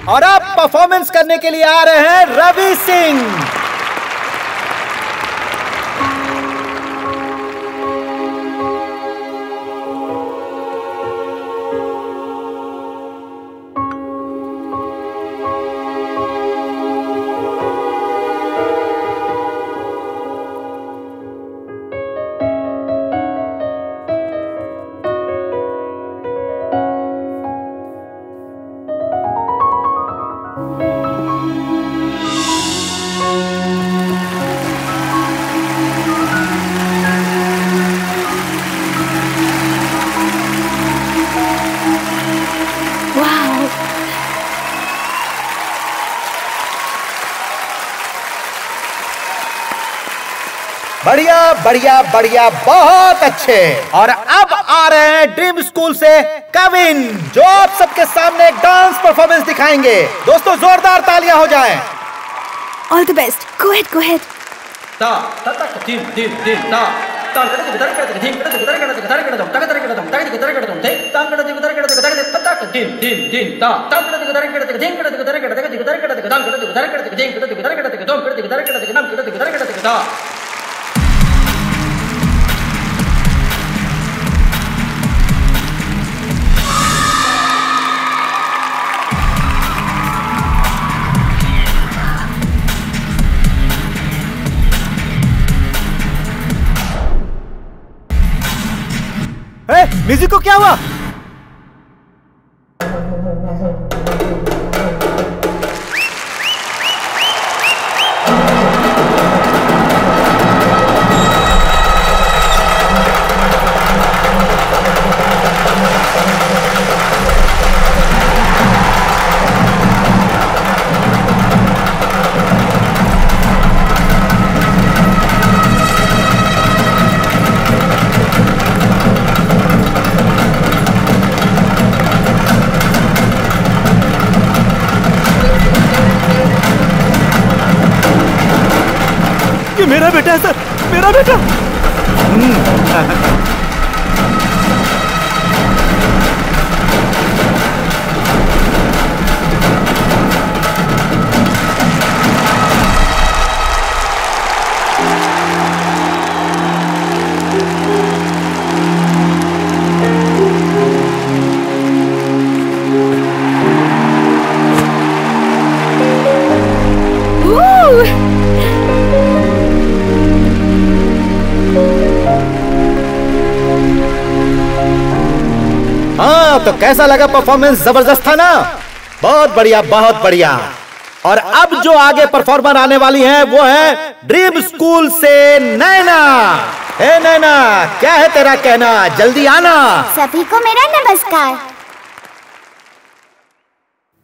और अब परफॉर्मेंस करने के लिए आ रहे हैं रवि सिंह। बढ़िया बढ़िया बढ़िया, बहुत अच्छे। और अब आ रहे हैं ड्रीम स्कूल से कविन, जो आप सबके सामने एक डांस परफॉर्मेंस दिखाएंगे। दोस्तों जोरदार तालियां हो जाएं। All the best, go ahead, go ahead. Music को क्या हुआ? मेरा बेटा है सर, मेरा बेटा। हाँ, तो कैसा लगा परफॉर्मेंस? जबरदस्त था ना? बहुत बढ़िया, बहुत बढ़िया। और अब जो आगे परफॉर्मर आने वाली है वो है ड्रीम स्कूल से नैना। ए नैना, क्या है तेरा कहना? जल्दी आना। सभी को मेरा नमस्कार।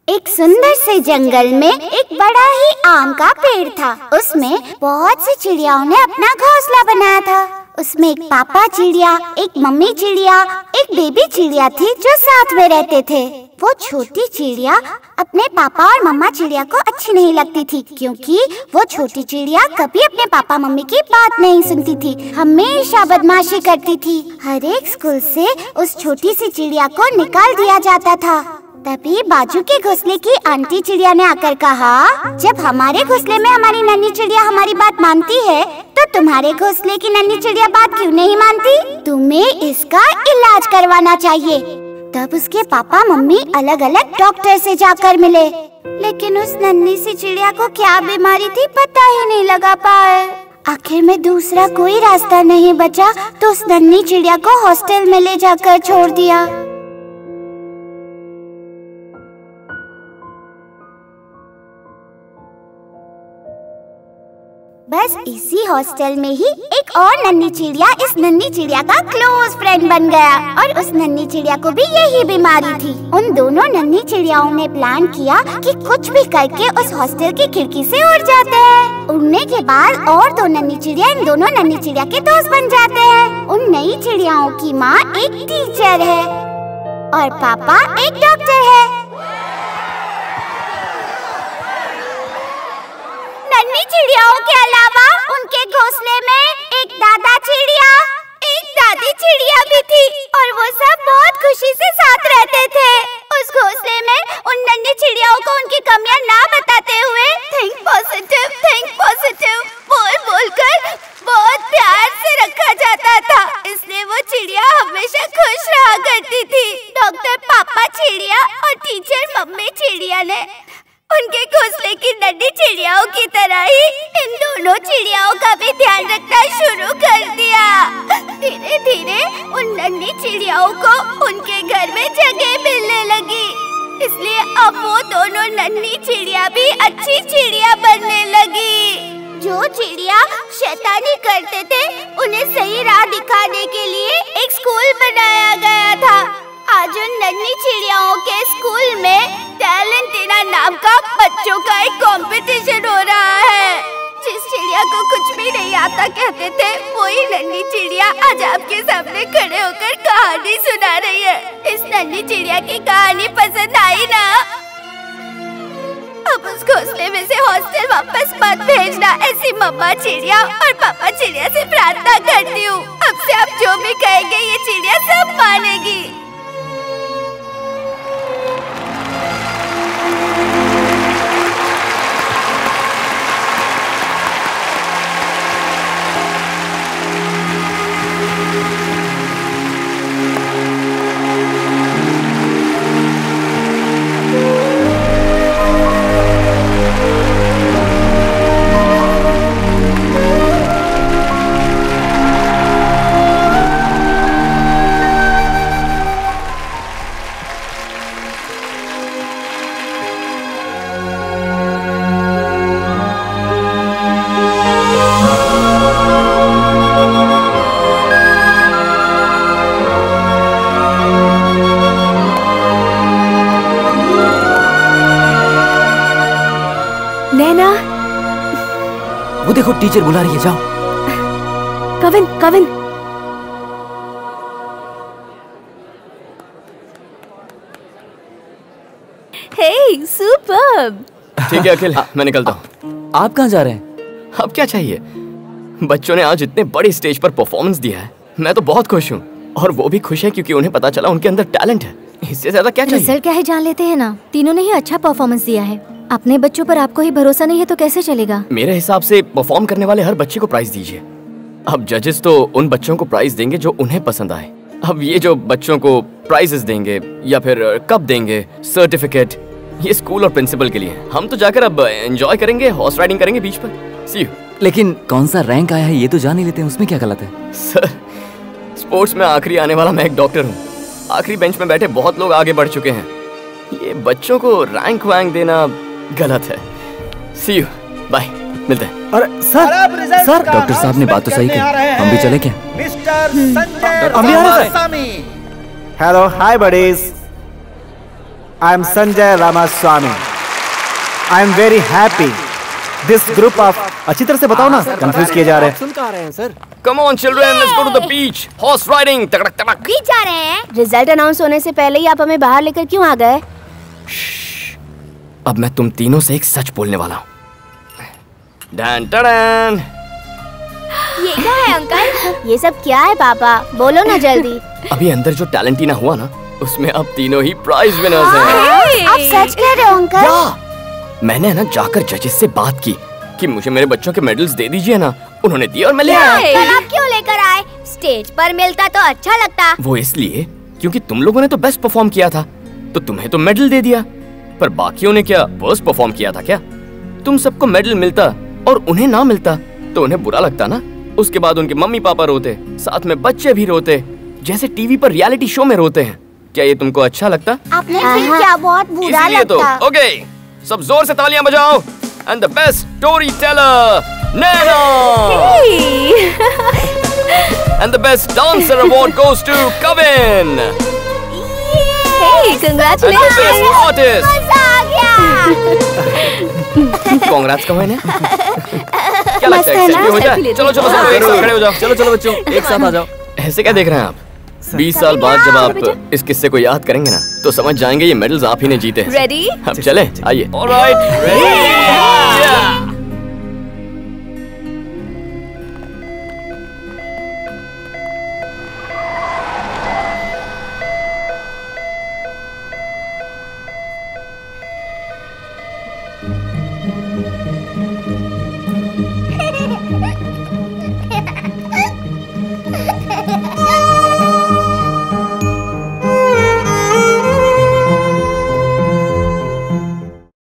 एक सुंदर से जंगल में एक बड़ा ही आम का पेड़ था। उसमें बहुत सी चिड़ियाओं ने अपना घोंसला बनाया था। उसमें एक पापा चिड़िया, एक मम्मी चिड़िया, एक बेबी चिड़िया थी जो साथ में रहते थे। वो छोटी चिड़िया अपने पापा और मम्मा चिड़िया को अच्छी नहीं लगती थी, क्योंकि वो छोटी चिड़िया कभी अपने पापा मम्मी की बात नहीं सुनती थी, हमेशा बदमाशी करती थी। हर एक स्कूल से उस छोटी सी चिड़िया को निकाल दिया जाता था। तभी बाजू के घोंसले की आंटी चिड़िया ने आकर कहा, जब हमारे घोंसले में हमारी नन्ही चिड़िया हमारी बात मानती है, तो तुम्हारे घोंसले की नन्ही चिड़िया बात क्यों नहीं मानती? तुम्हें इसका इलाज करवाना चाहिए। तब उसके पापा मम्मी अलग अलग डॉक्टर से जाकर मिले, लेकिन उस नन्ही सी चिड़िया को क्या बीमारी थी पता ही नहीं लगा पाए। आखिर में दूसरा कोई रास्ता नहीं बचा तो उस नन्ही चिड़िया को हॉस्टल में ले जाकर छोड़ दिया। बस इसी हॉस्टल में ही एक और नन्ही चिड़िया इस नन्ही चिड़िया का क्लोज फ्रेंड बन गया, और उस नन्ही चिड़िया को भी यही बीमारी थी। उन दोनों नन्ही चिड़ियाओं ने प्लान किया कि कुछ भी करके उस हॉस्टल की खिड़की से उड़ जाते हैं। उड़ने के बाद और दो नन्ही चिड़िया इन दोनों नन्ही चिड़िया के दोस्त बन जाते हैं। उन नई चिड़ियाओं की माँ एक टीचर है और पापा एक डॉक्टर है। नन्ही चिड़ियाओं के अलावा उनके घोंसले में एक दादा चिड़िया, एक दादी चिड़िया और टीचर मम्मी चिड़िया ने उनके घोंसले की नन्ही चिड़ियाओं की तरह ही इन दोनों चिड़ियाओं का भी ध्यान रखना शुरू कर दिया। धीरे धीरे उन नन्ही चिड़ियाओं को उनके घर में जगह मिलने लगी, इसलिए अब वो दोनों नन्ही चिड़िया भी अच्छी चिड़िया बनने लगी। जो चिड़िया शैतानी करते थे उन्हें सही राह दिखाने के लिए एक स्कूल बनाया गया था। आज उन नन्ही चिड़ियाओं के स्कूल में टैलेंटिना नाम का बच्चों का एक कंपटीशन हो रहा है। जिस चिड़िया को कुछ भी नहीं आता कहते थे, वही नन्ही चिड़िया आज आपके सामने खड़े होकर कहानी सुना रही है। इस नन्ही चिड़िया की कहानी पसंद आई ना? अब उस घोंसले में से हॉस्टल वापस मत भेजना, ऐसी मम्मा चिड़िया और पापा चिड़िया से प्रार्थना करती हूँ। अब से आप जो भी कहेंगे ये चिड़िया सब मानेगी। वो देखो टीचर बुला रही है, जाओ। कविन, कविन। हे, सुपर्ब। ठीक है अखिल, मैं निकलता हूँ। आप कहाँ जा रहे हैं? अब क्या चाहिए? बच्चों ने आज इतने बड़े स्टेज पर परफॉर्मेंस दिया है, मैं तो बहुत खुश हूँ। और वो भी खुश है क्योंकि उन्हें पता चला उनके अंदर टैलेंट है। इससे ज्यादा क्या चाहिए? रिजल्ट क्या है जान लेते हैं ना। तीनों ने ही अच्छा परफॉर्मेंस दिया है। अपने बच्चों पर आपको ही भरोसा नहीं है तो कैसे चलेगा? मेरे हिसाब से परफॉर्म करने वाले हर बच्चे को प्राइज दीजिए। अब जजेस तो उन बच्चों को प्राइज देंगे जो उन्हें पसंद आए। अब ये जो बच्चों को प्राइजेस देंगे या फिर कप देंगे, सर्टिफिकेट, ये स्कूल और प्रिंसिपल के लिए। हम तो जाकर अब एंजॉय करेंगे, हॉर्स राइडिंग करेंगे बीच पर। सी यू। लेकिन कौन सा रैंक आया है ये तो जान ही लेते हैं, उसमें क्या गलत है? सर, स्पोर्ट्स में आखिरी आने वाला मैं एक डॉक्टर हूँ। आखिरी बेंच में बैठे बहुत लोग आगे बढ़ चुके हैं। ये बच्चों को रैंक वैंक देना गलत है। सी यू, बाय, मिलते हैं। अरे सर डॉक्टर साहब ने बात तो सही कही, हम भी चले क्या? Mister Sanjay Ramaswamy. Hello, hi buddies, I am Sanjay Ramaswamy. I am very happy this group of, अच्छी तरह से बताओ ना, कंफ्यूज किए जा रहे हैं। सुन कहाँ रहे हैं sir? Come on children, let's go to the beach, horse riding, तड़क तड़क। बीच जा रहे हैं? रिजल्ट अनाउंस होने से पहले ही आप हमें बाहर लेकर क्यों आ गए? अब मैं तुम तीनों से एक सच बोलने वाला हूँ। Done done. ये क्या है अंकल? ये सब क्या है पापा? बोलो ना जल्दी। अभी अंदर जो टैलेंटीना हुआ ना, उसमें अब तीनों ही प्राइज विनर्स हैं। आप सच कह रहे हो अंकल? मैंने ना जाकर जजेस से बात की कि मुझे मेरे बच्चों के मेडल्स दे दीजिए ना। उन्होंने दिया और मैं ले आया। कल आप क्यों लेकर आए? स्टेज पर मिलता तो अच्छा लगता। वो इसलिए क्योंकि तुम लोगों ने तो बेस्ट परफॉर्म किया था, तो तुम्हें तो मेडल दे दिया। पर बाकियों ने क्या वर्स्ट परफॉर्म किया था क्या? तुम सबको मेडल मिलता और उन्हें ना मिलता तो उन्हें बुरा लगता ना। उसके बाद उनके मम्मी पापा रोते, साथ में बच्चे भी रोते, जैसे टीवी पर रियलिटी शो में रोते हैं। क्या ये तुमको अच्छा लगता? आपने फिर क्या बहुत बुरा इसीलिए तो लगता। ओके, सब जोर से तालियां बजाओ। And the best story teller Naina, and the best dancer award goes to Kavin. Congratulations! मजा आ गया। कांग्रेट्स कविन है। क्या लगता है एक्सेप्ट हो जाए? चलो चलो खड़े हो जाओ। चलो चलो बच्चों, एक साथ आ जाओ। ऐसे क्या देख रहे हैं आप? 20 साल बाद जब आप इस किस्से को याद करेंगे ना, तो समझ जाएंगे ये मेडल्स आप ही ने जीते हैं। रेडी? अब चले, आइए। Alright, ready.